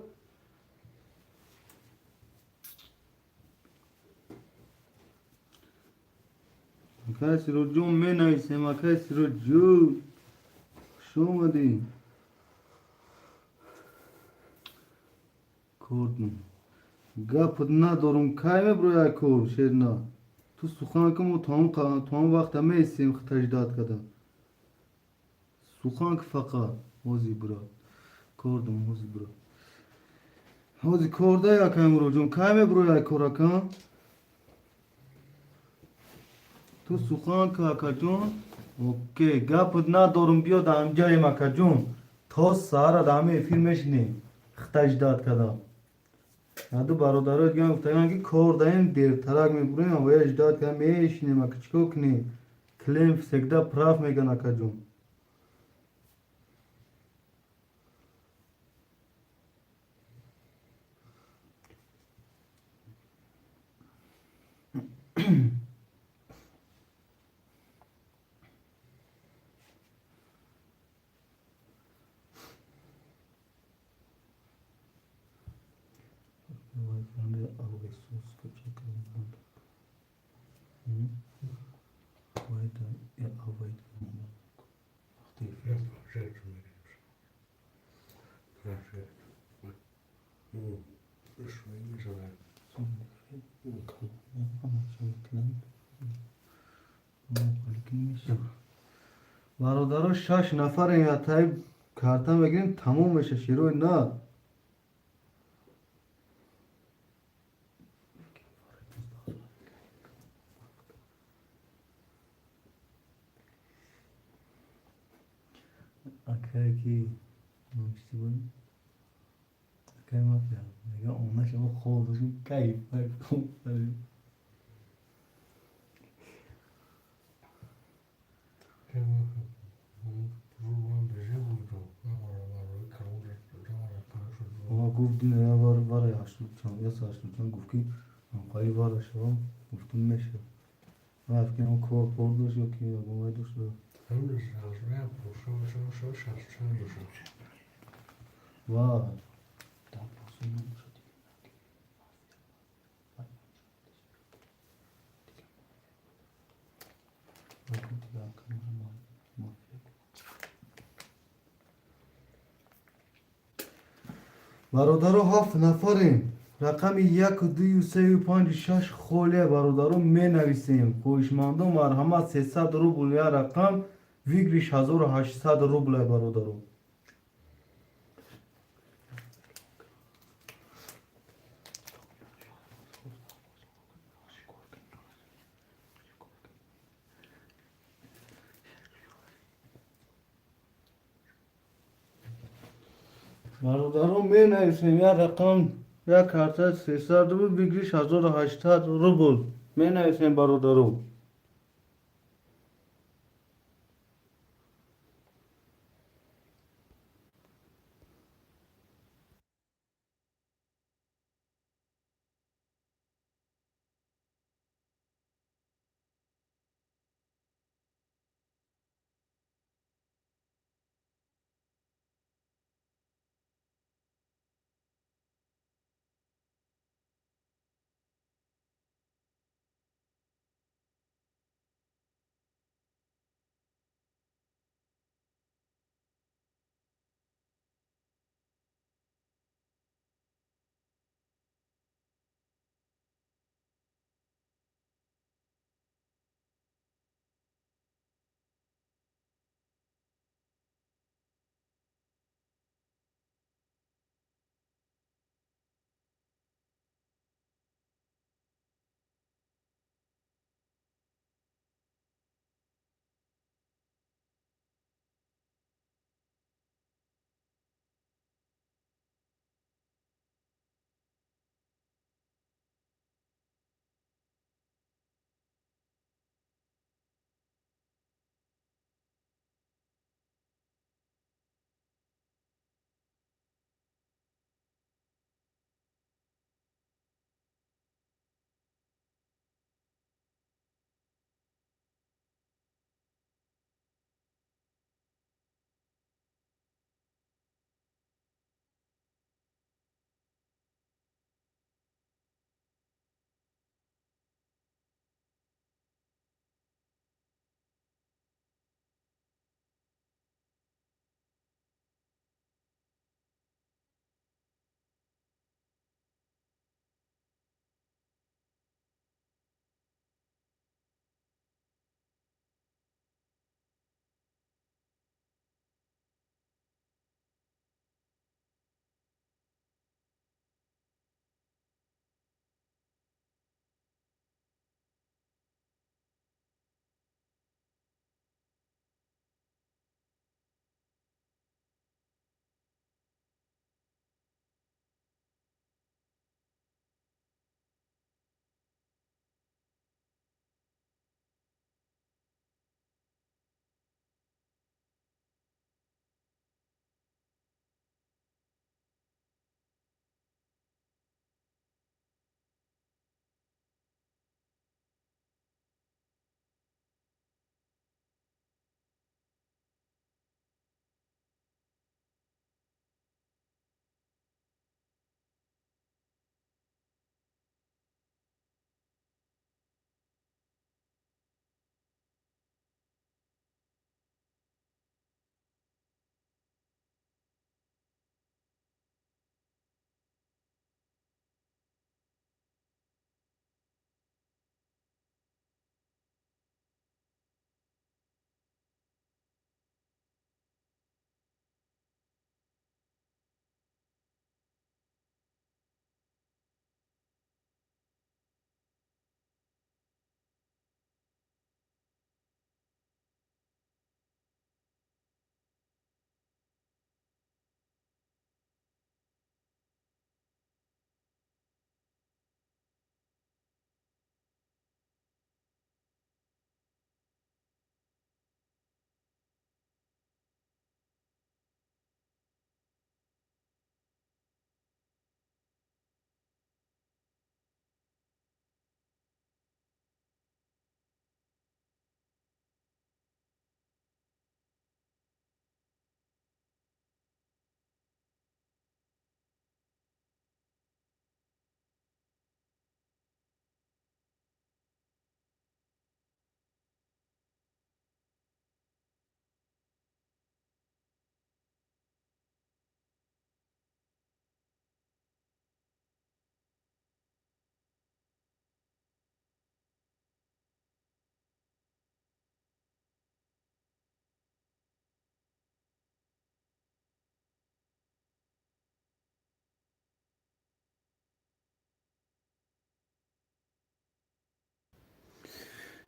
B: اکای سراج جون می نویسیم اکای سراج جون شو اومدی کردم گپت ندارم کای برای کور شیرنا تو سخن کم تمام وقت همه ایستیم تجداد کده سخن که فقط هوزی برا کردم هوزی برا هوزی کرده یا کای مرو جون کای برای کورا کن تو سخن که اکا جون اوکی گپت ندارم بیا دام جایم اکا جون تا سارا دامه فیلمش نیم خطاش داد کدام ادو برادرها دیگه گفتن که کار دایم دیرترک میبریم و اجداد که میشینیم اکچکو کنی کلیم سکده پراف میگن اکا جون برادرها 6 نفر یا تای کارتن بگیریم تموم بشه شروع نه اکه کی نوشتی بود اکه ما فهم میگه اونه شما خوب باشیم کیف کنیم ما گفتیم یا بار yaşlı çan ya saçlı çan گفت که بار شما گفتم میشه ما افکن اون کار پردوش یا که یا گمه دوش دار وای برادرو 7 نفریم رقم 1 و 2 و 3 و 5 و 6 خوله برادرو می نویسیم خوشمانده مرحمت 300 روبل یا رقم ویگریش 1800 روبل برادرو برادرو می نویسیم یا رقم یا کارت 300 روبل ویگریش 1800 روبل می نویسیم برادرو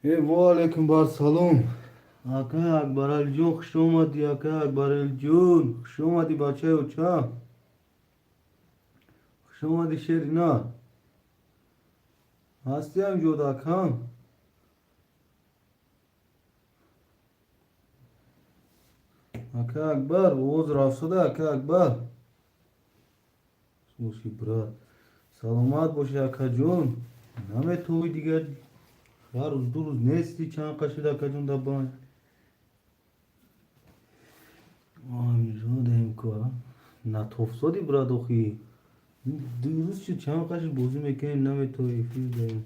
B: Aleyküm bar salom. Aka Akbar Ali Jun خوش اومدی aka Akbar Ali Jun خوش اومدی بچه اوچا خوش اومدی شیرینا هستی هم جدا کم aka Akbar اوز رافسوده aka Akbar سوشی برات سلامت باشی aka جون نمه توی دیگه هر روز دو روز نیستی چند قشید aka جون دبان آمیزو دیم که نتوفسادی برات اخی دیروز چه چند قشید بازی میکنی نمه توی فیز دیم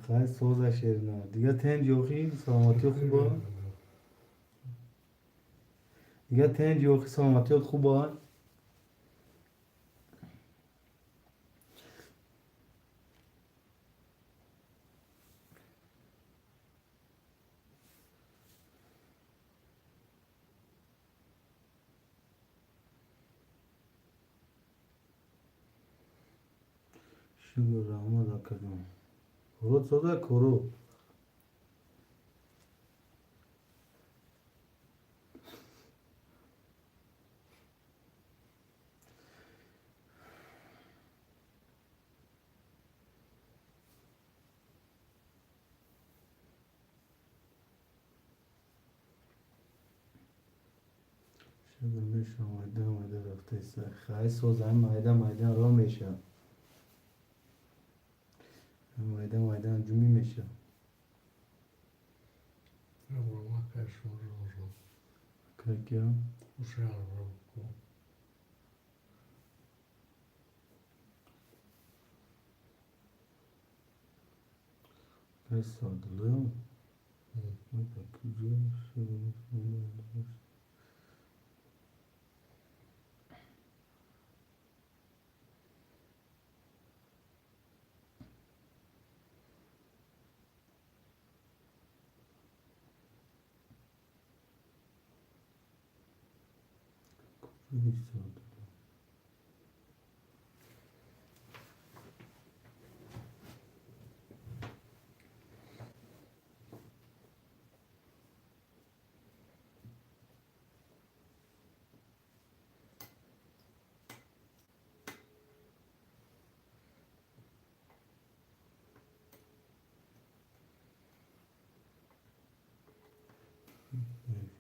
B: خیلی سوزه شیرنا دیگه تن جوخی سلامتی خوبه دیگه تن جوخی سلامتی خوبه شکر رحمت اکدم کرو سوزه کرو شکر میشه مایده رفته سر خیلی سوزه هم مایده را میشه مایده انجومی میشه
C: Ama karşımda olacağım.
B: که
C: Uşağım.
B: خیلی سادله کجا ساده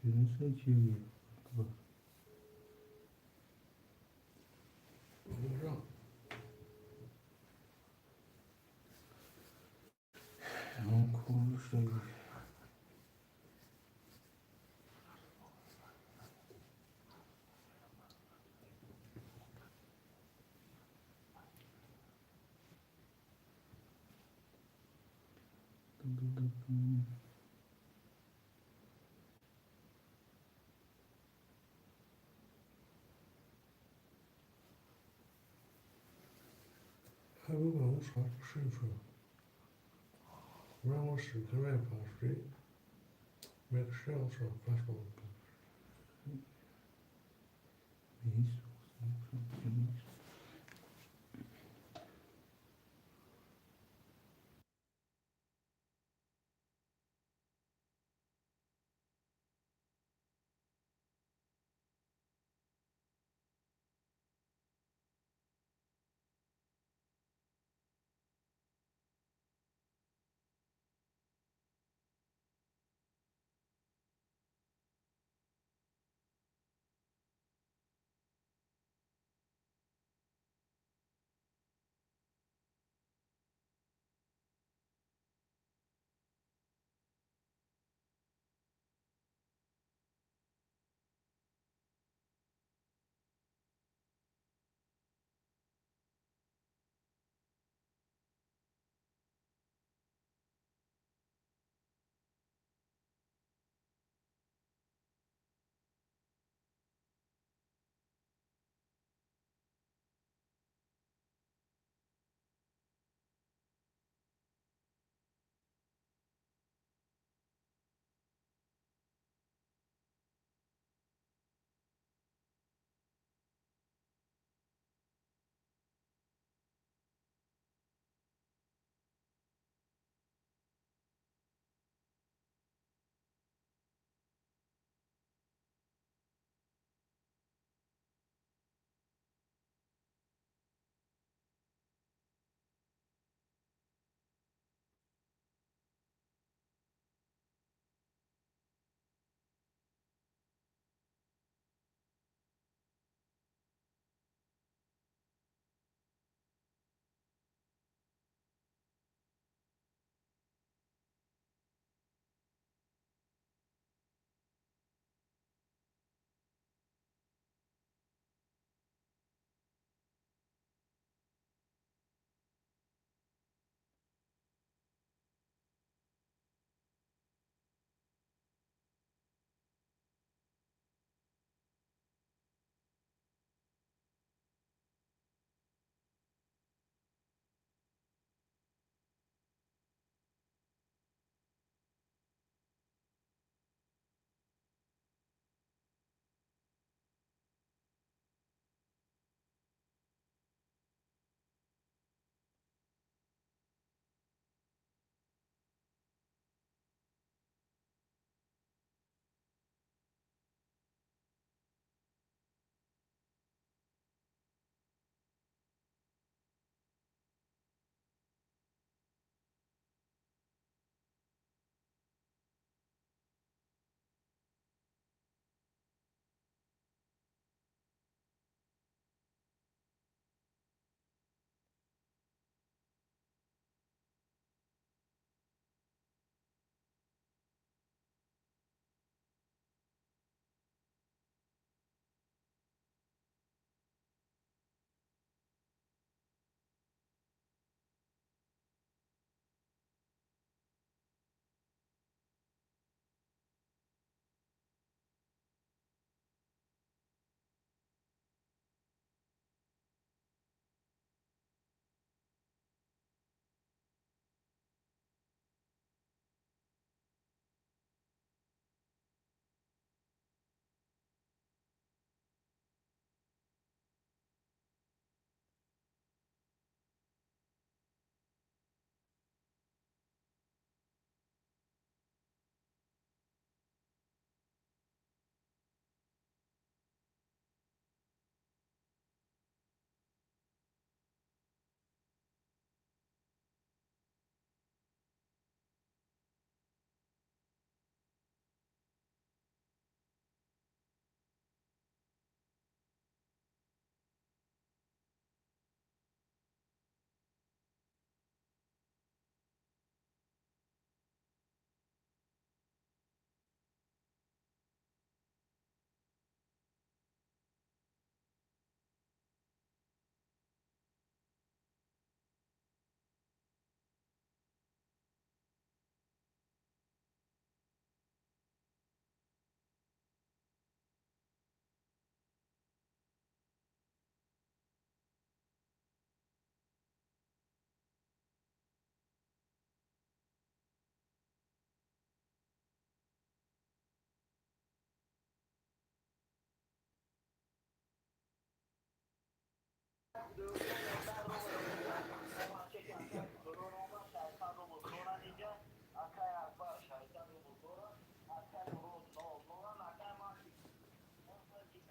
B: Nasıl çeviriyor? Bak.
C: Olacağım.
B: Hemen kuruluşla giriyor.
C: Hemen ben sarkışım şu. Ben o sıkıntı yaparsın. Mekşe olsa kaç oldu.
B: Isso.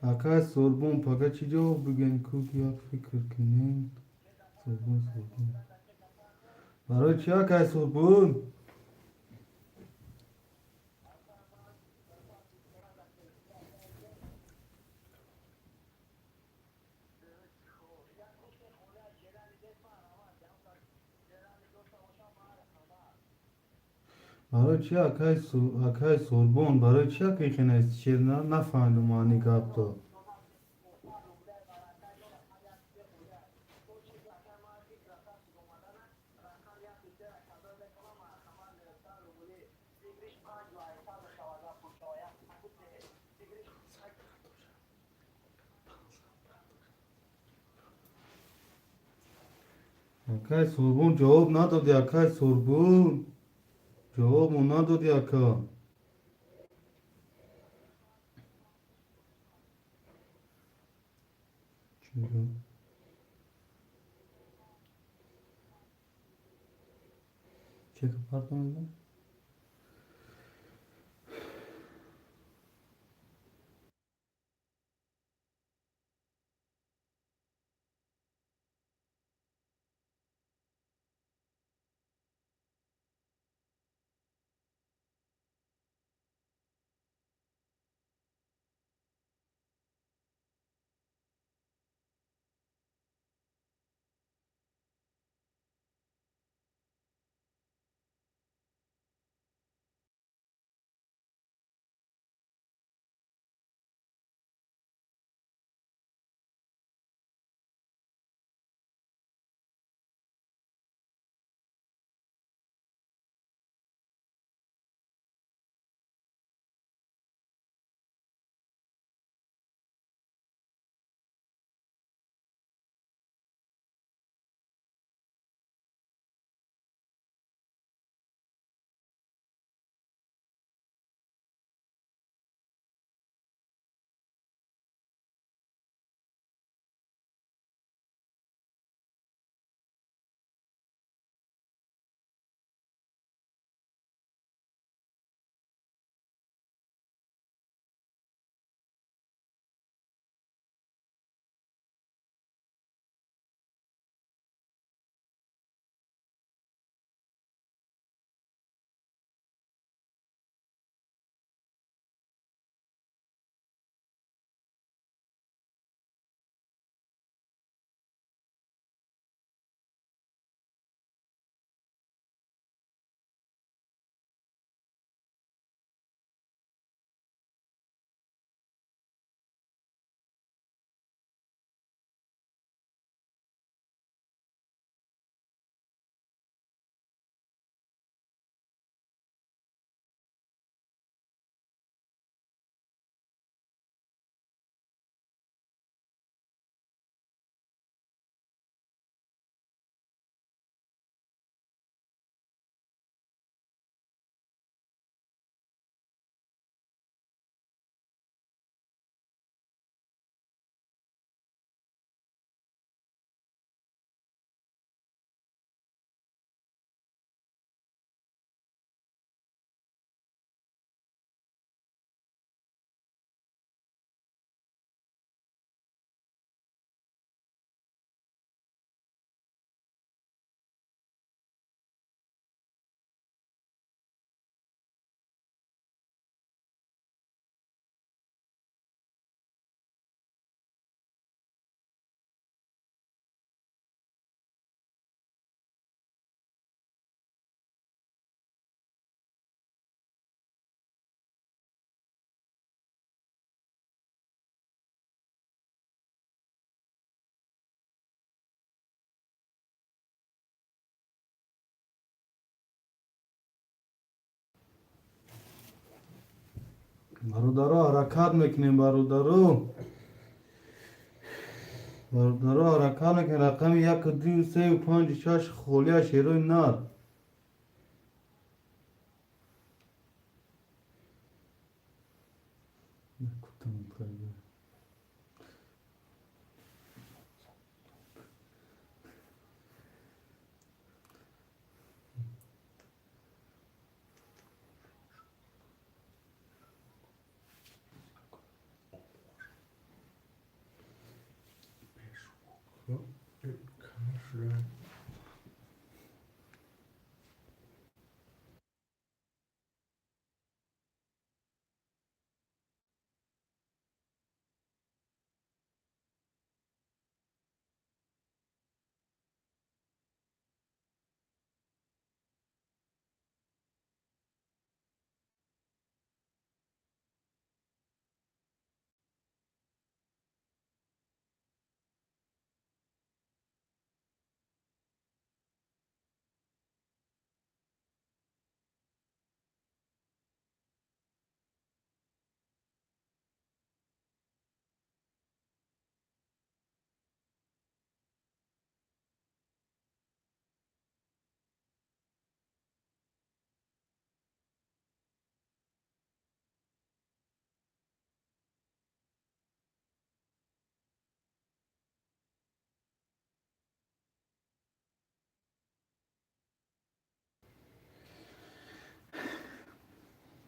B: Akay sorbon paga çi cevap bugün kuk yak fikir kinin. Sorbon. Baro çi akay sorbon? Baro çi akay sorbon? Baro çi akay khine istişirna nafahmdım ani gapto. Akay sorbon cevap nadodi akay sorbon. Cevap o nadodi akay. Çünkü çek apartmanında. Barudaro harakat mekinیم barudaro harakat mekin رقم 1 2 3 5 6 خولیا شیروی نار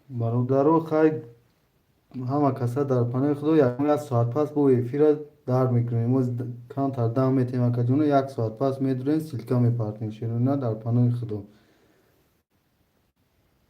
B: برادرو خیلی همه کسا در پناه خدا یک ساعت پس با افیر در میکنیم از کانتر دام میتیم که جونو یک ساعت پس میدونیم سیلکا میپارتیم شنو نه در پناه خدا